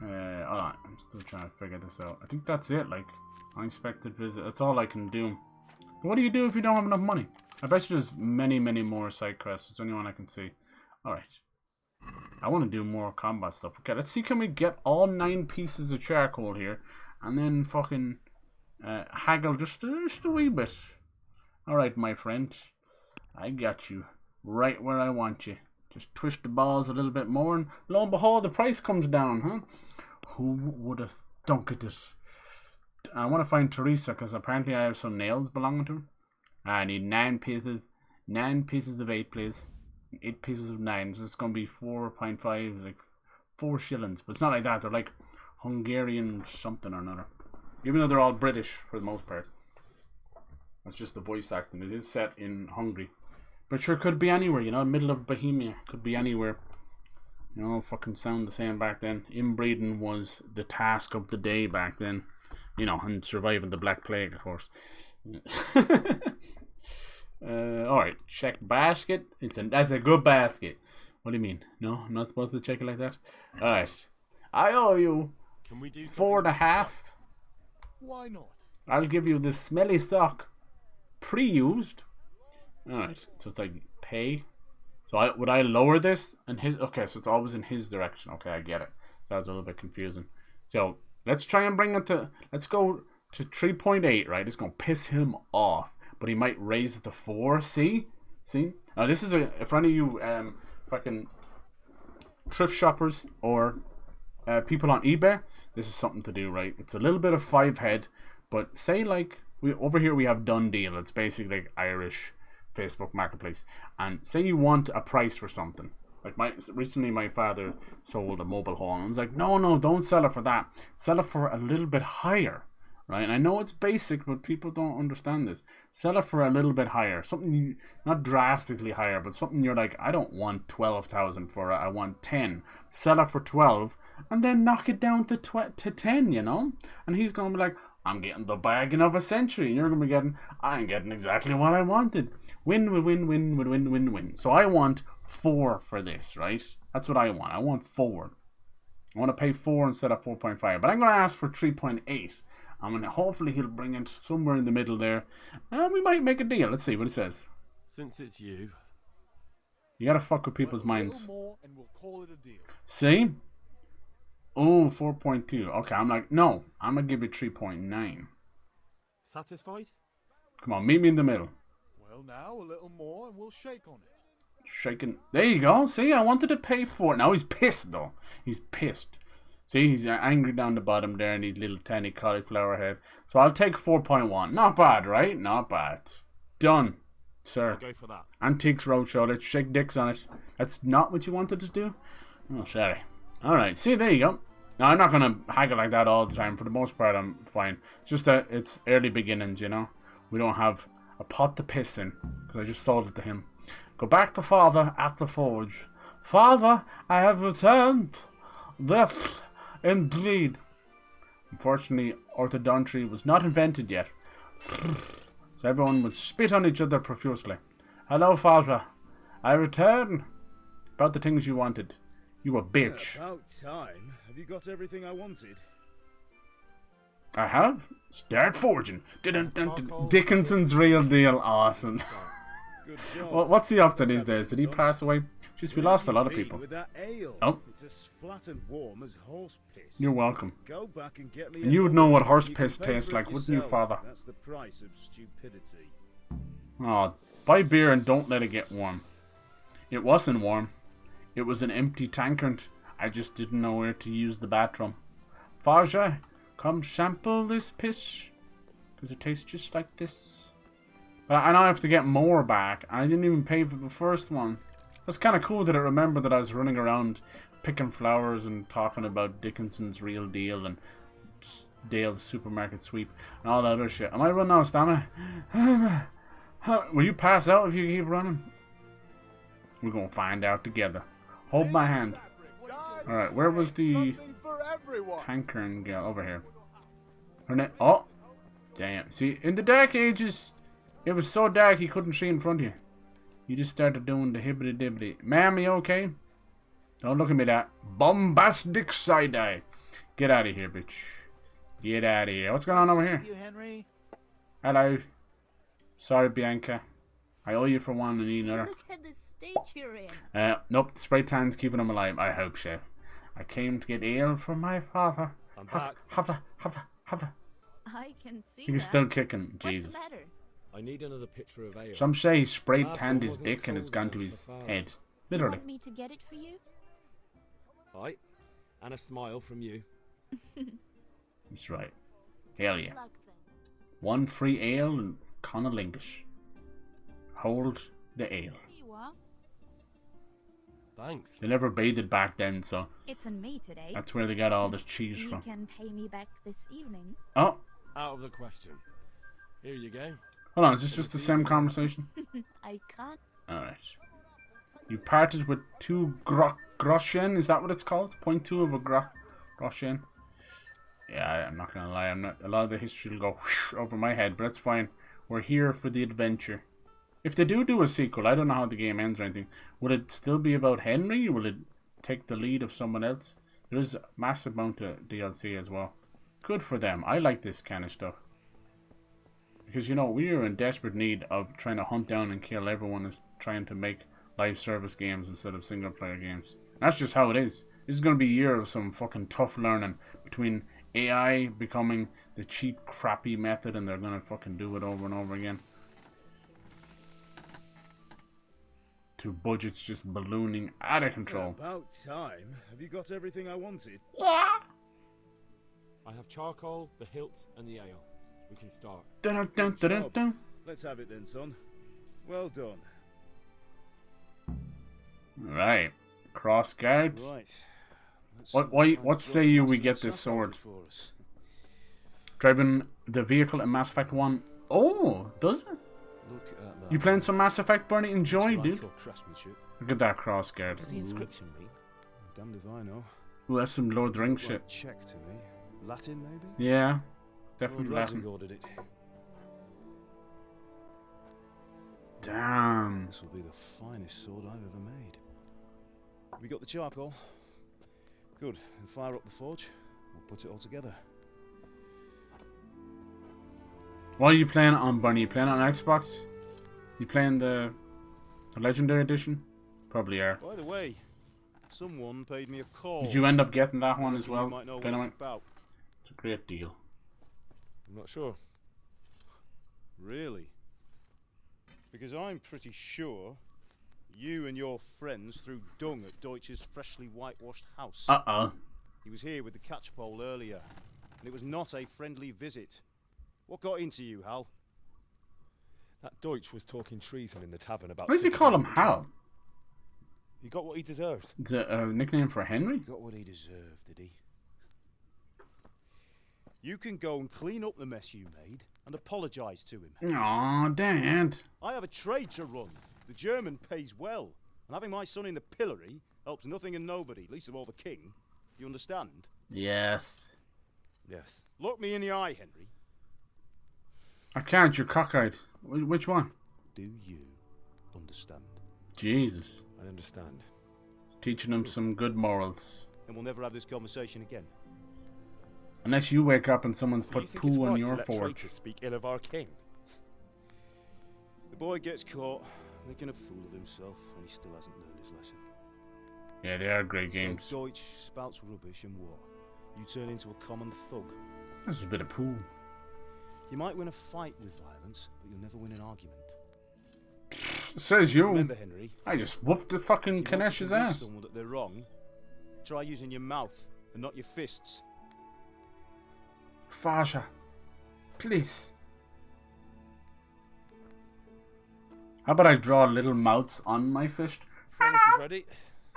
Hold on, I'm still trying to figure this out. I think that's it, like, unexpected visit. That's all I can do. But what do you do if you don't have enough money? I bet you there's many more side quests. It's the only one I can see. Alright. I want to do more combat stuff. Okay, let's see, can we get all 9 pieces of charcoal here and then fucking haggle just a wee bit. Alright, my friend. I got you right where I want you. Just twist the balls a little bit more and lo and behold, the price comes down, huh? Who would have thunk it? I want to find Teresa because apparently I have some nails belonging to her. I need 9 pieces. 9 pieces of 8, please. 8 pieces of 9. So it's going to be 4.5, like 4 shillings. But it's not like that. They're like Hungarian something or another. Even though they're all British for the most part. That's just the voice acting. It is set in Hungary. But sure, could be anywhere, you know, middle of Bohemia. Could be anywhere. You know, fucking sound the same back then. Inbreeding was the task of the day back then. You know, and surviving the Black Plague, of course. Alright, check basket. That's a good basket. What do you mean? No, I'm not supposed to check it like that? Alright. I owe you 4.5. Why not? I'll give you this smelly sock. Pre-used. Alright, so it's like pay. So would I lower this and his? Okay, so it's always in his direction. Okay, I get it. So that's a little bit confusing. So let's try and bring it to. Let's go to 3.8. Right, it's gonna piss him off, but he might raise it to 4. See. Now this is for any of you fucking thrift shoppers or people on eBay. This is something to do. Right, it's a little bit of 5 head, but say like over here we have Done Deal. It's basically like Irish Facebook Marketplace, and say you want a price for something. Like recently my father sold a mobile home. I was like, no, don't sell it for that. Sell it for a little bit higher, right? And I know it's basic, but people don't understand this. Sell it for a little bit higher, something not drastically higher, but something you're like, I don't want 12,000 for it. I want 10. Sell it for 12, and then knock it down to 10. You know, and he's gonna be like, I'm getting the bargain of a century, and you're gonna be getting, I'm getting exactly what I wanted. Win. So I want 4 for this, right? That's what I want. I want 4. I want to pay 4 instead of 4.5. But I'm gonna ask for 3.8. I'm gonna hopefully he'll bring it somewhere in the middle there, and we might make a deal. Let's see what it says. Since it's you gotta fuck with people's minds. More and we'll call it a deal. See? Oh, 4.2. Okay, I'm like, no, I'm gonna give you 3.9. satisfied? Come on, meet me in the middle. Well, now a little more and we'll shake on it. Shaking. There you go. See, I wanted to pay 4. Now he's pissed though. He's pissed. See, he's angry down the bottom there, and his little tiny cauliflower head. So I'll take 4.1. Not bad, right? Not bad. Done, sir. I'll go for that. Antiques Roadshow. Let's shake dicks on it. That's not what you wanted to do? Oh, sorry. Alright, see, there you go. Now, I'm not going to haggle like that all the time. For the most part, I'm fine. It's just that it's early beginnings, you know? We don't have a pot to piss in, because I just sold it to him. Go back to father at the forge. Father, I have returned. This, indeed. Unfortunately, orthodontry was not invented yet. So everyone would spit on each other profusely. Hello, father. I return. About the things you wanted. You a bitch. Yeah, about time. Have you got everything I wanted? I have. Start forging. Dickinson's Real Deal. Awesome. Good job. Well, what's he up to these days? Did he pass away? Jeez, we lost a lot of people. With that ale. Oh. It's as flat and warm as horse piss. You're welcome. Go back and get me. And you would know what horse piss tastes like, wouldn't you, father? That's the price of stupidity. Oh, buy beer and don't let it get warm. It wasn't warm. It was an empty tankard. I just didn't know where to use the bathroom. Farja, come sample this piss. Because it tastes just like this. But I now have to get more back. I didn't even pay for the first one. That's kind of cool that I remember that I was running around picking flowers and talking about Dickinson's Real Deal and Dale's Supermarket Sweep and all that other shit. Am I running out of stamina? Will you pass out if you keep running? We're going to find out together. Hold my hand. Alright, where was the tankard girl? Over here. Her name. Oh! Damn. See, in the Dark Ages, it was so dark you couldn't see in front of you. You just started doing the hibbity dibbity. Ma'am, you okay? Don't look at me that bombastic side eye. Get out of here, bitch. Get out of here. What's going on over here? You, Henry? Hello. Sorry, Bianca. I owe you for one and need another. Look at the state you're in. Nope. Spray tan's keeping him alive. I hope so. I came to get ale for my father. I'm back. Habda. I can see He's that. still kicking. What's Jesus. the matter? I need another pitcher of ale. Some say he sprayed Last tanned one his wasn't dick and cold it's gone to enough his for father. head. You Literally. want me to get it for you? Right. And a smile from you. That's right. Hell yeah. Luck then. One free ale and Conalingus. Hold the ale. Here you are. Thanks. They never bathed back then, so It's on me today. that's where they got all this cheese You from. can pay me back this evening. Oh, Out of the question. Here you go. hold on, is this just the same conversation? I can't. Alright. You parted with 2 groschen, is that what it's called? 0.2 of a groschen. Yeah, I'm not gonna lie, a lot of the history will go whoosh over my head, but that's fine. We're here for the adventure. If they do a sequel, I don't know how the game ends or anything. Will it still be about Henry? Or will it take the lead of someone else? There is a massive amount of DLC as well. Good for them. I like this kind of stuff. Because, you know, we are in desperate need of trying to hunt down and kill everyone who's trying to make live service games instead of single player games. That's just how it is. This is going to be a year of some fucking tough learning between AI becoming the cheap, crappy method, and they're going to fucking do it over and over again, to budgets just ballooning out of control. About time. Have you got everything I wanted? Yeah. I have charcoal, the hilt, and the ale. We can start. Dun, dun, dun, dun, dun. Let's have it then, son. Well done. Right. Cross guard. Right. What say you we get this sword? Driving the vehicle in Mass Effect 1. Oh, does it? Look at that. You playing some Mass Effect, Bernie? Enjoy, That's dude. right, craftsmanship. Look at that cross guard. What does the inscription mean? Damned if I know. Ooh, that's some Lord of the Rings shit. Czech to me. Latin, maybe? Yeah, definitely Lord Latin. Radzinger ordered it. Damn. This will be the finest sword I've ever made. We got the charcoal. Good. Then fire up the forge. We'll put it all together. What are you playing on, Bernie? You playing on Xbox? You playing the Legendary Edition? Probably are. By the way, someone paid me a call. Did you end up getting that one as You well? might know what Playing on it's it? about. It's a great deal. I'm not sure. Really? Because I'm pretty sure you and your friends threw dung at Deutsch's freshly whitewashed house. Uh-oh. He was here with the catchpole earlier, and it was not a friendly visit. What got into you, Hal? That Deutsch was talking treason in the tavern about... Why does he call him Hal? He got what he deserved. Is it a nickname for Henry? He got what he deserved, did he? You can go and clean up the mess you made and apologise to him. Aw, Dad. I have a trade to run. The German pays well, and having my son in the pillory helps nothing and nobody, least of all the king. You understand? Yes. Yes. Look me in the eye, Henry. I can't, you're cockeyed. Which one? Do you understand? Jesus. I understand. It's teaching him some good morals. And we'll never have this conversation again. Unless you wake up and someone's So you put think it's poo on right your to let forge. traitors speak ill of our king? The boy gets caught, making a fool of himself, and he still hasn't learned his lesson. Yeah, they are great games. So Deutsch spouts rubbish, and what? You turn into a common thug. This is a bit of poo. You might win a fight with violence, but you'll never win an argument. Says you. Remember, Henry, I just whooped the fucking if you want to Kanesh's convince ass. someone that they're wrong, try using your mouth and not your fists. Fasha. Please. How about I draw little mouths on my fist? Furnace is ready.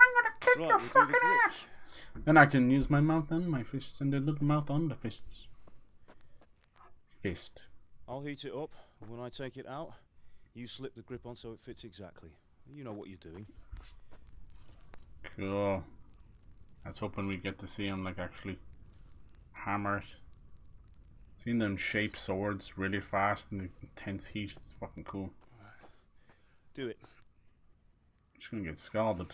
I'm gonna kick Right, your we'll do the fucking grip. ass. Then I can use my mouth and my fists and the little mouth on the fists. Fist. I'll heat it up, and when I take it out, you slip the grip on so it fits exactly. You know what you're doing. Cool. I was hoping we get to see him like actually hammer it. Seeing them shape swords really fast in the intense heat is fucking cool. Do it. Just gonna get scalded.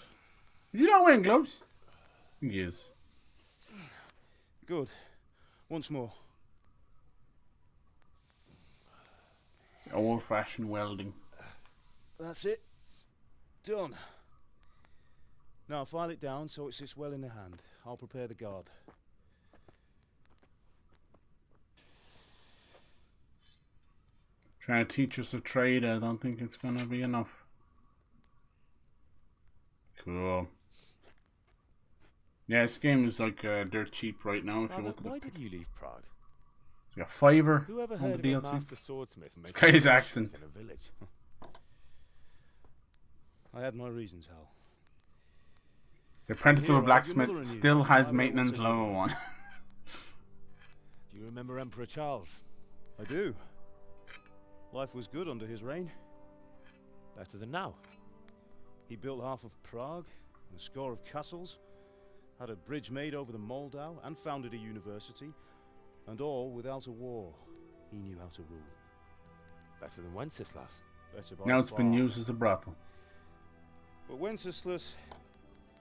Is he not wearing gloves? I think he is. Good. Once more. Old fashioned welding. That's it. Done. Now file it down so it sits well in the hand. I'll prepare the guard. Trying to teach us a trade, I don't think it's gonna be enough. Cool. Yeah, this game is like dirt cheap right now if you Father, want to. why did you leave Prague? It's got $5 Whoever on heard the of a DLC. master swordsmith This making guy's potions accent. in a village? I had my reasons, Hal. The apprentice of a Here, I have your mother blacksmith and you. still I has don't maintenance want to level 1. Do you remember Emperor Charles? I do. Life was good under his reign. Better than now. He built half of Prague, and a score of castles, had a bridge made over the Moldau, and founded a university, and all without a war. He knew how to rule. Better than Wenceslas. Better by Now it's been far. used as a brothel. But Wenceslas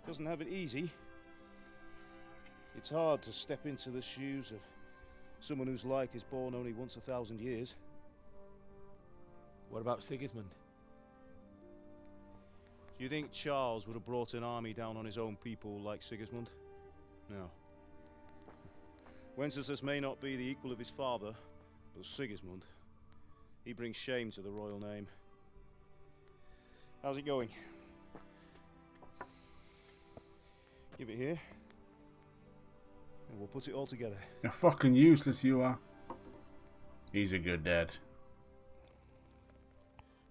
doesn't have it easy. It's hard to step into the shoes of someone whose like is born only once 1,000 years. What about Sigismund? Do you think Charles would have brought an army down on his own people like Sigismund? No. Wenceslas may not be the equal of his father, but Sigismund, he brings shame to the royal name. How's it going? Give it here, and we'll put it all together. You're fucking useless, you are. He's a good dad.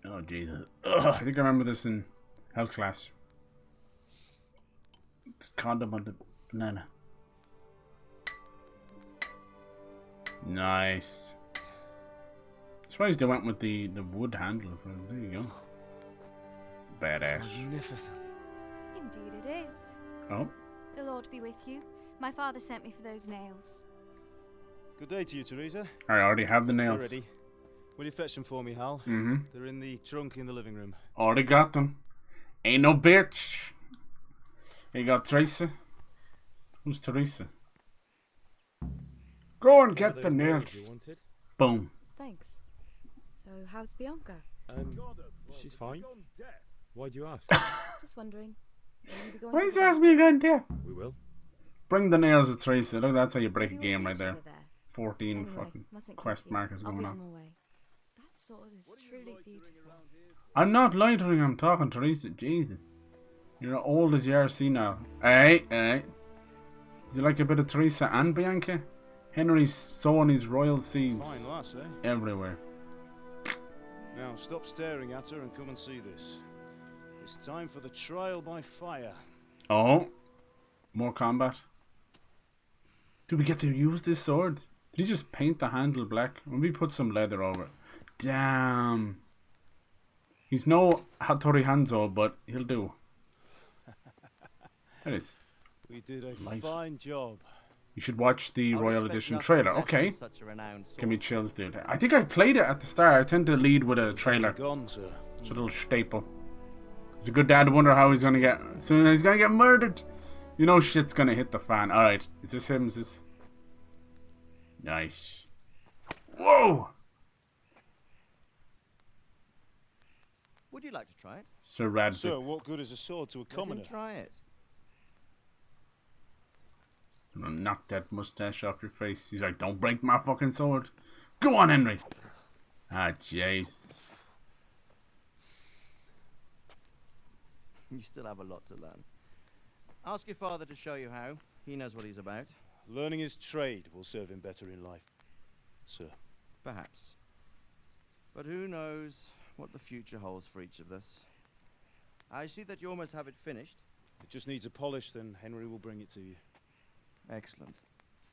Oh, Jesus. Ugh, I think I remember this in health class. It's condom on the banana. Nice. Surprised they went with the wood handle. There you go. Badass. Magnificent. Indeed it is. Oh. The Lord be with you. My father sent me for those nails. Good day to you, Teresa. I already have the They're nails. ready. Will you fetch them for me, Hal? Mm-hmm. They're in the trunk in the living room. Already got them. Ain't no bitch. You got Teresa. Who's Teresa? Go and get the nails. You wanted? Boom. Thanks. So, how's Bianca? She's fine. Why do you ask? Just wondering. Will you be going Why to is the he asking me again, there? We will. Bring the nails to Teresa. Look, that's how you break a Maybe we'll game see right each there. other there. 14 Anyway, fucking mustn't keep quest you. markers I'll going be on. on my way. That sword is truly beautiful. I'm not loitering, I'm talking Teresa. Jesus. You're old as you are, see now. Hey, hey. Is it like a bit of Teresa and Bianca? Henry's sowing his royal seeds Fine lass, eh? everywhere. Now stop staring at her and come and see this. It's time for the trial by fire. Oh. More combat. Do we get to use this sword? Did he just paint the handle black? Maybe put some leather over it. Damn. He's no Hattori Hanzo, but he'll do. That is We did a light. fine job. You should watch the I would Royal expect Edition nothing trailer. less Okay. from such a renowned Give me chills, dude. I think I played it at the start. I tend to lead with a trailer. Gone, sir. It's a little staple. He's a good dad. Wonder how he's gonna get. Soon he's gonna get murdered. You know shit's gonna hit the fan. All right. Is this him? Is this? Nice. Whoa. Would you like to try it? Sir Radford. Sir, what good is a sword to a Let him commoner? try it. I'm gonna knock that mustache off your face. He's like, don't break my fucking sword. Go on, Henry. Ah, jeez. You still have a lot to learn. Ask your father to show you how. He knows what he's about. Learning his trade will serve him better in life, sir. Perhaps. But who knows what the future holds for each of us. I see that you almost have it finished. It just needs a polish, then Henry will bring it to you. Excellent.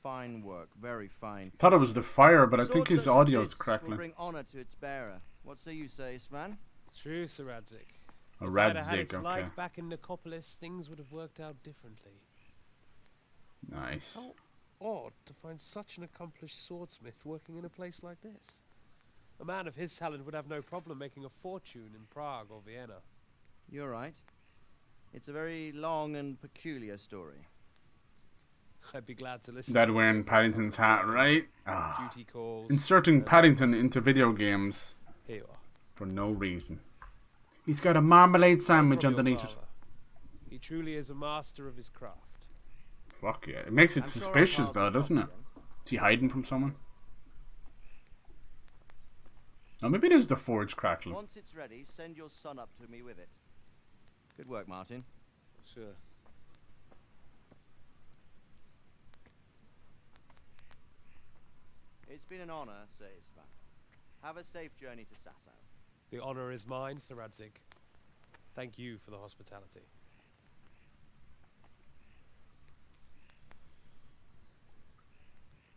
Fine work. Very fine. Thought it was the fire, but I Sword think his such as audio's this crackling. will bring honor to its bearer. What say you, Svan? True, Sir Radzik. A If I'd have had Radzik, its okay. like back in Nicopolis, things would have worked out differently. Nice. How odd to find such an accomplished swordsmith working in a place like this. A man of his talent would have no problem making a fortune in Prague or Vienna. You're right. It's a very long and peculiar story. I'd be glad to listen. Dad to wearing it. Paddington's hat, right? Ah. Duty calls. Inserting and- Paddington into video games Here you are. for no reason. He's got a marmalade sandwich From your underneath it. father. He truly is a master of his craft. Fuck yeah. It makes it I'm sure suspicious I'll though, doesn't it? Is he hiding from someone? Oh, maybe it is the forge crackling. Once it's ready, send your son up to me with it. Good work, Martin. Sure. It's been an honor, Svan. Have a safe journey to Sasau. The honor is mine, Sir Radzik. Thank you for the hospitality.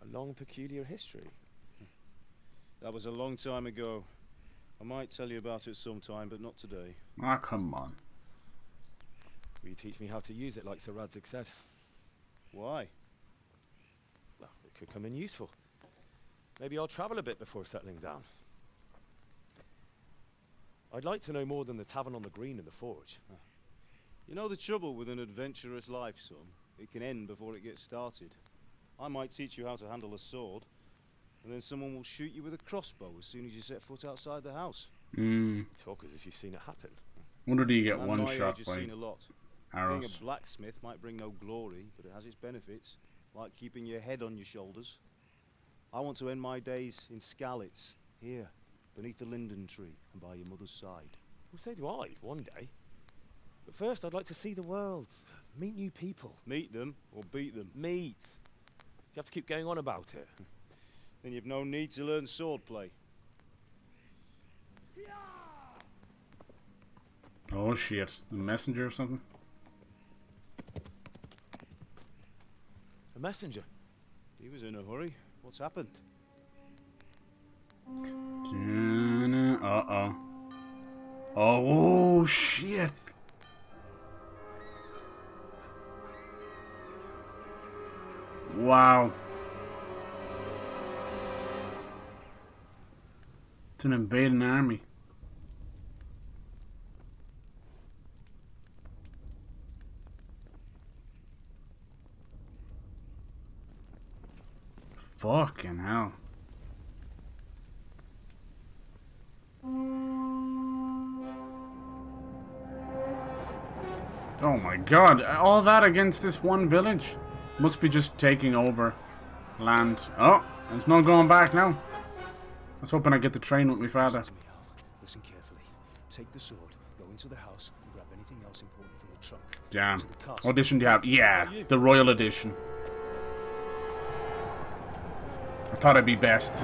A long, peculiar history. That was a long time ago. I might tell you about it sometime, but not today. Ah, come on. Will you teach me how to use it like Sir Radzig said? Why? Well, it could come in useful. Maybe I'll travel a bit before settling down. I'd like to know more than the tavern on the green and the forge. You know the trouble with an adventurous life, son? It can end before it gets started. I might teach you how to handle a sword, and then someone will shoot you with a crossbow as soon as you set foot outside the house. Talk as if you've seen it happen. Wonder do you get Man one my shot age has by seen a lot. arrows? Being a blacksmith might bring no glory, but it has its benefits, like keeping your head on your shoulders. I want to end my days in Skalitz, here, beneath the linden tree and by your mother's side. Well, so do I, one day. But first, I'd like to see the world, meet new people. Meet them or beat them? Meet. You have to keep going on about it. Then you've no need to learn swordplay. Oh shit. A messenger or something? A messenger? He was in a hurry. What's happened? Uh-oh. Oh shit. Wow. It's an invading army. Fucking hell. Oh my god, all that against this one village? Must be just taking over land. Oh, there's no going back now. I was hoping I'd get the train with my father. Listen carefully. Take the sword, go into the house, and grab anything else important from the trunk. Damn. What edition do you have? Yeah, the Royal Edition. I thought it'd be best.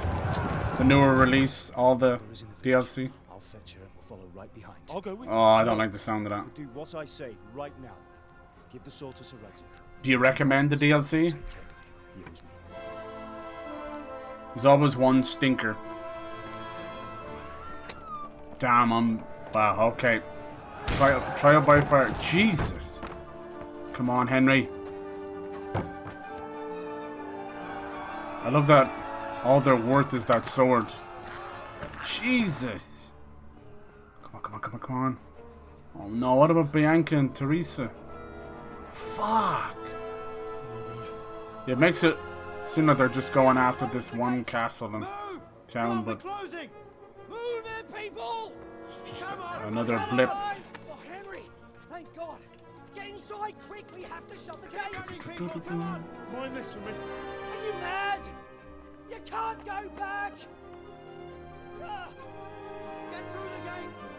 The newer release, all the DLC. I'll fetch her and we'll follow right behind. I'll go with Oh, I don't like the sound of that. Do what I say right now. Give the sword to Sir Radzig. Do you recommend the DLC? There's always one stinker. Damn, wow, okay. Trial by fire. Jesus. Come on, Henry. I love that all their worth is that sword. Jesus. Come on, come on, come on, come on. Oh no, what about Bianca and Teresa? Fuck. It makes it seem like they're just going after this one castle and town, but Closing! Move in, people! it's just another blip. Oh, Henry! Thank God! Get inside, quick! We have to shut the gate! People, come on! Mind this for me. Are you mad? You can't go back! Get through the gates!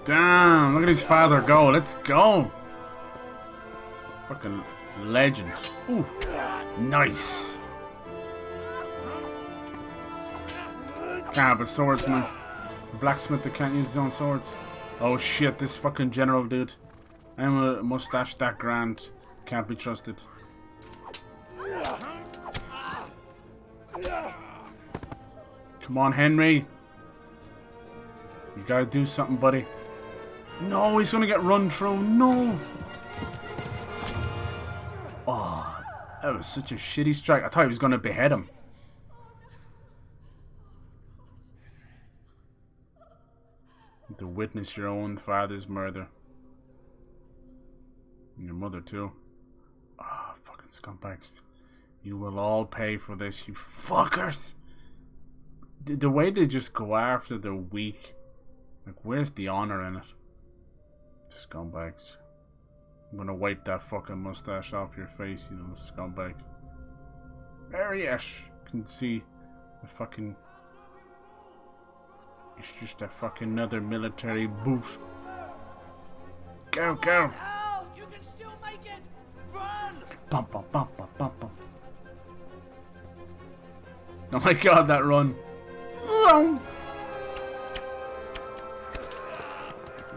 Damn, look at his father go. Let's go. Fucking legend. Ooh, nice. Can't have a swordsman. A blacksmith that can't use his own swords. Oh shit, this fucking general dude. I'm a mustache that grand. Can't be trusted. Come on, Henry. You gotta do something, buddy. No, he's gonna get run through. No. Oh, that was such a shitty strike. I thought he was gonna behead him. To witness your own father's murder. Your mother too. Ah, oh, fucking scumbags. You will all pay for this, you fuckers. The way they just go after the weak. Like, where's the honor in it? Scumbags. I'm gonna wipe that fucking mustache off your face, you know, scumbag. There, yes. You can see the fucking... It's just a fucking another military boot. Go, go! You can still make it! Run! Bum, bum, bum, bum, bum, bum. Oh my god, that run.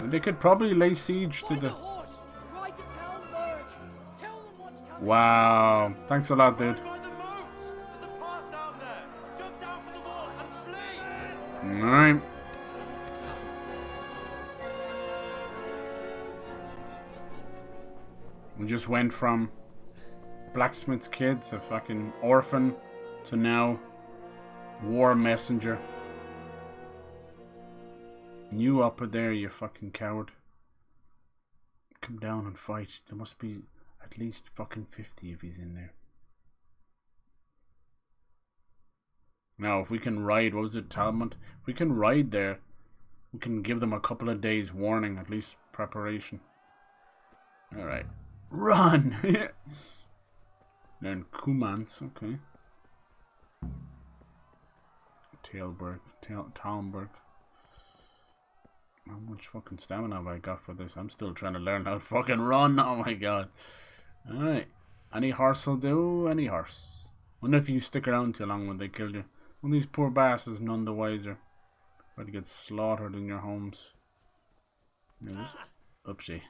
They could probably lay siege to the... Wow. Thanks a lot, dude. Alright. We just went from blacksmith's kid to fucking orphan to now war messenger. You up there, you fucking coward. Come down and fight. There must be at least fucking 50 if he's in there. Now, if we can ride, what was it, Talmud? If we can ride there, we can give them a couple of days warning, at least preparation. Alright. Run! Learn Kumans, okay. Talmberg. How much fucking stamina have I got for this? I'm still trying to learn how to fucking run. Oh my god. Alright. Any horse will do. Any horse. Wonder if you stick around too long when they kill you. One of these poor bastards none the wiser. About to get slaughtered in your homes. Yeah, this... Oopsie.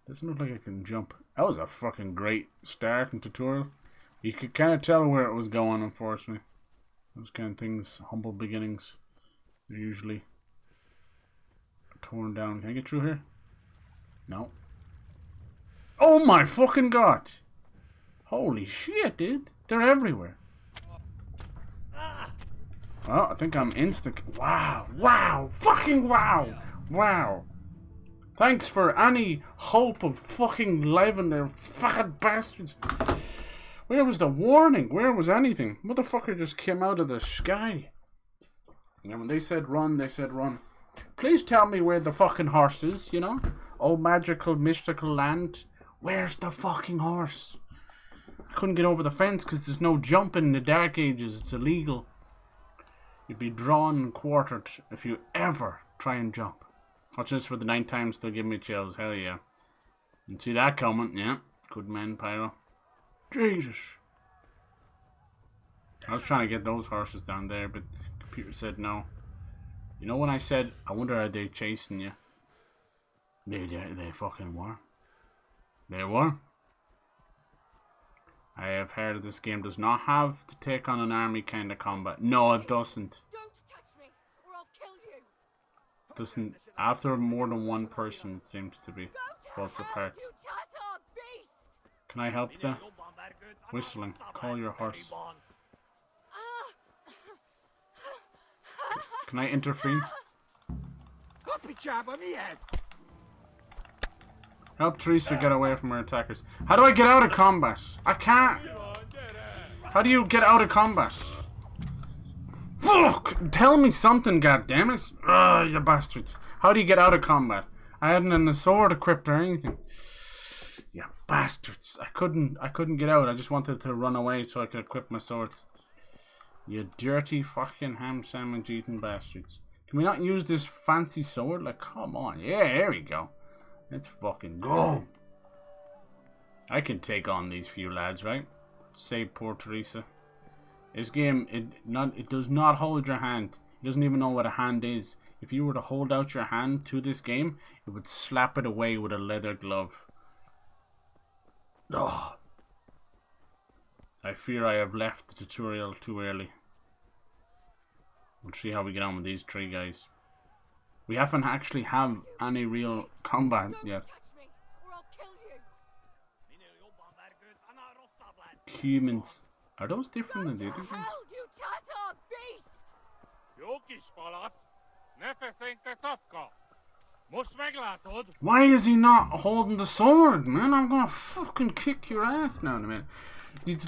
Doesn't look like I can jump. That was a fucking great start and tutorial. You could kind of tell where it was going, unfortunately. Those kind of things, humble beginnings. They're usually torn down. Can I get through here? No. Oh my fucking god! Holy shit, dude. They're everywhere. Oh, I think I'm insta... Wow. Wow. Fucking wow. Wow. Thanks for any hope of fucking living there, fucking bastards. Where was the warning? Where was anything? Motherfucker just came out of the sky. And when they said run, they said run. Please tell me where the fucking horse is, you know? Oh, magical, mystical land. Where's the fucking horse? I couldn't get over the fence because there's no jumping in the Dark Ages. It's illegal. You'd be drawn and quartered if you ever try and jump. Watch this for the 9 times they'll give me chills. Hell yeah. You see that coming? Yeah. Good man, Pyro. Jesus. I was trying to get those horses down there, but the computer said no. You know when I said, I wonder are they chasing you? They fucking were. They were. I have heard that this game does not have to take on an army kind of combat. No, it doesn't. Don't touch me, or I'll kill you. Doesn't. After more than one person, it seems to be falls apart. Can I help the whistling? Call your horse. Can I intervene? Help Teresa get away from her attackers. How do I get out of combat? I can't. How do you get out of combat? Fuck! Tell me something, goddammit. Ugh, you bastards. How do you get out of combat? I hadn't a sword equipped or anything. You bastards. I couldn't get out. I just wanted to run away so I could equip my swords. You dirty fucking ham sandwich eating bastards. Can we not use this fancy sword? Like, come on. Yeah, there we go. Let's fucking go. I can take on these few lads, right? Save poor Teresa. This game, it does not hold your hand. It doesn't even know what a hand is. If you were to hold out your hand to this game, it would slap it away with a leather glove. Oh. I fear I have left the tutorial too early. We'll see how we get on with these 3 guys. We haven't actually have any real combat yet. Humans. Are those different than the other ones? Why is he not holding the sword, man? I'm gonna fucking kick your ass now in a minute.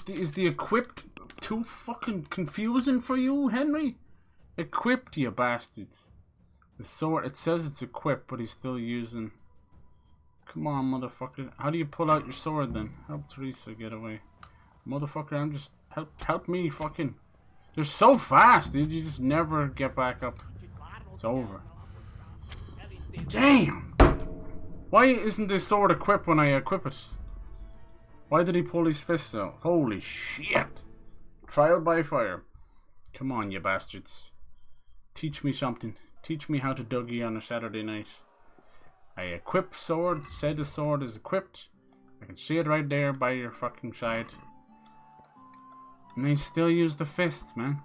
Is the equipped too fucking confusing for you, Henry? Equipped, you bastards. The sword, it says it's equipped, but he's still using... Come on, motherfucker. How do you pull out your sword then? Help Teresa get away. Motherfucker, I'm just... Help me, fucking... They're so fast, dude. You just never get back up. It's over. Damn! Why isn't this sword equipped when I equip it? Why did he pull his fist out? Holy shit! Trial by fire. Come on, you bastards. Teach me something. Teach me how to Dougie on a Saturday night. I equip sword. Say the sword is equipped. I can see it right there by your fucking side. And they still use the fists, man.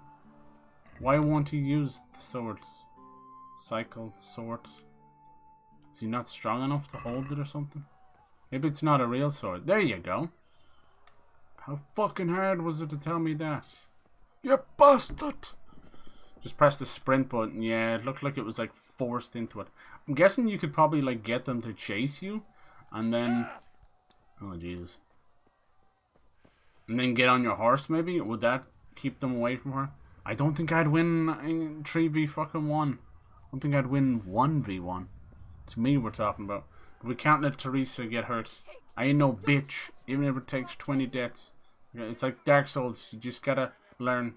Why won't he use the swords? Cycle, sword. Is he not strong enough to hold it or something? Maybe it's not a real sword. There you go. How fucking hard was it to tell me that? You bastard! Just press the sprint button. Yeah, it looked like it was like forced into it. I'm guessing you could probably like get them to chase you. And then... Oh, Jesus. And then get on your horse, maybe? Would that keep them away from her? I don't think I'd win in 3v1. I don't think I'd win 1v1. It's me we're talking about. But we can't let Teresa get hurt. I ain't no bitch. Even if it takes 20 deaths. It's like Dark Souls. You just gotta learn.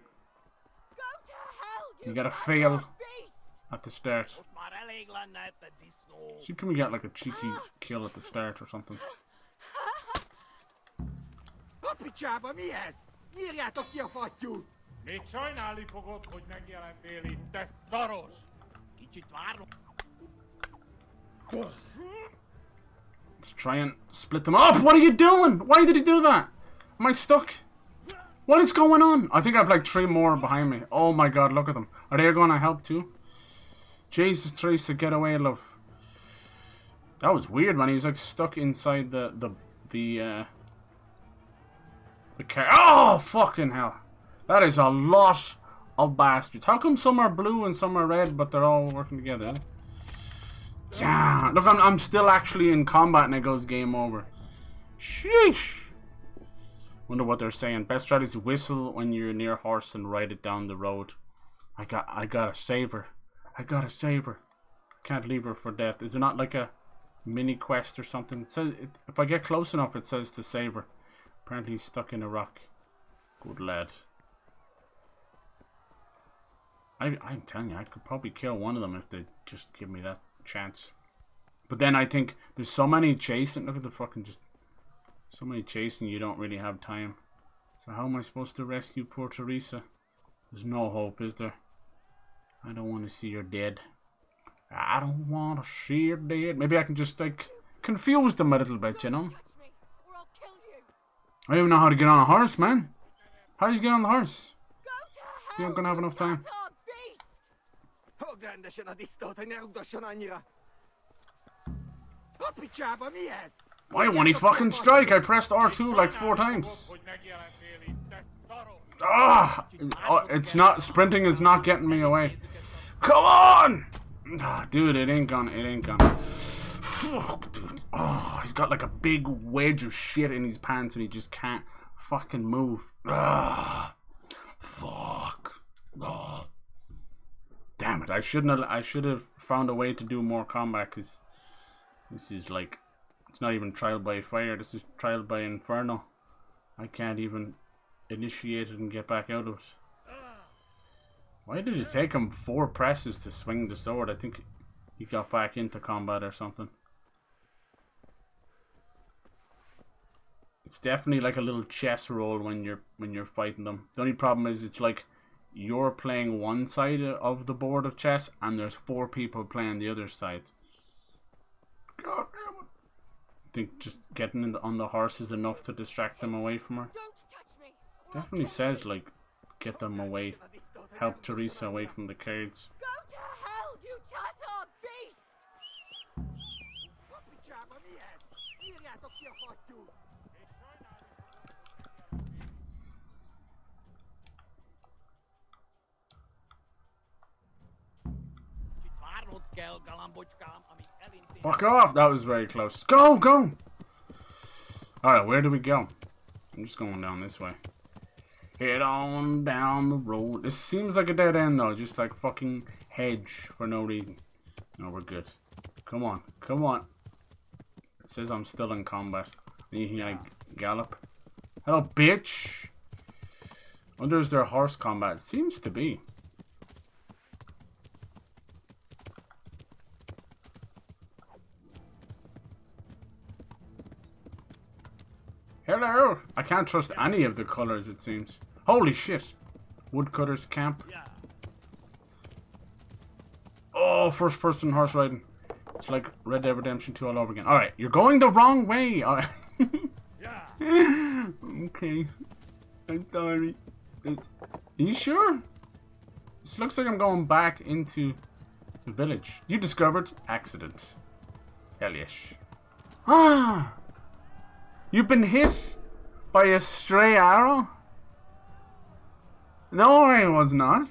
You gotta fail at the start. See, can we get like a cheeky kill at the start or something? Let's try and split them up. What are you doing? Why did he do that? Am I stuck? What is going on? I think I have like 3 more behind me. Oh my god, look at them. Are they going to help too? Jesus, Teresa, get away, love. That was weird, man. He was like stuck inside the car. Oh, fucking hell. That is a lot of bastards. How come some are blue and some are red, but they're all working together? Damn. Look, I'm still actually in combat and it goes game over. Sheesh. Wonder what they're saying. Best strategy is to whistle when you're near a horse and ride it down the road. I gotta save her. I gotta save her. Can't leave her for death. Is it not like a mini quest or something? It says if I get close enough, it says to save her. Apparently he's stuck in a rock. Good lad. I'm telling you, I could probably kill one of them if they just give me that chance. But then I think there's so many chasing. Look at the fucking just so many chasing. You don't really have time. So how am I supposed to rescue poor Teresa? There's no hope, is there? I don't want to see her dead. I don't want to see her dead. Maybe I can just like confuse them a little bit, you know. I don't even know how to get on a horse, man. How do you get on the horse? You aren't gonna have enough time. Why won't he fucking strike? I pressed R2 like 4 times. Ah! Oh, it's not, sprinting is not getting me away. Come on! Oh, dude, it ain't gonna. Fuck, dude. Oh, he's got like a big wedge of shit in his pants and he just can't fucking move. Ah, fuck. Oh. Damn it! I should have found a way to do more combat, because this is like, it's not even trial by fire. This is trial by inferno. I can't even initiate it and get back out of it. Why did it take him 4 presses to swing the sword? I think he got back into combat or something. It's definitely like a little chess roll when you're fighting them. The only problem is it's like you're playing one side of the board of chess and there's 4 people playing the other side. God damn it. I think just getting on the horse is enough to distract them away from her. Definitely says like get them away. Help Teresa away from the cards. Go to hell, you Tatar beast! Fuck off! That was very close. Go! Go! Alright, where do we go? I'm just going down this way. Head on down the road. This seems like a dead end though. Just like fucking hedge for no reason. No, we're good. Come on. Come on. It says I'm still in combat. Can I gallop? Hello, bitch! Wonder is there horse combat? Seems to be. Hello! I can't trust any of the colors, it seems. Holy shit! Woodcutter's camp. Oh, first person horse riding. It's like Red Dead Redemption 2 all over again. Alright, you're going the wrong way. Alright. Okay. I'm sorry. Are you sure? This looks like I'm going back into the village. You discovered accident. Hell yes. Ah! You've been hit by a stray arrow? No, I was not.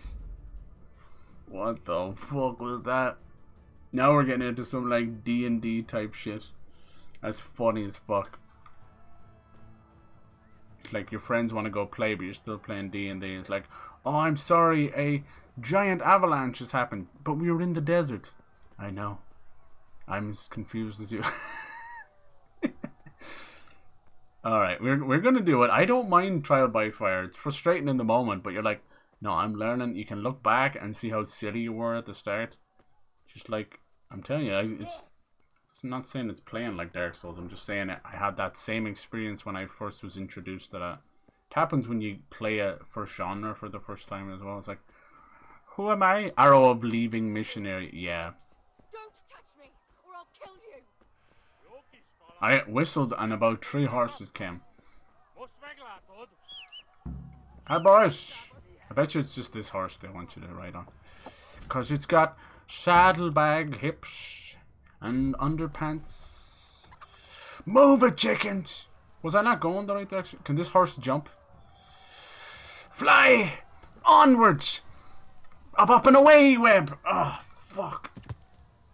What the fuck was that? Now we're getting into some like D&D type shit. That's funny as fuck. It's like your friends want to go play, but you're still playing D&D. It's like, oh, I'm sorry, a giant avalanche has happened, but we were in the desert. I know. I'm as confused as you. Alright, we're gonna do it. I don't mind trial by fire. It's frustrating in the moment, but you're like, no, I'm learning. You can look back and see how silly you were at the start. Just like, I'm telling you, it's not saying it's playing like Dark Souls. I'm just saying I had that same experience when I first was introduced to that. It happens when you play a first genre for the first time as well. It's like, who am I? Arrow of Leaving Missionary. Yeah. Don't touch me, or I'll kill you. I whistled and about 3 horses came. Hi boys! I bet you it's just this horse they want you to ride on. Because it's got saddlebag hips and underpants. Move it, chickens! Was I not going the right direction? Can this horse jump? Fly! Onwards! Up and away, Web! Oh, fuck.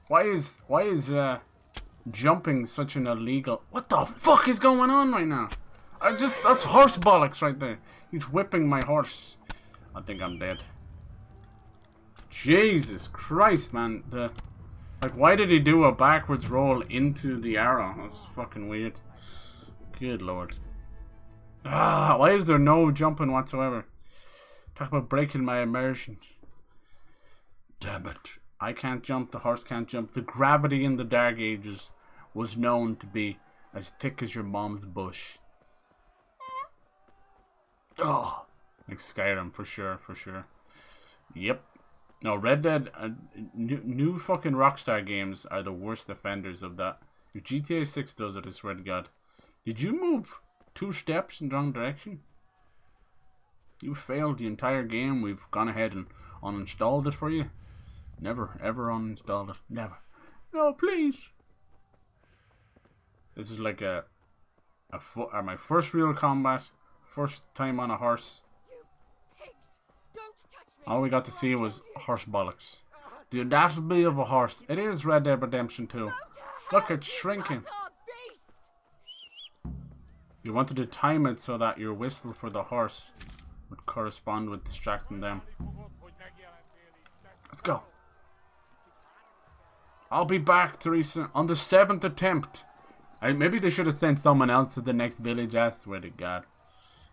Why is jumping such an illegal... What the fuck is going on right now? That's horse bollocks right there. He's whipping my horse. I think I'm dead. Jesus Christ, man. Like, why did he do a backwards roll into the arrow? That's fucking weird. Good lord. Why is there no jumping whatsoever? Talk about breaking my immersion. Damn it. I can't jump, the horse can't jump. The gravity in the Dark Ages was known to be as thick as your mom's bush. Oh, like Skyrim, for sure, for sure. Yep. No, Red Dead, new fucking Rockstar games are the worst offenders of that. If GTA 6 does it, I swear to God. Did you move 2 steps in the wrong direction? You failed the entire game. We've gone ahead and uninstalled it for you. Never, ever uninstalled it. Never. No, please. This is like my first real combat. First time on a horse. All we got to see was horse bollocks. The audacity of a horse. It is Red Dead Redemption 2. Look, it's shrinking. You wanted to time it so that your whistle for the horse would correspond with distracting them. Let's go. I'll be back, Teresa, on the 7th attempt. Maybe they should have sent someone else to the next village. I swear to God.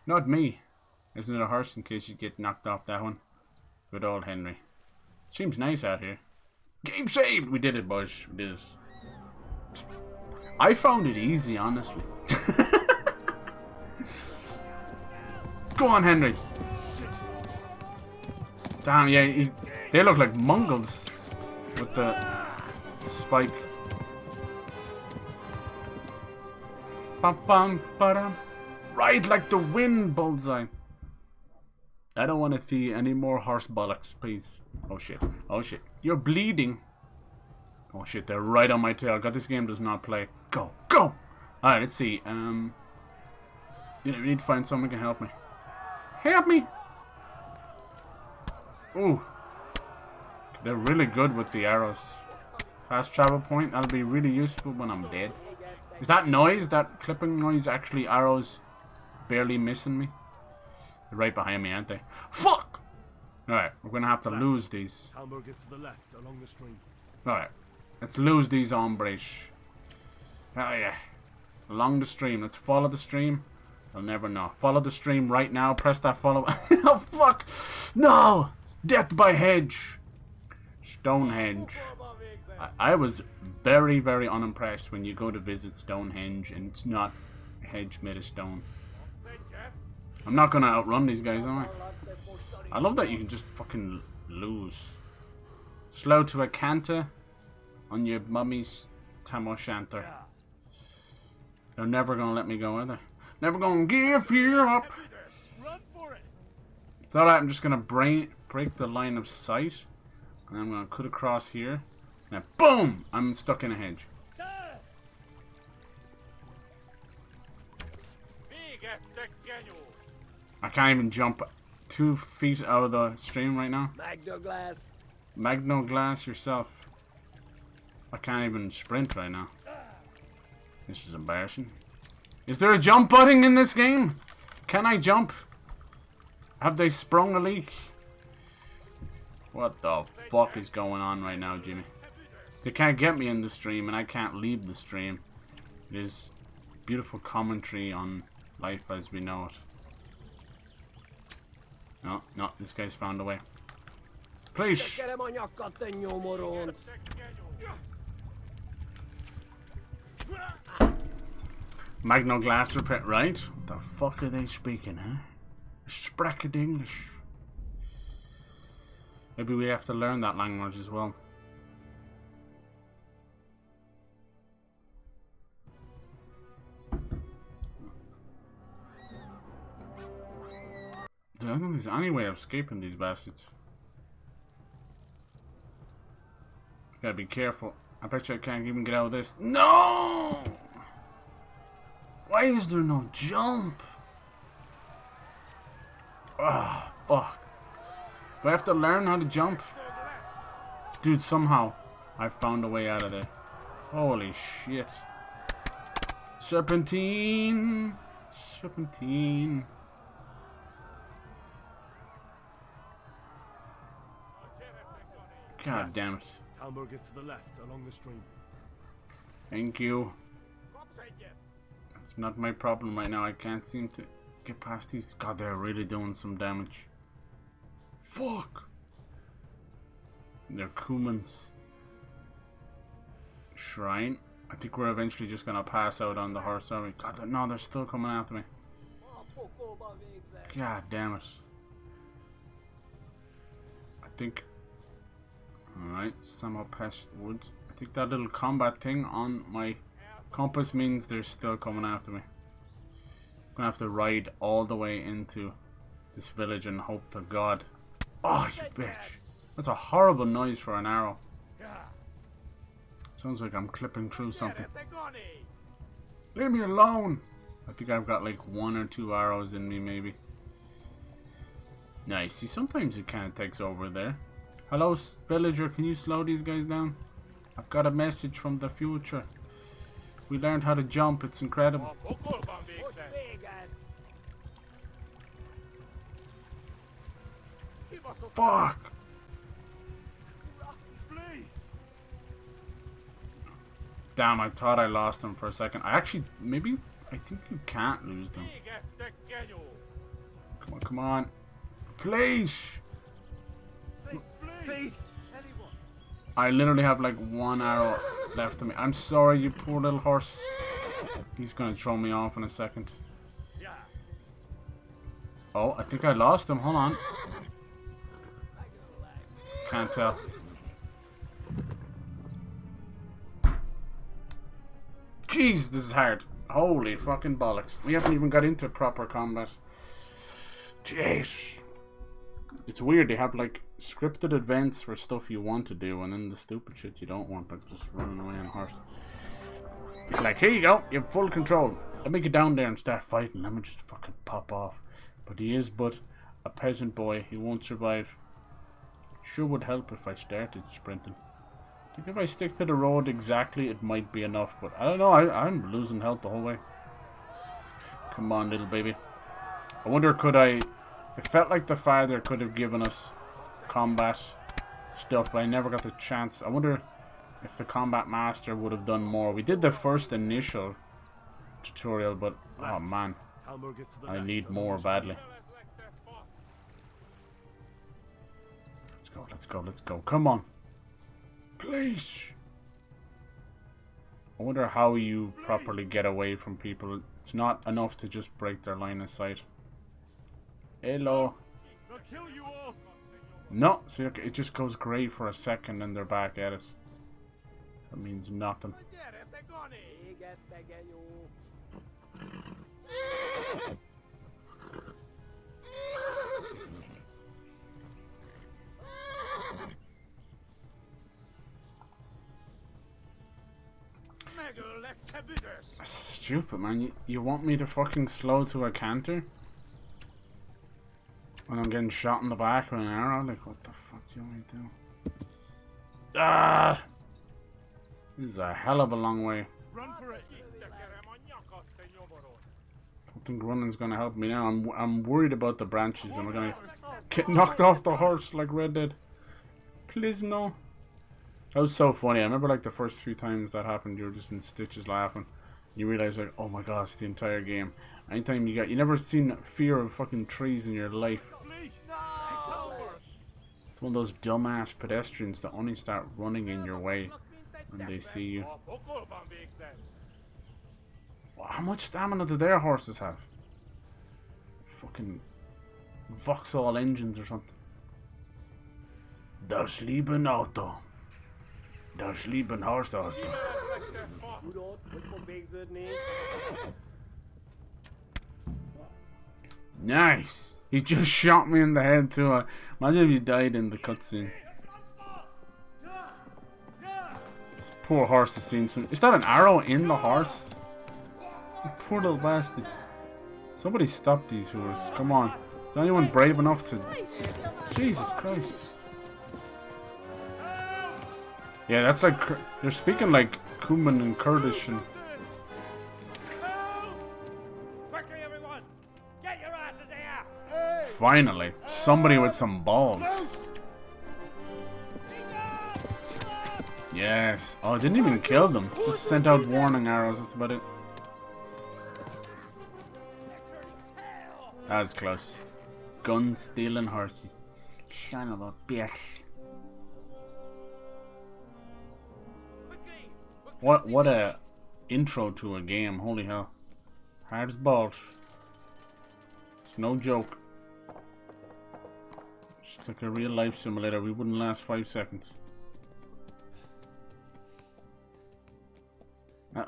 Not me. Isn't it a horse in case you get knocked off that one? Good old Henry. Seems nice out here. Game saved! We did it, boys. We did it. I found it easy, honestly. Go on, Henry. Damn, yeah, they look like Mongols with the spike. Bum, bum, ba-dum. Ride like the wind, Bullseye. I don't want to see any more horse bollocks, please. Oh shit. Oh shit. You're bleeding. Oh shit, they're right on my tail. God, this game does not play. Go. Go! Alright, let's see. We need to find someone who can help me. Help me! Ooh. They're really good with the arrows. Fast travel point. That'll be really useful when I'm dead. Is that noise, that clipping noise, actually arrows barely missing me? They're right behind me, aren't they? Fuck! Alright, we're gonna have to lose these. Hamburg is to the left, along the stream. Alright, let's lose these hombres. Oh yeah. Along the stream. Let's follow the stream. I'll never know. Follow the stream right now. Press that follow. Oh fuck! No! Death by hedge. Stonehenge. I was very, very unimpressed when you go to visit Stonehenge and it's not a hedge made of stone. I'm not gonna outrun these guys, am I? I love that you can just fucking lose. Slow to a canter on your mummy's tam o' shanter. They're never gonna let me go, are they? Never gonna give you up. It's alright, I'm just gonna break the line of sight. And I'm gonna cut across here. Now, boom! I'm stuck in a hedge. I can't even jump 2 feet out of the stream right now. Magnoglass. Magnoglass yourself. I can't even sprint right now. This is embarrassing. Is there a jump button in this game? Can I jump? Have they sprung a leak? What the fuck is going on right now, Jimmy? They can't get me in the stream and I can't leave the stream. It is beautiful commentary on life as we know it. No, no, this guy's found a way. Please. Magnoglass repair, right? What the fuck are they speaking, huh? Spracket English. Maybe we have to learn that language as well. I don't think there's any way of escaping these bastards. Gotta be careful. I bet you I can't even get out of this. No! Why is there no jump? Ah, fuck. Do I have to learn how to jump? Dude, somehow I found a way out of there. Holy shit. Serpentine. Serpentine. God damn it. Talmberg is to the left, along the stream. Thank you. It's not my problem right now. I can't seem to get past these. God, they're really doing some damage. Fuck. They're Kumans. Shrine. I think we're eventually just gonna pass out on the horse, are we? God, no, they're still coming after me. God damn it. I think... Alright, somehow past woods. I think that little combat thing on my compass means they're still coming after me. I'm gonna have to ride all the way into this village and hope to God. Oh, you bitch. That's a horrible noise for an arrow. Sounds like I'm clipping through something. Leave me alone. I think I've got like 1 or 2 arrows in me maybe. Nice. See, sometimes it kind of takes over there. Hello, villager, can you slow these guys down? I've got a message from the future. We learned how to jump, it's incredible. Fuck! Damn, I thought I lost them for a second. I actually, maybe, I think you can't lose them. Come on, come on. Please! Please, anyone. I literally have like 1 arrow left of me. I'm sorry, you poor little horse. He's gonna throw me off in a second. Oh, I think I lost him. Hold on. Can't tell. Jeez, this is hard. Holy fucking bollocks. We haven't even got into proper combat. Jesus. It's weird, they have like scripted events for stuff you want to do and then the stupid shit you don't want, like just running away on a horse. It's like, here you go, you have full control. Let me get down there and start fighting. Let me just fucking pop off. But he is but a peasant boy. He won't survive. Sure would help if I started sprinting. I think if I stick to the road exactly, it might be enough. But I don't know, I'm losing health the whole way. Come on, little baby. I wonder, could I... It felt like the father could have given us combat stuff, but I never got the chance. I wonder if the combat master would have done more. We did the first initial tutorial, but oh man, I need more badly. Let's go, let's go, let's go. Come on. Please. I wonder how you properly get away from people. It's not enough to just break their line of sight. Hello. kill you all. No, see, okay, it just goes grey for a second and they're back at it. That means nothing. That's stupid, man. You want me to fucking slow to a canter? When I'm getting shot in the back with an arrow? Like, what the fuck do you want me to do? Ah! This is a hell of a long way. Run for it. I don't think running's gonna help me now. I'm worried about the branches. Am I gonna get knocked off the horse like Red Dead? Please no. That was so funny. I remember like the first few times that happened, you were just in stitches laughing. You realize like, oh my god, it's the entire game. Anytime you never seen fear of fucking trees in your life. It's one of those dumbass pedestrians that only start running in your way when they see you. Wow, how much stamina do their horses have? Fucking Vauxhall engines or something. Das lieben Auto. Das lieben Horse Auto. Nice! He just shot me in the head too. Imagine if you died in the cutscene. This poor horse has seen some... Is that an arrow in the horse? You poor little bastard. Somebody stop these whores. Come on. Is anyone brave enough to... Jesus Christ. Yeah, that's like... They're speaking like Cuman and Kurdish and... Finally, somebody with some balls. Yes. Oh, it didn't even kill them. Just sent out warning arrows. That's about it. That was close. Gun stealing horses. Son of a bitch. What a intro to a game. Holy hell. Hard as balls. It's no joke. Just like a real life simulator, we wouldn't last 5 seconds.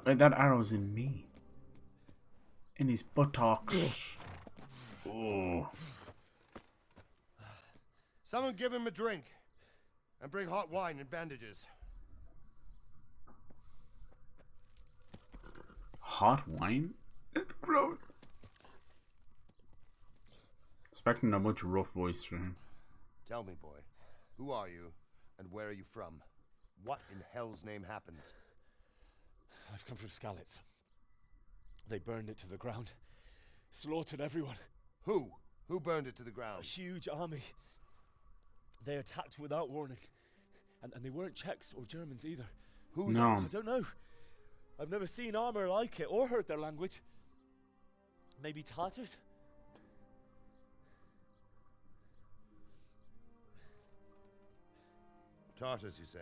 That arrow's in me. In his buttocks. Oh. Someone give him a drink. And bring hot wine and bandages. Hot wine? Gross. Expecting a much rough voice from him. Tell me, boy, who are you, and where are you from? What in hell's name happened? I've come from Skalitz. They burned it to the ground. Slaughtered everyone. Who? Who burned it to the ground? A huge army. They attacked without warning. And they weren't Czechs or Germans either. Who? No. I don't know. I've never seen armor like it or heard their language. Maybe Tatars? Tartars, you say?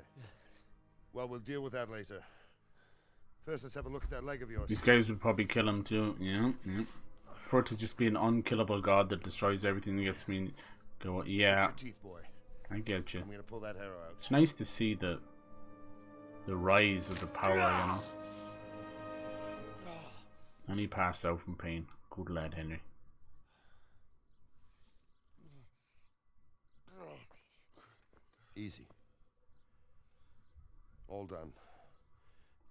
Well, we'll deal with that later. First, let's have a look at that leg of yours. These guys would probably kill him too. Yeah. For it to just be an unkillable god that destroys everything that gets me. Go. Yeah. Get your teeth, boy. I get you. I'm gonna pull that arrow out. It's nice to see the rise of the power, you know. And he passed out from pain. Good lad, Henry. Easy. All done.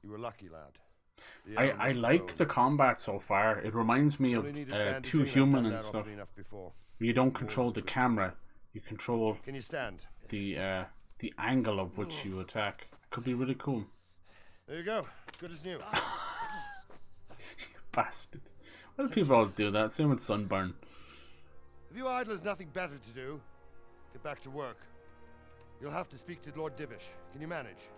You were lucky, lad. I like the combat so far. It reminds me of Too Human and stuff. You don't control the camera. You control Can you stand? the angle of which you attack. Could be really cool. There you go. Good as new. Bastard. Why do people always do that? Same with Sunburn. If you idlers nothing better to do, get back to work. You'll have to speak to Lord Divish. Can you manage?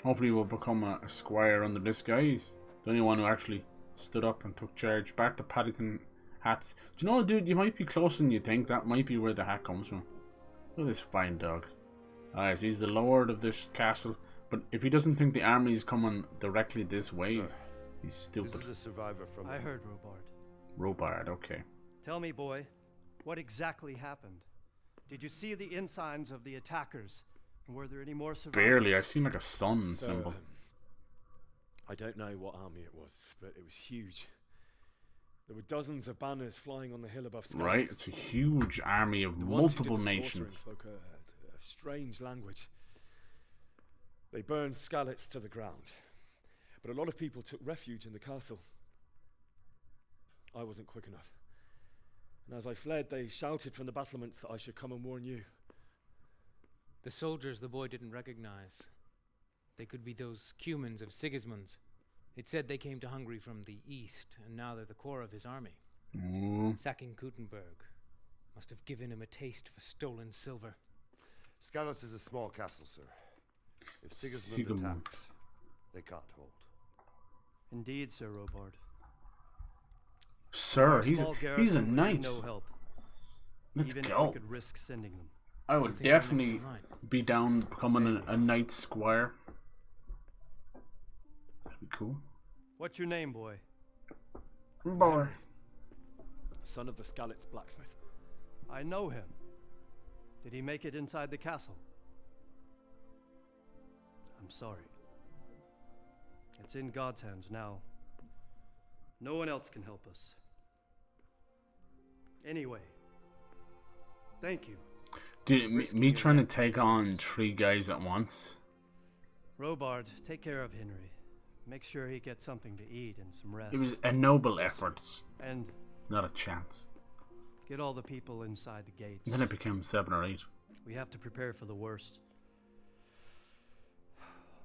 Hopefully we'll become a squire under this guy. He's the only one who actually stood up and took charge. Back to Paddington hats. Do you know, dude, you might be closer than you think. That might be where the hat comes from. Look at this fine dog. Alright, so he's the lord of this castle. But if he doesn't think the army is coming directly this way, he's stupid. This is a survivor from... I heard Robard. Robard, okay. Tell me, boy, What exactly happened? Did you see the ensigns of the attackers? Were there any more survivors? Barely. I seen like a sun symbol. I don't know what army it was, but it was huge. There were dozens of banners flying on the hill above Scotland. Right, it's a huge army of multiple nations. Spoke a strange language. They burned Skalitz to the ground, but a lot of people took refuge in the castle. I wasn't quick enough. And as I fled, they shouted from the battlements that I should come and warn you. The soldiers the boy didn't recognize. They could be those Cumans of Sigismund's. It said they came to Hungary from the east, and now they're the core of his army. Sacking Kuttenberg must have given him a taste for stolen silver. Skalitz is a small castle, sir. If Sigismund attacks, they can't hold. Indeed, Sir Robard. Sir, he's a knight. No help. Let's even go. if we could risk sending them. I would definitely be down becoming a knight squire. That'd be cool. What's your name, boy? Boy. Son of the Skalitz blacksmith. I know him. Did he make it inside the castle? I'm sorry. It's in God's hands now. No one else can help us. Anyway, thank you. Dude, me trying to take on 3 guys at once. Robard, take care of Henry. Make sure he gets something to eat and some rest. It was a noble effort. And not a chance. Get all the people inside the gates. And then it became 7 or 8. We have to prepare for the worst.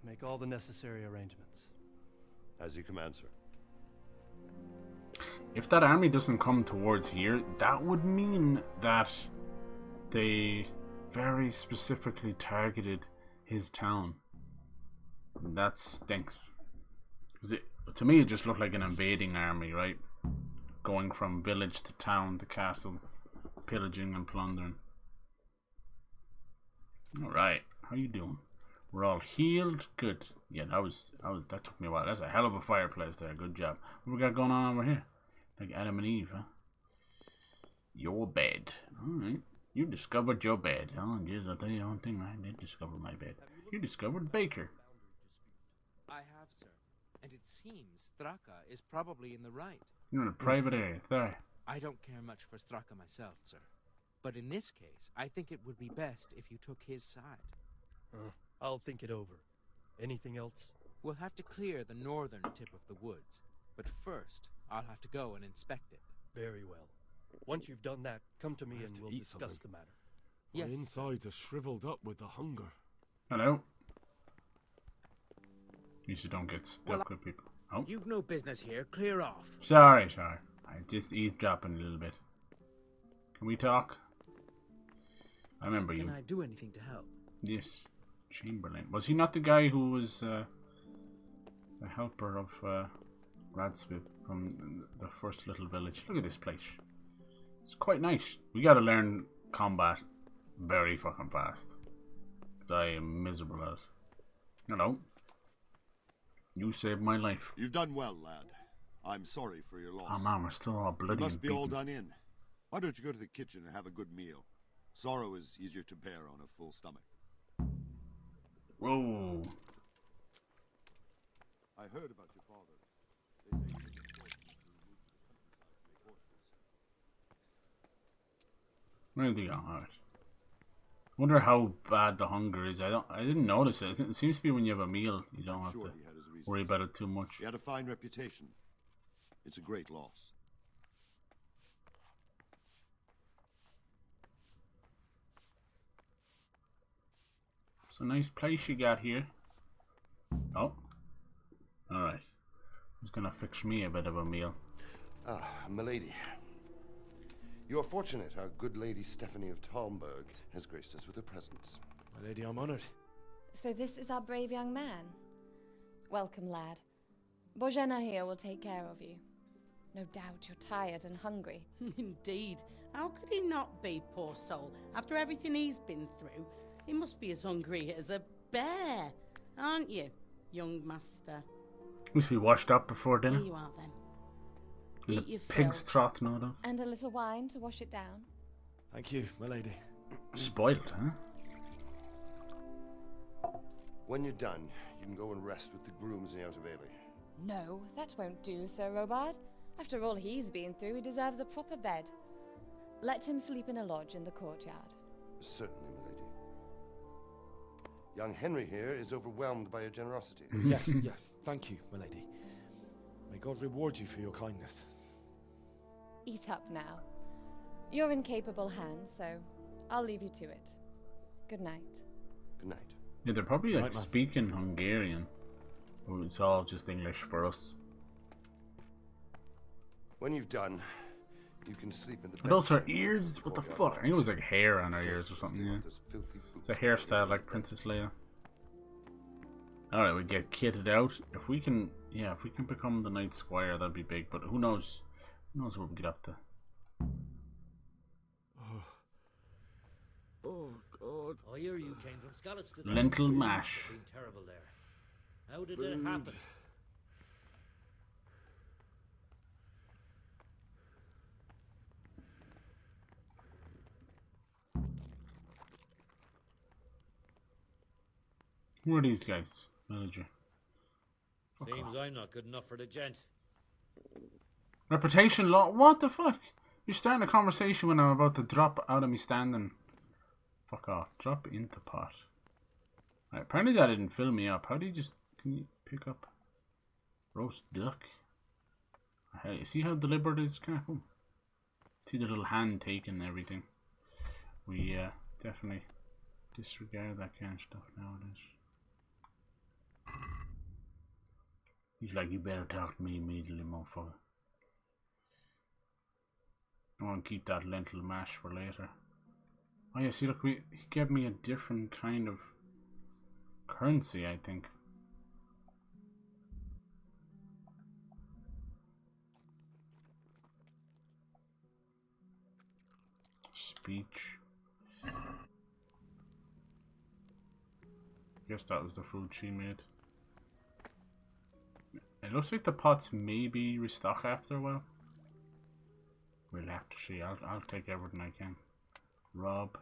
Make all the necessary arrangements. As you command, sir. If that army doesn't come towards here, that would mean that they very specifically targeted his town. That stinks. To me, it just looked like an invading army, right? Going from village to town to castle, pillaging and plundering. Alright, how you doing? We're all healed. Good. Yeah, that took me a while. That's a hell of a fireplace there. Good job. What we got going on over here? Like Adam and Eve, huh? Your bed. Alright. You discovered your bed. Oh, jeez, I'll tell you one thing. I did discover my bed. You discovered Baker. I have, sir. And it seems Straka is probably in the right. You're in a private area. There. I don't care much for Straka myself, sir. But in this case, I think it would be best if you took his side. I'll think it over. Anything else? We'll have to clear the northern tip of the woods. But first, I'll have to go and inspect it. Very well. Once you've done that, come to me and we'll discuss the matter. My insides are shriveled up with the hunger. Hello. Usually don't get stuck with people. Oh. You've no business here. Clear off. Sorry. I just eavesdropping a little bit. Can we talk? I remember you. Can I do anything to help? Yes. Chamberlain. Was he not the guy who was the helper of Radsmith from the first little village? Look at this place. It's quite nice. We gotta learn combat very fucking fast. Because I am miserable at it. Hello. You saved my life. You've done well, lad. I'm sorry for your loss. Oh man, we're still all bloody. You must be all beaten. done in. Why don't you go to the kitchen and have a good meal? Sorrow is easier to bear on a full stomach. Whoa. I heard about your father. They say Where did he go? Alright. Wonder how bad the hunger is. I didn't notice it. It seems to be when you have a meal, you don't have to worry about it too much. He had a fine reputation. It's a great loss. It's a nice place you got here. Oh. Alright. Who's gonna fix me a bit of a meal? Ah, milady. You are fortunate our good lady Stephanie of Talmberg has graced us with her presence. My lady, I'm honored. So this is our brave young man. Welcome, lad. Bojana here will take care of you. No doubt you're tired and hungry. Indeed. How could he not be, poor soul? After everything he's been through, he must be as hungry as a bear, aren't you, young master? Must be washed up before dinner. Here you are, then. And Eat your the pig's fill. trough, no doubt. And a little wine to wash it down. Thank you, my lady. Spoiled, huh? When you're done, you can go and rest with the grooms in the Outer Bailey. No, that won't do, Sir Robard. After all he's been through, he deserves a proper bed. Let him sleep in a lodge in the courtyard. Certainly, my lady. Young Henry here is overwhelmed by your generosity. Yes, yes. Thank you, my lady. May God reward you for your kindness. Eat up now. You're in capable hands, so I'll leave you to it. Good night. Good night. Yeah, they're probably like Right, man. speaking Hungarian. Or it's all just English for us. When you've done, you can sleep in the Are those her bedchamber ears? in the What the courtyard fuck? I think it was like hair on her ears or something, yeah. Those filthy It's a boots hairstyle like Princess Leia. Alright, we get kitted out. If we can, yeah, if we can become the Knight Squire, that'd be big. But who knows? Who knows what we get up to? Oh, God. I hear you came from Scallots today. Lentil mash. It's been terrible there. How did it happen? Who are these guys? Villager. Seems I'm not good enough for the gent. Reputation law? What the fuck? You're starting a conversation when I'm about to drop out of me standing. Fuck off. Drop into pot. Right, apparently that didn't fill me up. How do you just... Can you pick up roast duck? Hey, see how deliberate it is? Come. See the little hand taking everything. We definitely disregard that kind of stuff nowadays. He's like, you better talk to me immediately, motherfucker. I want to keep that lentil mash for later. Oh yeah, see, look, he gave me a different kind of currency, I think. Speech. Guess that was the food she made. It looks like the pots maybe restock after a while. We'll have to see. I'll take everything I can. Rob.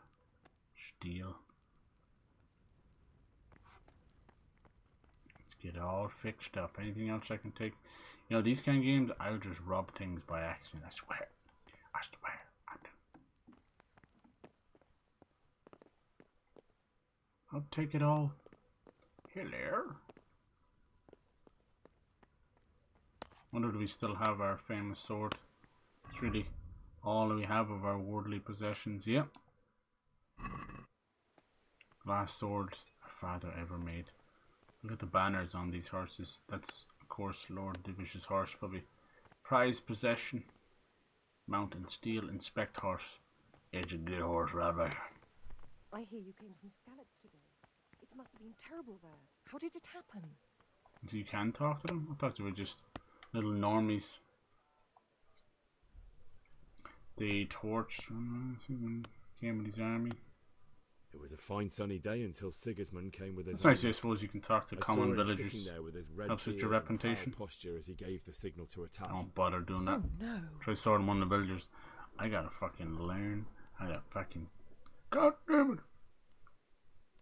Steal. Let's get it all fixed up. Anything else I can take? You know, these kind of games, I'll just rob things by accident. I swear. I swear. I'll take it all. Hello. Wonder do we still have our famous sword? It's really all we have of our worldly possessions. Yep. Last sword our father ever made. Look at the banners on these horses. That's, of course, Lord Divish's horse, probably. Prized possession. Mountain steel. Inspect horse. It's a good horse, Rabbi. I hear you came from Scallots today. It must have been terrible there. How did it happen? So you can talk to them? I thought they were just little normies. The torch came with his army. It was a fine sunny day until Sigismund came with his. It's nice, I suppose you can talk to common villagers. Sitting there with his red helps with your beard and reputation. proud posture as he gave the signal to attack. Don't bother doing that. Oh no! Try sorting one of the villagers. I gotta fucking learn. I gotta fucking. God damn it!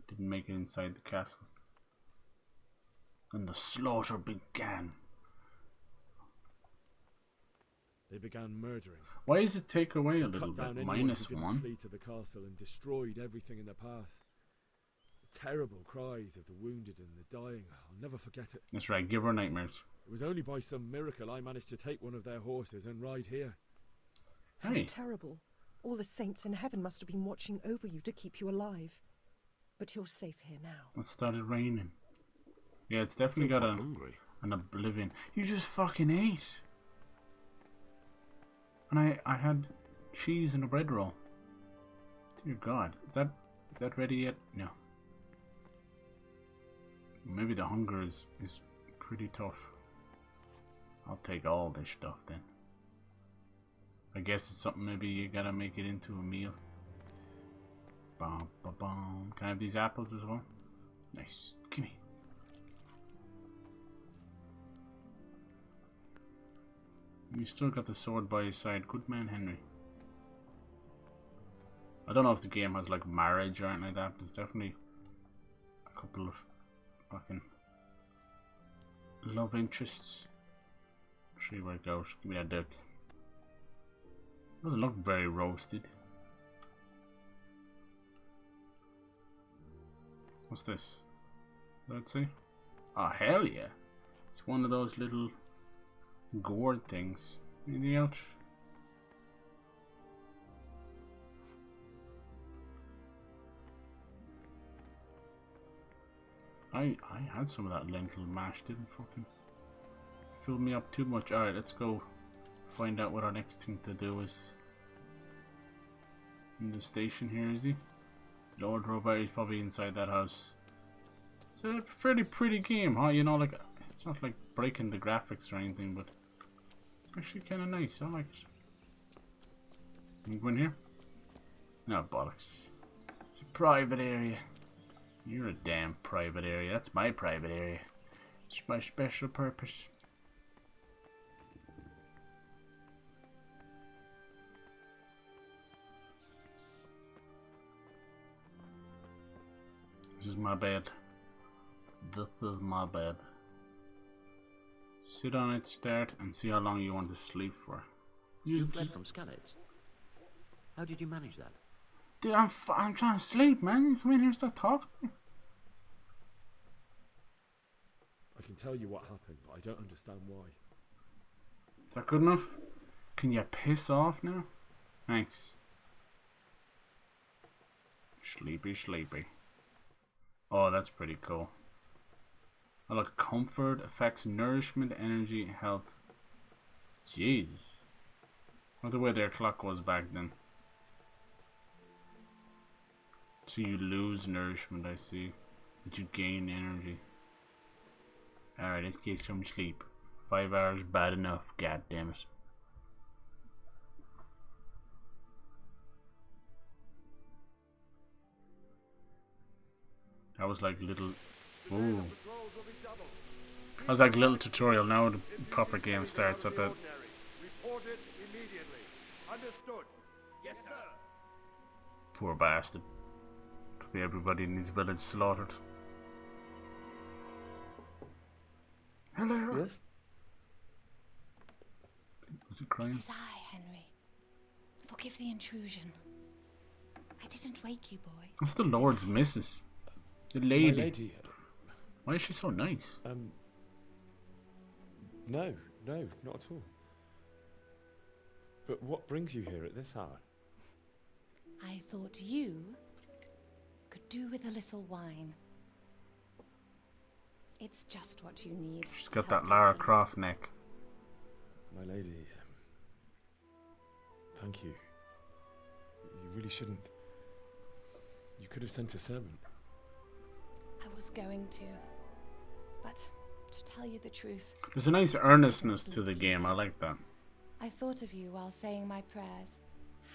Didn't make it inside the castle. And the slaughter began. They began murdering. Why does it take away a They little cut down bit? anyone Minus who didn't 1. flee to the castle and destroyed everything in their path. The terrible cries of the wounded and the dying. I'll never forget it. That's right, give her nightmares. It was only by some miracle I managed to take one of their horses and ride here. How Hey. terrible. All the saints in heaven must have been watching over you to keep you alive. But you're safe here now. It started raining. Yeah, it's definitely got an oblivion. You just fucking ate. And I had cheese and a bread roll. Dear God, is that ready yet? No. Maybe the hunger is pretty tough. I'll take all this stuff then. I guess it's something maybe you gotta make it into a meal. Bum, ba, bum. Can I have these apples as well? Nice. Gimme. You still got the sword by his side. Good man, Henry. I don't know if the game has like marriage or anything like that. There's definitely a couple of fucking love interests. See where it goes. Give me that dick. Doesn't look very roasted. What's this? Let's see. Oh hell yeah! It's one of those little gourd things. Anything else? I had some of that lentil mash. Didn't fucking fill me up too much. Alright, let's go find out what our next thing to do is. In the station here, is he? Lord Robert is probably inside that house. It's a fairly pretty game, huh? You know, like, it's not like breaking the graphics or anything, but it's actually kind of nice. I like it. Can we go in here? No, bollocks. It's a private area. You're a damn private area. That's my private area. It's my special purpose. This is my bed. This is my bed. Sit on it, start, and see how long you want to sleep for. You fled from Skalitz. How did you manage that? Dude, I'm trying to sleep, man. You come in here and start talking. I can tell you what happened, but I don't understand why. Is that good enough? Can you piss off now? Thanks. Sleepy, sleepy. Oh, that's pretty cool. I like comfort, affects nourishment, energy, health. Jesus. I wonder where their clock was back then. So you lose nourishment, I see. But you gain energy. Alright, let's get some sleep. 5 hours bad enough, god damn it. That was like little. Ooh. That was like little tutorial. Now the proper game starts. I bet. Report it immediately. Understood. Yes, sir. Poor bastard. Probably everybody in his village slaughtered. Hello. Yes. Was it crying? It is I, Henry. Forgive the intrusion. I didn't wake you, boy. That's the Lord's missus. The lady. My lady. Why is she so nice? No, not at all. But what brings you here at this hour? I thought you could do with a little wine. It's just what you need. She's got that Lara Croft neck. My lady, thank you. You really shouldn't. You could have sent a servant. I was going to, but to tell you the truth, There's a nice earnestness to the game. I like that. I thought of you while saying my prayers.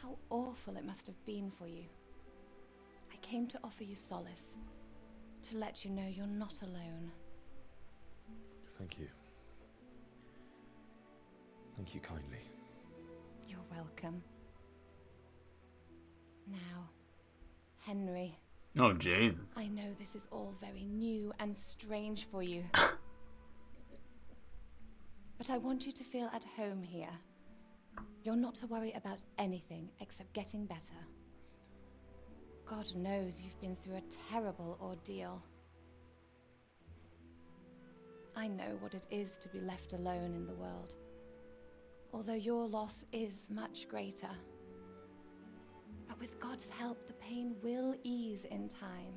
How awful it must have been for you. I came to offer you solace, to let you know you're not alone. Thank you. Thank you kindly. You're welcome. Now, Henry. Oh, Jesus. I know this is all very new and strange for you. But I want you to feel at home here. You're not to worry about anything except getting better. God knows you've been through a terrible ordeal. I know what it is to be left alone in the world, although your loss is much greater. But with God's help, the pain will ease in time.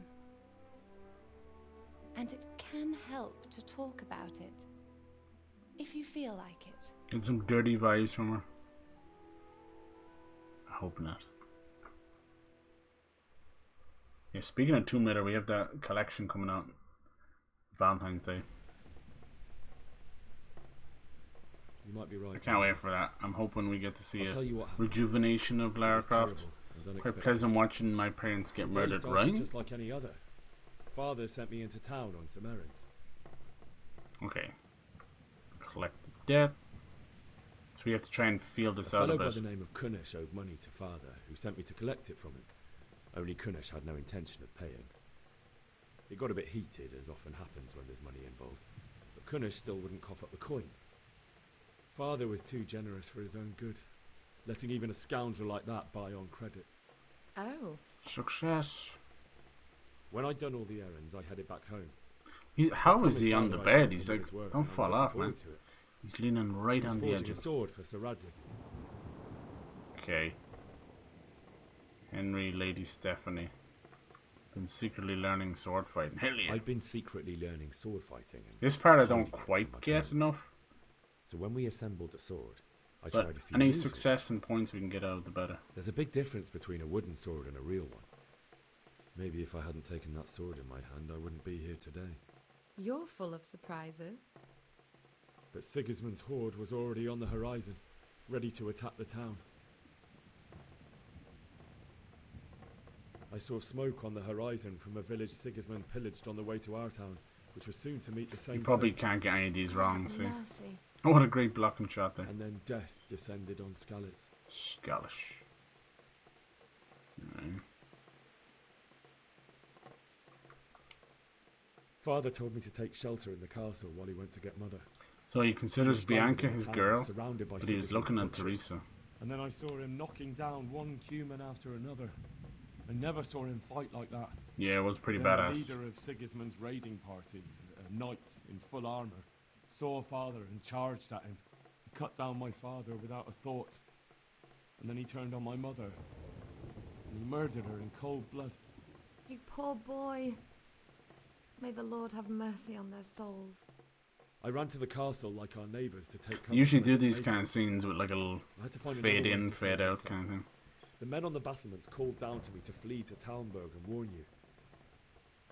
And it can help to talk about it, if you feel like it. Get some dirty vibes from her. I hope not. Yeah, speaking of Tomb Raider, we have that collection coming out Valentine's Day. You might be right. I can't wait for that. I'm hoping we get to see I'll tell you a what happened. rejuvenation of Lara Croft. Quite pleasant watching my parents get The day murdered, started right? Just like any other. Father sent me into town on some errands. Okay. Collect the debt. So we have to try and feel this A out a fellow by bit. the name of Kunesh owed money to Father, who sent me to collect it from him. Only Kunesh had no intention of paying. It got a bit heated, as often happens when there's money involved, but Kunesh still wouldn't cough up the coin. Father was too generous for his own good, letting even a scoundrel like that buy on credit. Oh. Success. When I'd done all the errands, I headed back home. How is he on the bed? He's I'd like, work, don't and I was fall looking off, man. forward to it. He's leaning right He's on the forging edge a of it. sword for Sir Radzig. Okay. Henry, Lady Stephanie. Been secretly learning sword fighting. Hell yeah. I'd been secretly learning sword fighting. This part I don't quite get enough. So when we assembled the sword, I But tried a few any moves with success and points we can get out of the better. There's a big difference between a wooden sword and a real one. Maybe if I hadn't taken that sword in my hand, I wouldn't be here today. You're full of surprises. But Sigismund's horde was already on the horizon, ready to attack the town. I saw smoke on the horizon from a village Sigismund pillaged on the way to our town, which was soon to meet the same You probably fate. can't get any of these wrong, see. Mercy. Oh, what a great blocking shot there. And then death descended on Skalitz. Scottish. Right. Father told me to take shelter in the castle while he went to get Mother. So he He considers was driving Bianca in his town, girl, surrounded by but he was Sigismund looking at butchers. Teresa. And then I saw him knocking down one human after another. I never saw him fight like that. Yeah, it was pretty Then badass. The leader of Sigismund's raiding party, a knight in full armor, saw Father and charged at him. He cut down my father without a thought. And then he turned on my mother. And he murdered her in cold blood. You poor boy. May the Lord have mercy on their souls. I ran to the castle like our neighbours to take cover. Usually from do these invaders. kind of scenes with like a little I had to find fade another way in, to fade save out myself. kind of thing. The men on the battlements called down to me to flee to Talmberg and warn you.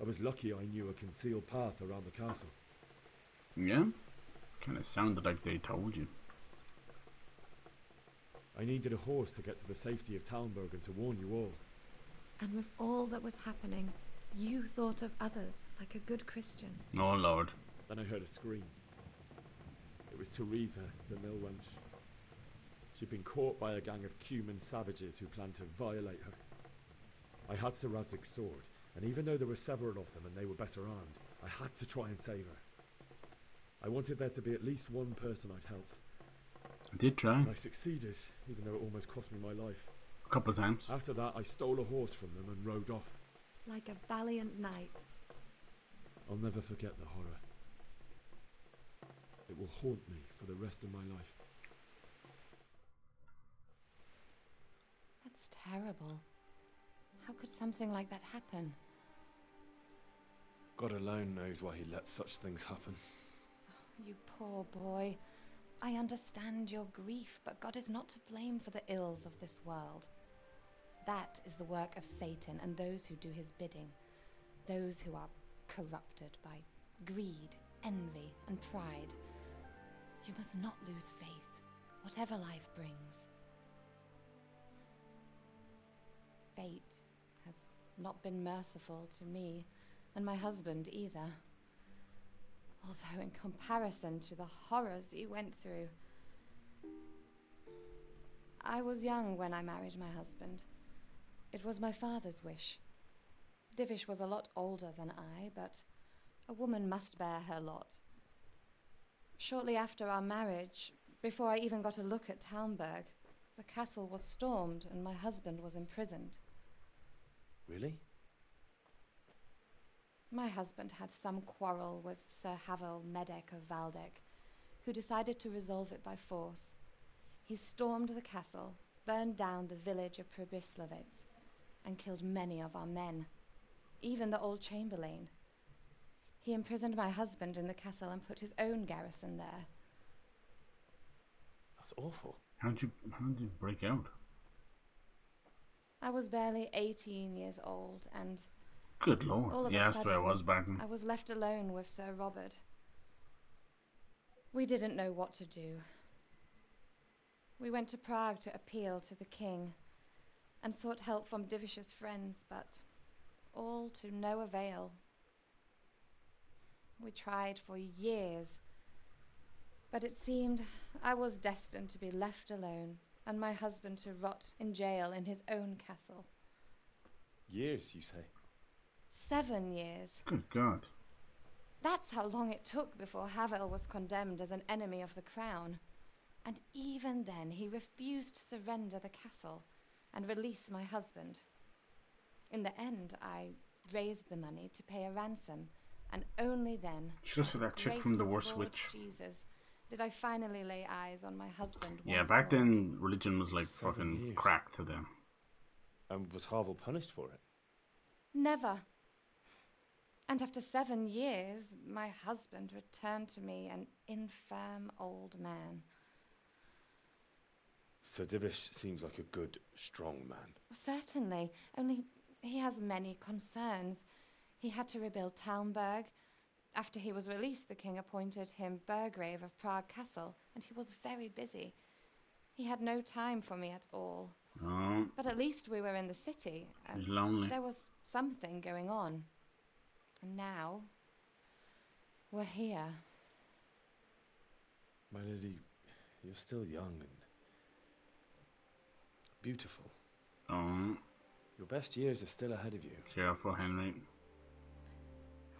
I was lucky I knew a concealed path around the castle. Yeah? Kind of sounded like they told you. I needed a horse to get to the safety of Talmberg and to warn you all. And with all that was happening, you thought of others like a good Christian. Oh, Lord. Then I heard a scream. It was Teresa, the mill wench. She'd been caught by a gang of Cuman savages who planned to violate her. I had Sir Radzig's sword, and even though there were several of them and they were better armed, I had to try and save her. I wanted there to be at least one person I'd helped. I did try. And I succeeded, even though it almost cost me my life. A couple of times. After that, I stole a horse from them and rode off. Like a valiant knight. I'll never forget the horror. It will haunt me for the rest of my life. That's terrible. How could something like that happen? God alone knows why he lets such things happen. You poor boy. I understand your grief, but God is not to blame for the ills of this world. That is the work of Satan and those who do his bidding. Those who are corrupted by greed, envy, and pride. You must not lose faith, whatever life brings. Fate has not been merciful to me, and my husband either. Although in comparison to the horrors you went through. I was young when I married my husband. It was my father's wish. Divish was a lot older than I, but a woman must bear her lot. Shortly after our marriage, before I even got a look at Talmberg, the castle was stormed and my husband was imprisoned. Really? My husband had some quarrel with Sir Havel Medek of Valdek, who decided to resolve it by force. He stormed the castle, burned down the village of Pribyslavitz, and killed many of our men, even the old chamberlain. He imprisoned my husband in the castle and put his own garrison there. That's awful. How did you break out? I was barely 18 years old, and Good Lord. all of Yeah, a that's the way it sudden, was back then. I was left alone with Sir Robert. We didn't know what to do. We went to Prague to appeal to the king and sought help from Divish's friends, but all to no avail. We tried for years, but it seemed I was destined to be left alone and my husband to rot in jail in his own castle. Years, you say? 7 years. Good God. That's how long it took before Havel was condemned as an enemy of the crown. And even then, he refused to surrender the castle and release my husband. In the end, I raised the money to pay a ransom, and only then, Just that chick from The Worst Lord Witch. Jesus, did I finally lay eyes on my husband. Yeah, once back more. then religion was like 7 fucking years. crack to them. And was Havel punished for it? Never. And after 7 years, my husband returned to me an infirm old man. Sir Divish seems like a good, strong man. Certainly, only he has many concerns. He had to rebuild Talmberg. After he was released, the king appointed him Burgrave of Prague Castle, and he was very busy. He had no time for me at all. Oh, But at least we were in the city, and he's lonely. there was something going on. And now, we're here. My lady, you're still young and beautiful. Oh, Your best years are still ahead of you. careful, Henry.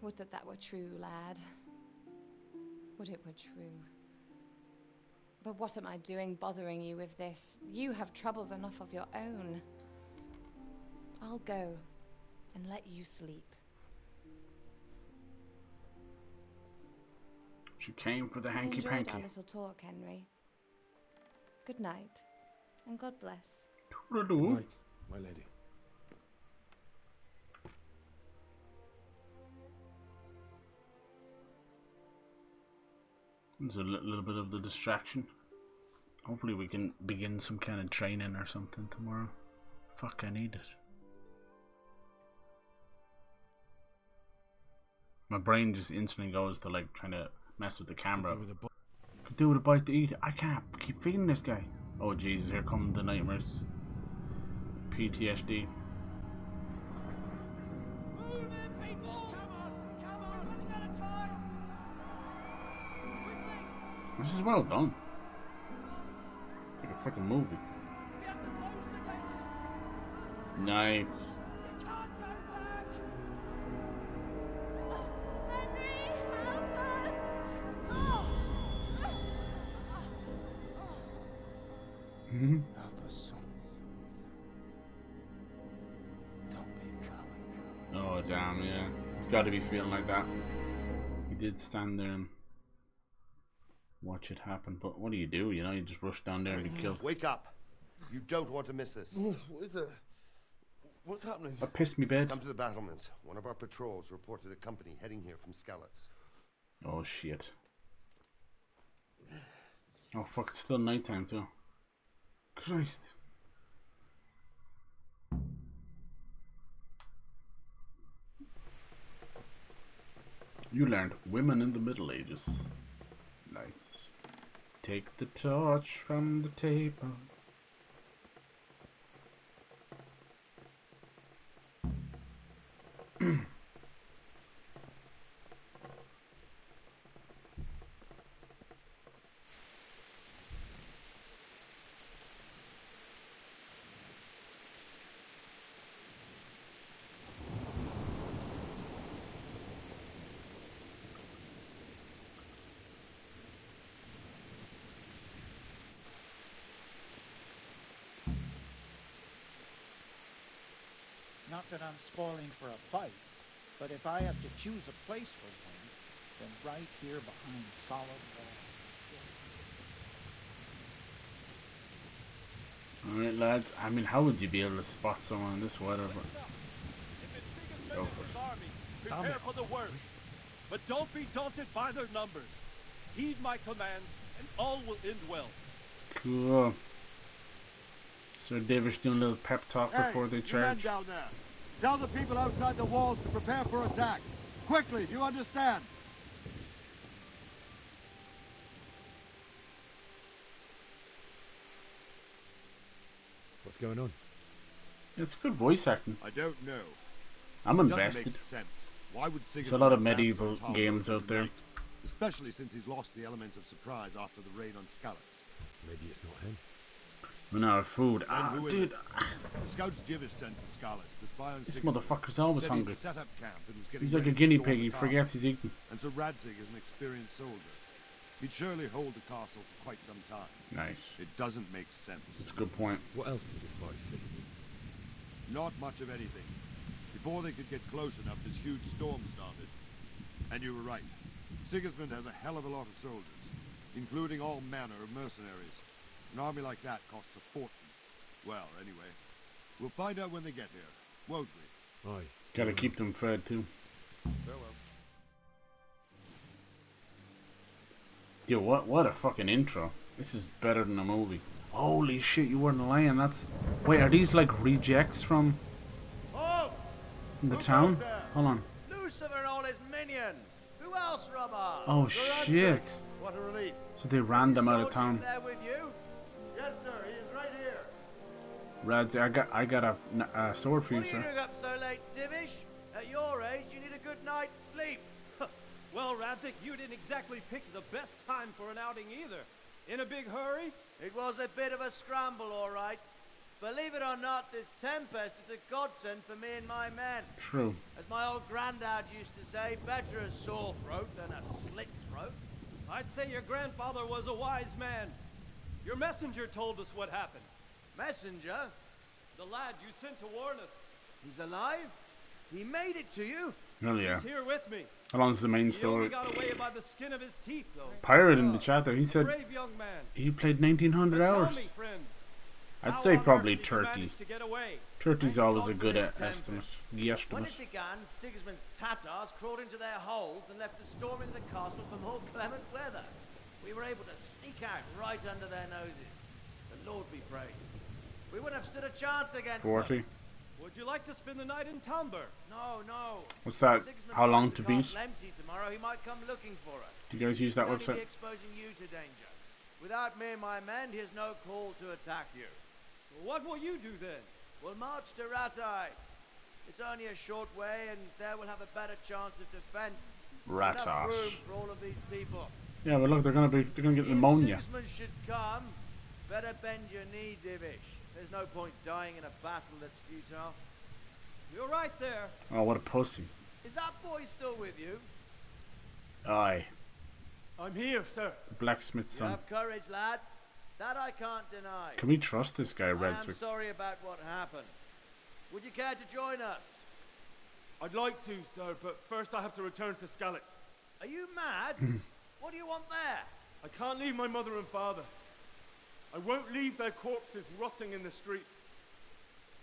Would that that were true, lad. Would it were true. But what am I doing bothering you with this? You have troubles enough of your own. I'll go and let you sleep. She came for the I hanky enjoyed panky. our little talk, Henry. Good night, and God bless. Good night, my lady. There's a little bit of the distraction. Hopefully we can begin some kind of training or something tomorrow. Fuck, I need it. My brain just instantly goes to like trying to mess with the camera. Could do with a bite to eat. I can't keep feeding this guy. Oh Jesus, here come the nightmares. PTSD. This is well done. It's like a freaking movie. Nice. Help us soon. Don't be a coward. Oh damn, yeah. It's got to be feeling like that. He did stand there and watch it happen, but what do? You know, you just rush down there and be killed. Wake up! You don't want to miss this. What is it? What's happening? I pissed me bed. Come to the battlements. One of our patrols reported a company heading here from Skalitz. Oh shit. Oh fuck, it's still nighttime too. Christ. You learned women in the Middle Ages. Nice. Take the torch from the table. Not that I'm spoiling for a fight, but if I have to choose a place for one, then right here behind solid walls. Alright lads, I mean how would you be able to spot someone in this weather? Go for it. Prepare for the worst, but don't be daunted by their numbers. Heed my commands, and all will end well. Cool. Sir Davish doing a little pep talk before they you men charge. down there. Tell the people outside the walls to prepare for attack. Quickly, do you understand? What's going on? It's good voice acting. I don't know. I'm It doesn't invested. make sense. Why would There's a lot of Sigismund medieval advance on games Talmberg out there. tonight? Especially since he's lost the element of surprise after the raid on Skalitz. Maybe it's not him. Run out of food. Then Ah, who is dude. it? The scouts Jivish sent to Scarlet to spy on This Sigismund. motherfucker's always Said hungry. he'd set up camp and was getting He's like a ready to guinea storm pig. the He castle. forgets he's eating. And so Radzig is an experienced soldier. He'd surely hold the castle for quite some time. Nice. It doesn't make sense. That's a good point. What else did the spies see? Not much of anything. Before they could get close enough, this huge storm started. And you were right. Sigismund has a hell of a lot of soldiers, including all manner of mercenaries. An army like that costs a fortune. Well, anyway, we'll find out when they get here, won't we? Aye. Gotta keep them fed too. Farewell. Dude, what a fucking intro. This is better than a movie. Holy shit, you weren't lying. That's... Wait, are these like rejects from the town? Hold on. Lucifer and all his minions. Who else, Rubber? Oh shit. What a relief. So they ran them out of town. There with you? Yes, sir. He is right here. Rads, I got a sword for you, What are you sir. doing up so late, Divish? At your age, you need a good night's sleep. Well, Radzig, you didn't exactly pick the best time for an outing either. In a big hurry? It was a bit of a scramble, all right. Believe it or not, this tempest is a godsend for me and my men. True. As my old granddad used to say, better a sore throat than a slit throat. I'd say your grandfather was a wise man. Your messenger told us what happened. Messenger? The lad you sent to warn us. He's alive? He made it to you? Hell yeah. He's here with me. How long's the main He story? only got away by the skin of his teeth, though. Pirate in the chat there, he said Brave young man. he played 1900 But hours. tell me, friend, I'd how say on probably earth did you 30. manage to get away? 30's always a God good for this estimate. When Guesstimate. it began, Sigismund's Tatars crawled into their holes and left a storm into the castle for more clement weather. We were able to sneak out right under their noses. The Lord be praised. We wouldn't have stood a chance against 40. them. Would you like to spend the night in Talmberg? No. What's that? Sigismund How long finds to the beat? castle empty tomorrow, he might come looking for us. Do you guys use that He'd only website? be exposing you to danger. Without me and my men, he has no call to attack you. What will you do then? We'll march to Ratai. It's only a short way, and there we'll have a better chance of defense. Enough Ratas. room for all of these people. Yeah, but look, they're gonna get pneumonia. If Sigismund should come, better bend your knee, Divish. There's no point dying in a battle that's futile. You're right there. Oh, what a pussy. Is that boy still with you? Aye. I'm here, sir. The blacksmith's You son. have courage, lad. That I can't deny. Can we trust this guy, I am Redswick? sorry about what happened. Would you care to join us? I'd like to, sir, but first I have to return to Skalitz. Are you mad? What do you want there? I can't leave my mother and father. I won't leave their corpses rotting in the street.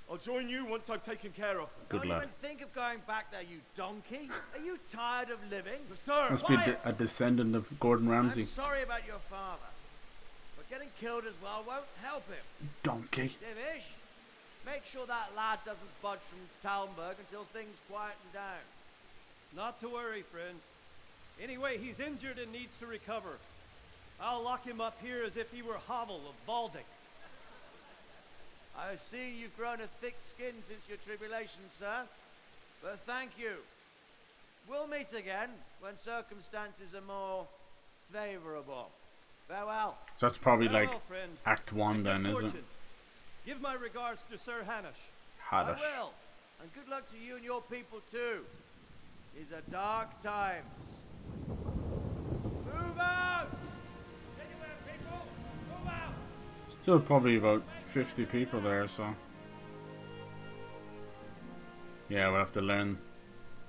I'll join you once I've taken care of them. Good Don't lad. even think of going back there, you donkey. Are you tired of living? Sir, Must be a descendant of Gordon Ramsay. I'm sorry about your father, but getting killed as well won't help him. Donkey. Divish, make sure that lad doesn't budge from Talmberg until things quieten down. Not to worry, friend. Anyway, he's injured and needs to recover. I'll lock him up here as if he were Havel of Baldic. I see you've grown a thick skin since your tribulation, sir. But thank you. We'll meet again when circumstances are more favorable. Farewell. So that's probably like Farewell, friend. Act 1 then, isn't it? Fortune. Give my regards to Sir Hanish. I Haddish. will. And good luck to you and your people too. These are dark times. Move out! Anywhere, people! Move out! Still probably about 50 people there, so. Yeah, we'll have to learn,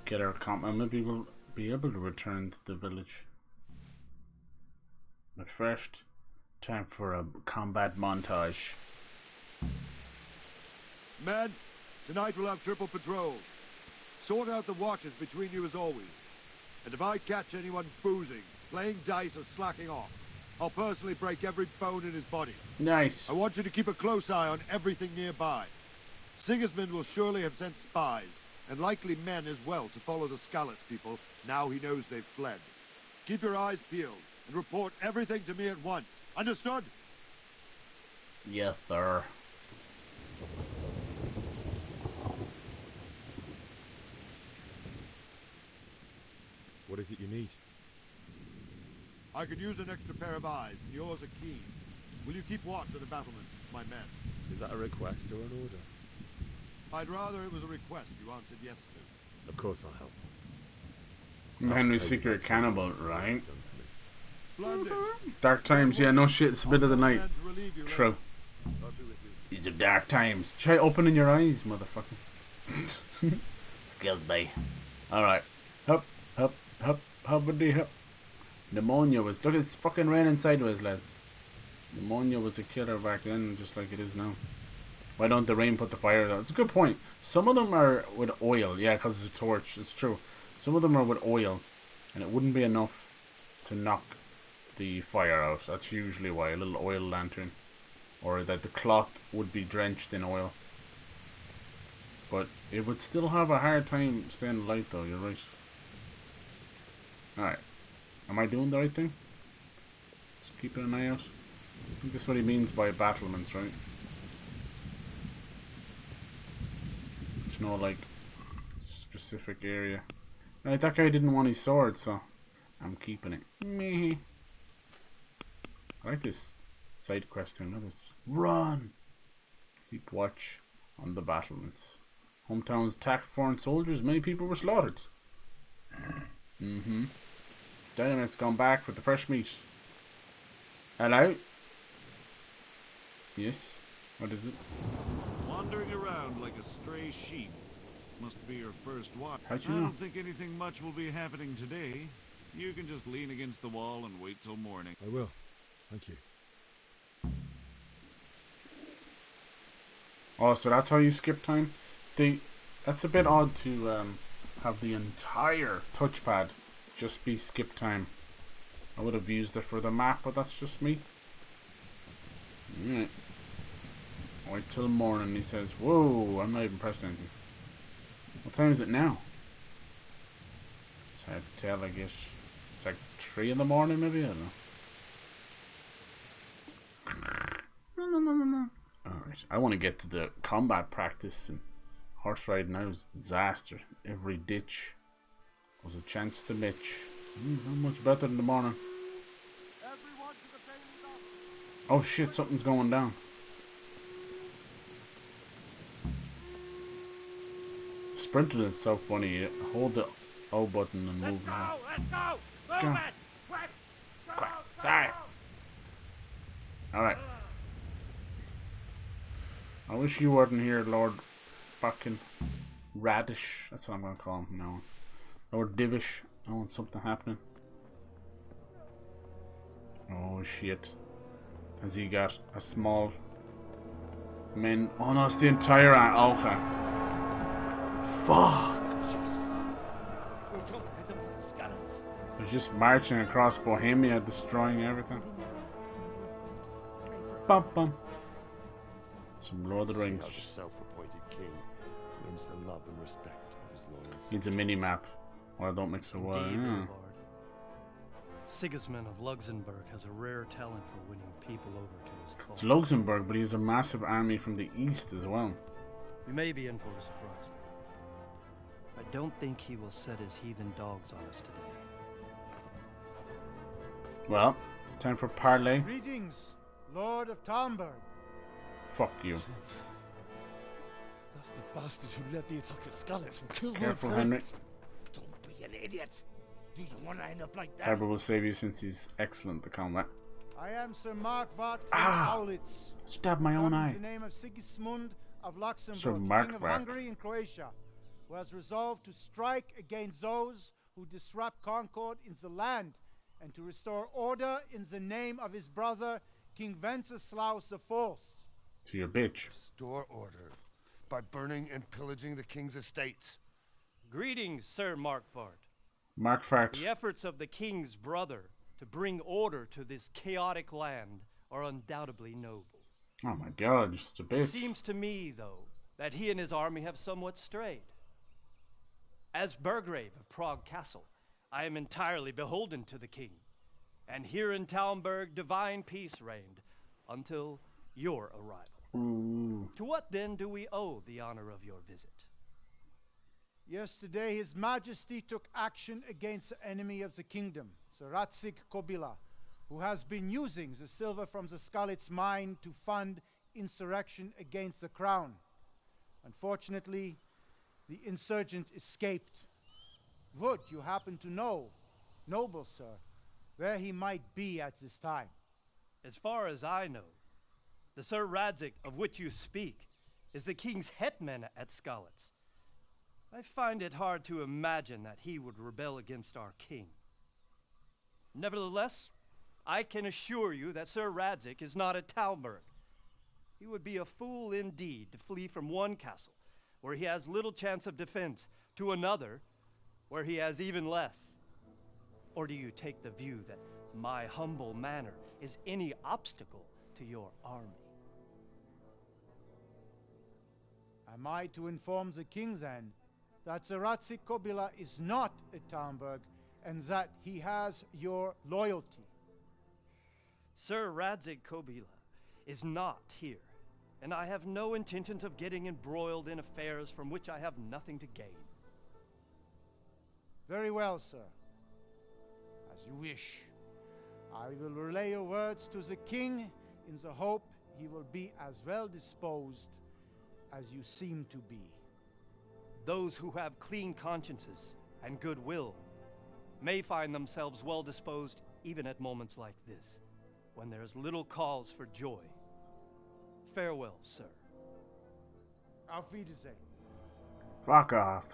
get our comp, and maybe we'll be able to return to the village. But first, time for a combat montage. Men, tonight we'll have triple patrols. Sort out the watches between you as always. And if I catch anyone boozing, playing dice or slacking off, I'll personally break every bone in his body. Nice. I want you to keep a close eye on everything nearby. Sigismund will surely have sent spies, and likely men as well, to follow the Skalitz people now he knows they've fled. Keep your eyes peeled, and report everything to me at once. Understood? Yes, sir. What is it you need? I could use an extra pair of eyes, and yours are keen. Will you keep watch of the battlements, my men? Is that a request or an order? I'd rather it was a request you answered yes to. Of course I'll help. Henry's secret cannibal, right? Splendid. Dark times, yeah, no shit, it's a bit of the night. True. These are dark times. Try opening your eyes, motherfucker. Skilled by. Alright. Hup, hup, hup, huppity hup. Pneumonia was. Look, it's fucking raining sideways, lads. Pneumonia was a killer back then, just like it is now. Why don't the rain put the fire out? It's a good point. Some of them are with oil. Yeah, because it's a torch. It's true. Some of them are with oil. And it wouldn't be enough to knock the fire out. That's usually why. A little oil lantern. Or that the cloth would be drenched in oil. But it would still have a hard time staying light though. You're right. Alright. Am I doing the right thing? Just keeping an eye out. I think that's what he means by battlements, right? There's no like specific area. Right, that guy didn't want his sword, so I'm keeping it. Meh. I like this side quest thing. Look at this. Run! Keep watch on the battlements. Hometowns attacked foreign soldiers. Many people were slaughtered. Dynamite's gone back with the fresh meat. Hello? Yes? What is it? Wandering around like a stray sheep. Must be your first watch. How'd you I know? don't think anything much will be happening today. You can just lean against the wall and wait till morning. I will. Thank you. Oh, so that's how you skip time? That's a bit odd to have the entire touchpad just be skip time. I would have used it for the map, but that's just me. Alright. Wait till morning, he says. Whoa, I'm not even pressing anything. What time is it now? It's hard to tell, I guess. It's like 3 in the morning, maybe? I don't know. Alright, I want to get to the combat practice, and horse riding now is a disaster. Every ditch was a chance to mitch. Not much better in the morning. Oh shit, something's going down. Sprinting is so funny. You hold the O button and move. Let's go! Move it! Quick! Sorry. Alright. I wish you weren't here, Lord fucking Radish. That's what I'm gonna call him from now on. Lord Divish. I want something happening. Oh shit. Has he got a small men? Oh no, it's the entire okay. Fuck. They're just marching across Bohemia, destroying everything. Bum bum. Some Lord of the Rings. See how the self-appointed king wins the love and respect of his loyal subjects. Needs a mini map. Well, don't mix it well. Indeed, Yeah. Lord. Sigismund of Luxembourg has a rare talent for winning people over to his cause. It's Luxembourg, but he has a massive army from the east as well. We may be in for a surprise, though. I don't think he will set his heathen dogs on us today. Well, time for parley. Greetings, Lord of Talmberg. Fuck you. That's the bastard who led the attack at Scarlet and killed Careful, my Henry. parents. Don't be an idiot. You don't want to end up like that. Cyber will save you since he's excellent at combat. I am Sir Markvart Ah! Aulitz. Stab my own eye. In the name of Sigismund of Luxembourg, Sir King of Markvart. Hungary and Croatia, who has resolved to strike against those who disrupt concord in the land and to restore order in the name of his brother, King Wenceslaus IV. To your bitch. Restore order by burning and pillaging the king's estates. Greetings, Sir Markvart. Markvart. The efforts of the king's brother to bring order to this chaotic land are undoubtedly noble. Oh my god, just a It bitch. seems to me, though, that he and his army have somewhat strayed. As Burgrave of Prague Castle, I am entirely beholden to the king, and here in Talmberg divine peace reigned until your arrival. Ooh. To what then do we owe the honor of your visit? Yesterday, His Majesty took action against the enemy of the kingdom, Sir Ratsig Kobila, who has been using the silver from the Scarlet's mine to fund insurrection against the crown. Unfortunately, the insurgent escaped. Would you happen to know, noble sir, where he might be at this time? As far as I know, the Sir Radzik of which you speak is the king's hetman at Skalitz. I find it hard to imagine that he would rebel against our king. Nevertheless, I can assure you that Sir Radzik is not at Talmberg. He would be a fool indeed to flee from one castle, where he has little chance of defense, to another, where he has even less. Or do you take the view that my humble manner is any obstacle to your army? Am I to inform the king then that Sir Radzik Kobila is not at Talmberg and that he has your loyalty? Sir Radzik Kobila is not here, and I have no intentions of getting embroiled in affairs from which I have nothing to gain. Very well, sir. As you wish. I will relay your words to the king in the hope he will be as well disposed as you seem to be. Those who have clean consciences and goodwill may find themselves well disposed even at moments like this, when there is little cause for joy. Farewell, sir. Auf Wiedersehen. Fuck off.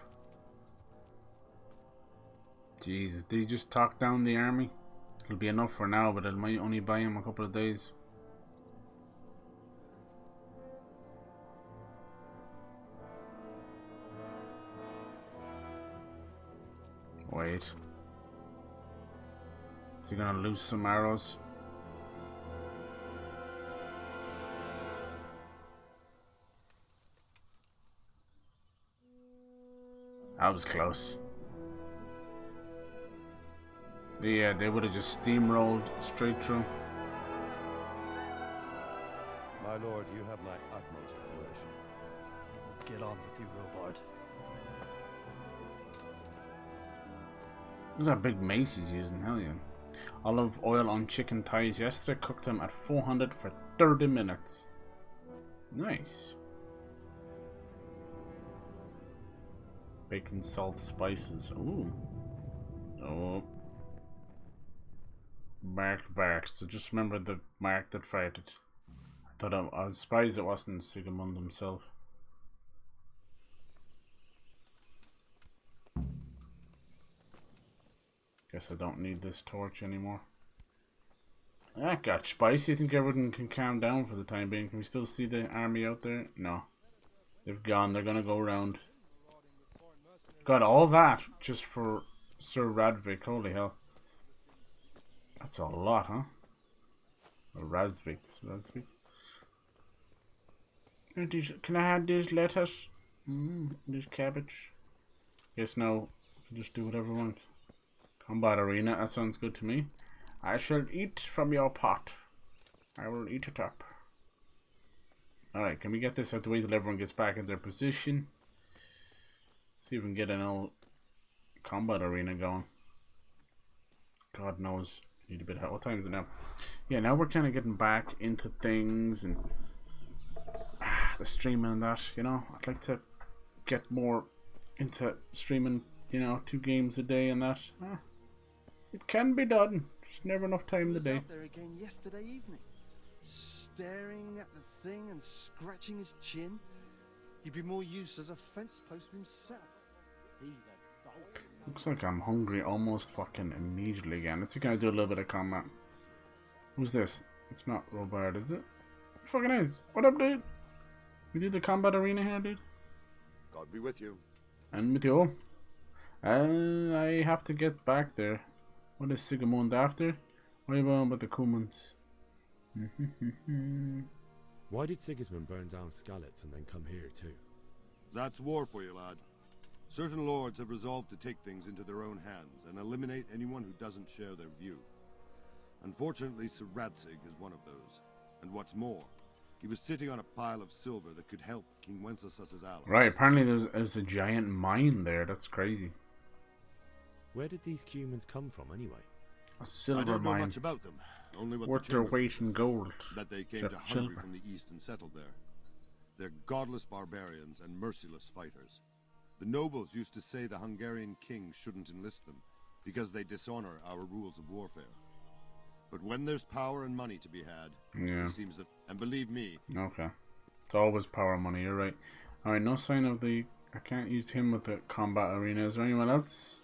Jesus, did he just talk down the army? It'll be enough for now, but it might only buy him a couple of days. Wait. Is he gonna lose some arrows? That was close. Yeah, they would have just steamrolled straight through. My lord, you have my utmost admiration. Get on with you, Robard. Look at that big mace he's using, hell yeah. Olive oil on chicken thighs yesterday, cooked them at 400 for 30 minutes. Nice. Bacon, salt, spices. Ooh. Oh. Marked barks. So just remember the mark that fighted. I was surprised it wasn't Sigismund himself. Guess I don't need this torch anymore. That got spicy. I think everyone can calm down for the time being. Can we still see the army out there? No. They've gone. They're gonna go around. Got all that just for Sir Radvik. Holy hell. That's a lot, huh? Or Razvik. Razvik. Can I have this lettuce? This cabbage. Guess now, we can just do whatever we want. Combat arena, that sounds good to me. I shall eat from your pot. I will eat it up. Alright, can we get this out the way till everyone gets back in their position? See if we can get an old combat arena going. God knows. Need a bit of help. What time is it now? Yeah, now we're kind of getting back into things and the streaming and that, you know. I'd like to get more into streaming, you know, 2 games a day and that. It can be done. Just never enough time in the day. Out there again yesterday evening, staring at the thing and scratching his chin. He'd be more use as a fence post himself. He's a dog. Looks like I'm hungry almost fucking immediately again. Let's see, can I do a little bit of combat? Who's this? It's not Robard, is it? Fucking is. What up, dude? We do the combat arena here, dude. God be with you. And with you. I have to get back there. What is Sigismund after? What about the Kumans? Why did Sigismund burn down Skalitz and then come here too? That's war for you, lad. Certain lords have resolved to take things into their own hands and eliminate anyone who doesn't share their view. Unfortunately, Sir Radzik is one of those. And what's more, he was sitting on a pile of silver that could help King Wenceslas's allies. Right, apparently there's a giant mine there. That's crazy. Where did these humans come from anyway? A silver I don't know mine. much about them. only what worth the their chamber weight in gold. that they came to Hungary from the east and settled there. They're godless barbarians and merciless fighters. The nobles used to say the Hungarian king shouldn't enlist them because they dishonor our rules of warfare. But when there's power and money to be had, it seems that, and believe me... Okay. It's always power and money, you're right. Alright, no sign of the... I can't use him with the combat arena. Is there anyone else?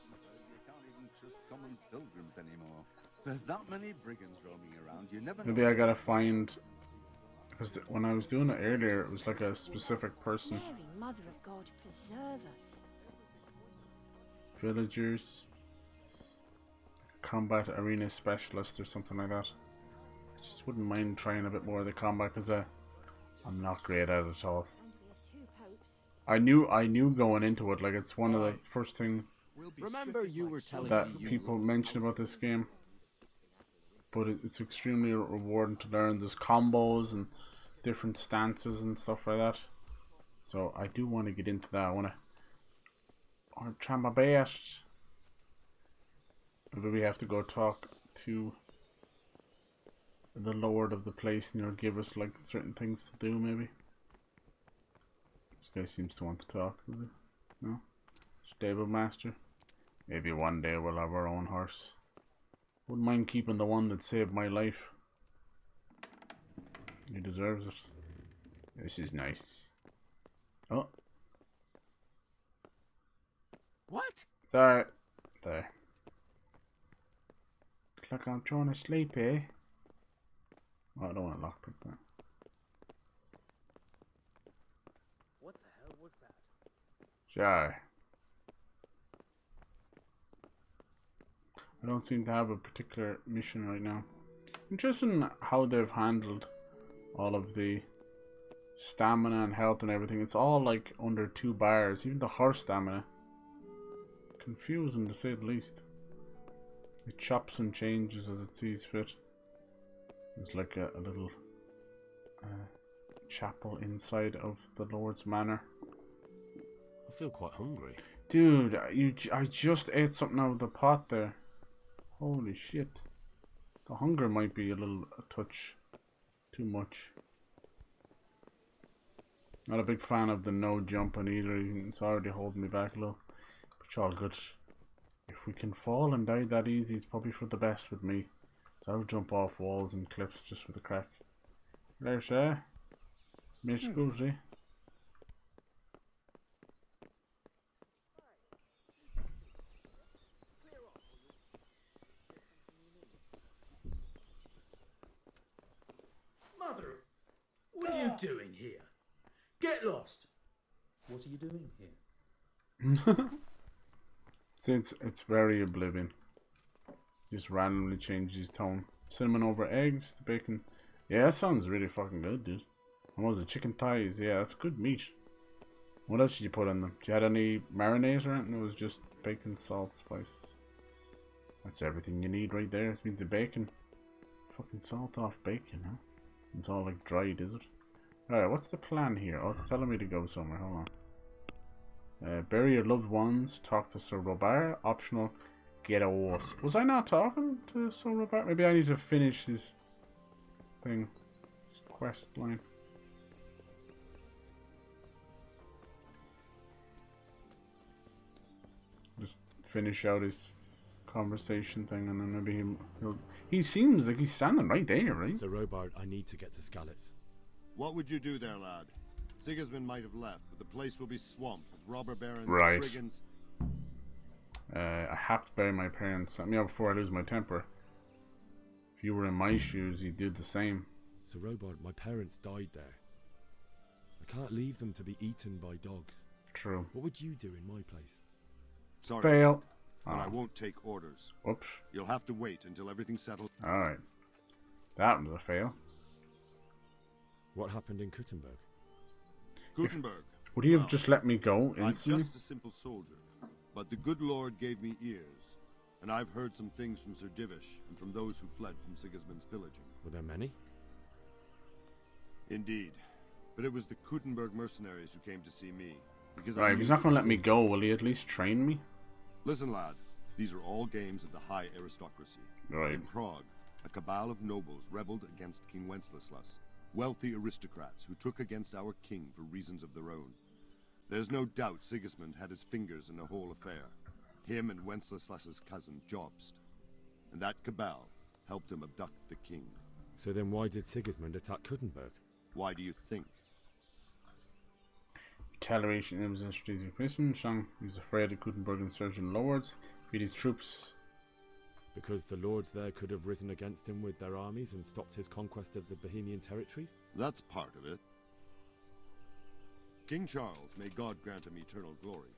You can't even trust common pilgrims anymore. There's that many brigands roaming around, you never Maybe know. I gotta find... Because when I was doing it earlier, it was like a specific person. Mary, Mother of God, preserve us. Villagers. Combat arena specialist or something like that. I just wouldn't mind trying a bit more of the combat because I'm not great at it at all. I knew going into it, like it's one of the first thing Remember you were telling that me people mention about this game. But it's extremely rewarding to learn. There's combos and different stances and stuff like that. So I do want to get into that. I want to try my best. Maybe we have to go talk to the lord of the place and he'll give us like certain things to do maybe. This guy seems to want to talk, does he? No? Stable master. Maybe one day we'll have our own horse. Wouldn't mind keeping the one that saved my life. He deserves it. This is nice. Oh. What? It's alright. There. Looks like I'm trying to sleep, eh? Oh, I don't want to lockpick that. What the hell was that? Sure. I don't seem to have a particular mission right now. Interesting in how they've handled all of the stamina and health and everything. It's all like under 2 bars, even the horse stamina. Confusing to say the least. It chops and changes as it sees fit. There's like a little chapel inside of the Lord's Manor. I feel quite hungry. Dude, I just ate something out of the pot there. Holy shit. The hunger might be a touch too much. Not a big fan of the no jumping either. It's already holding me back a little. But it's all good. If we can fall and die that easy, it's probably for the best with me. So I'll jump off walls and cliffs just for the crack. There, sir. Miss Goosey. Mother, what are you doing here? Get lost. What are you doing here? It's very Oblivion. Just randomly changes his tone. Cinnamon over eggs, the bacon. Yeah, that sounds really fucking good, dude. And what was it? Chicken thighs. Yeah, that's good meat. What else did you put on them? Did you had any marinade or anything? It was just bacon, salt, spices. That's everything you need right there. It means the bacon. Fucking salt off bacon, huh? It's all like dried, is it? Alright, what's the plan here? Oh, it's telling me to go somewhere. Hold on. Bury your loved ones. Talk to Sir Robert. Optional. Get a horse. Was I not talking to Sir Robert? Maybe I need to finish this thing. This quest line. Just finish out his conversation thing and then maybe he'll... He seems like he's standing right there, right? So Robard, I need to get to Skalitz. What would you do there, lad? Sigismund might have left, but the place will be swamped with robber barons, Right. brigands. I have to bury my parents. Let me out before I lose my temper. If you were in my shoes, you'd do the same. So Robard, my parents died there. I can't leave them to be eaten by dogs. True. What would you do in my place? Sorry, Fail. but I won't take orders. Whoops. You'll have to wait until everything's settled. Alright. That was a fail. What happened in Kuttenberg? Gutenberg. Would he have just let me go instantly? I'm just a simple soldier, but the good Lord gave me ears, and I've heard some things from Sir Divish and from those who fled from Sigismund's pillaging. Were there many? Indeed, but it was the Kuttenberg mercenaries who came to see me. Because Right, if he's not going to let me go, will he at least train me? Listen, lad, these are all games of the high aristocracy. Right. In Prague, a cabal of nobles rebelled against King Wenceslas, wealthy aristocrats who took against our king for reasons of their own. There's no doubt Sigismund had his fingers in the whole affair. Him and Wenceslas's cousin Jobst. And that cabal helped him abduct the king. So then why did Sigismund attack Kuttenberg? Why do you think? Retaliation. It was a strategic mission. Shang was afraid of Kuttenberg insurgent lords. Beat his troops. Because the lords there could have risen against him with their armies and stopped his conquest of the Bohemian territories? That's part of it. King Charles, may God grant him eternal glory.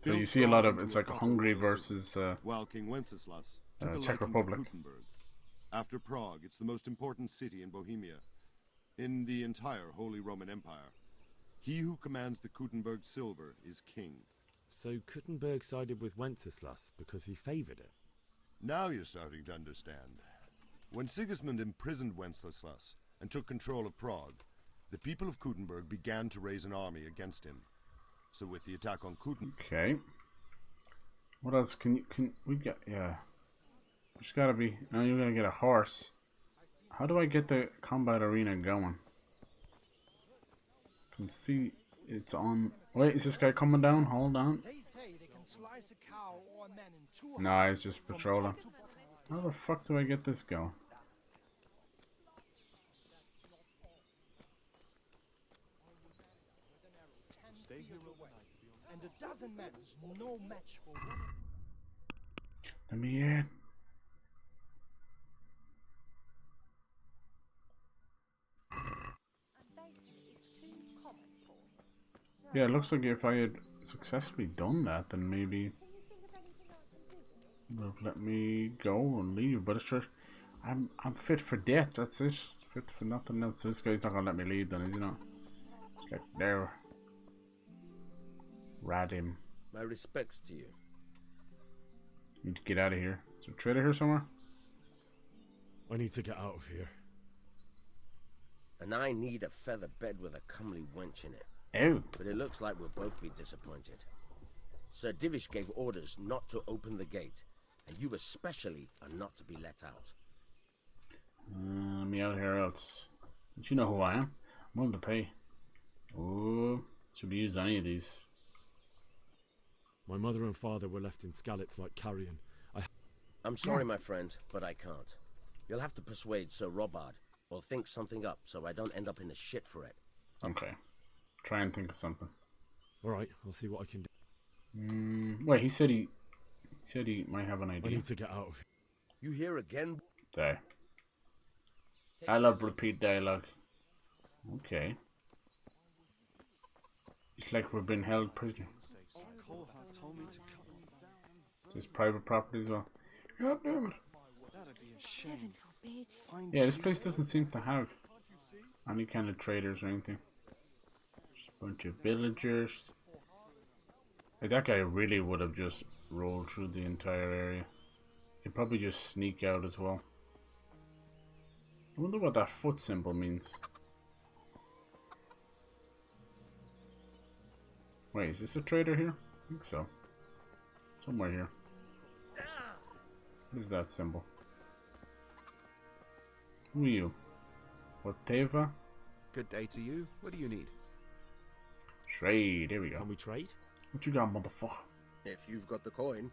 So you see a lot of, it's like Hungary versus while King Wenceslas took a Czech liking Republic. to Kuttenberg. After Prague, it's the most important city in Bohemia, in the entire Holy Roman Empire. He who commands the Kuttenberg silver is king. So Kuttenberg sided with Wenceslas because he favoured it? Now you're starting to understand. When Sigismund imprisoned Wenceslas and took control of Prague, the people of Kuttenberg began to raise an army against him. So with the attack on Kuttenberg... Okay. What else can we get? Yeah. There's gotta be... Now you're gonna get a horse. How do I get the combat arena going? Can see it's on... Wait, is this guy coming down? Hold on. No, he's just patrolling. How the fuck do I get this going? And a dozen men is no match for one. Let me in. Yeah, it looks like if I had successfully done that, then maybe it would have let me go and leave. But it's sure I'm fit for death. That's it. Fit for nothing else. This guy's not gonna let me leave, then, is he not? Like there. Rad him. My respects to you. Need to get out of here. Is there a trader here somewhere? I need to get out of here. And I need a feather bed with a comely wench in it. Oh. But it looks like we'll both be disappointed. Sir Divish gave orders not to open the gate, and you especially are not to be let out. Me out here else. Don't you know who I am? I'm willing to pay. Oh, should we use any of these? My mother and father were left in Skalitz like carrion. I'm sorry, my friend, but I can't. You'll have to persuade Sir Robard, or think something up so I don't end up in the shit for it. Okay. Try and think of something. Alright, I'll see what I can do. Wait, he said he might have an idea. I need to get out of here. You here again? There. I love repeat dialogue. Okay. It's like we're being held prisoner. There's private property as well. God damn it. Heaven forbid. Yeah, this place doesn't seem to have any kind of traders or anything. Just a bunch of villagers. Like, that guy really would have just rolled through the entire area. He'd probably just sneak out as well. I wonder what that foot symbol means. Wait, is this a trader here? I think so. Somewhere here. What is that symbol? Who are you? Whatever? Good day to you. What do you need? Trade. Here we go. Can we trade? What you got, motherfucker? If you've got the coin.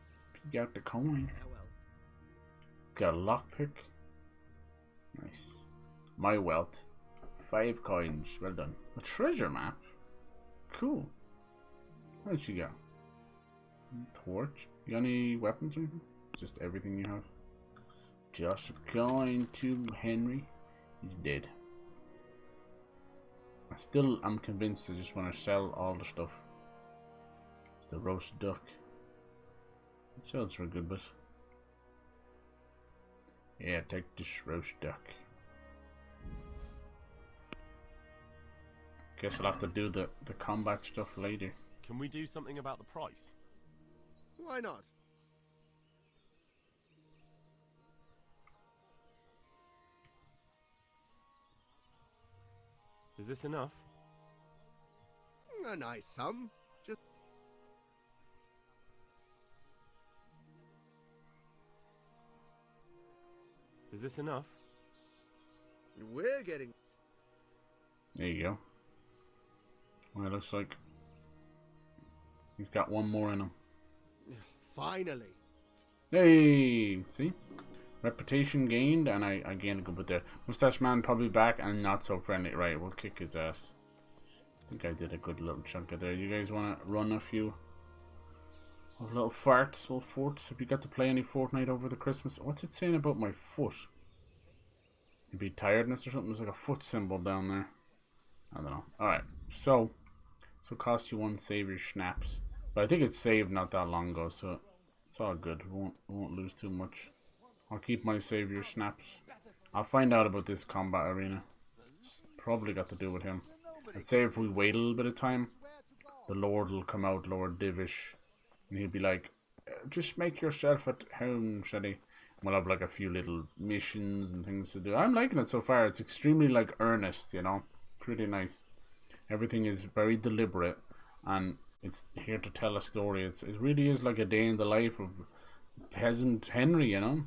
You got the coin. Got a lockpick. Nice. My wealth. 5 coins. Well done. A treasure map. Cool. What did you got? Torch. You got any weapons or anything? Just everything you have. Just a coin to Henry. He's dead. I'm convinced I just want to sell all the stuff. It's the roast duck. It sells for a good bit. Yeah, take this roast duck. Guess I'll have to do the combat stuff later. Can we do something about the price? Why not? Is this enough? A nice sum. Just... Is this enough? We're getting... There you go. Well, it looks like he's got one more in him. Finally. Hey, see? Reputation gained, and I gained a good bit there. Mustache man probably back and not so friendly. Right, we'll kick his ass. I think I did a good little chunk of there. You guys want to run a few of little farts, little forts? Have you got to play any Fortnite over the Christmas? What's it saying about my foot? You'd be tiredness or something? There's like a foot symbol down there. I don't know. Alright, so cost you one save your schnapps. But I think it's saved not that long ago, so it's all good. We won't lose too much. I'll keep my save your snaps. I'll find out about this combat arena. It's probably got to do with him. I'd say if we wait a little bit of time, the Lord will come out, Lord Divish, and he'll be like, just make yourself at home, Shady. We'll have like a few little missions and things to do. I'm liking it so far. It's extremely like earnest, you know. Pretty nice. Everything is very deliberate, and it's here to tell a story. It really is like a day in the life of peasant Henry, you know.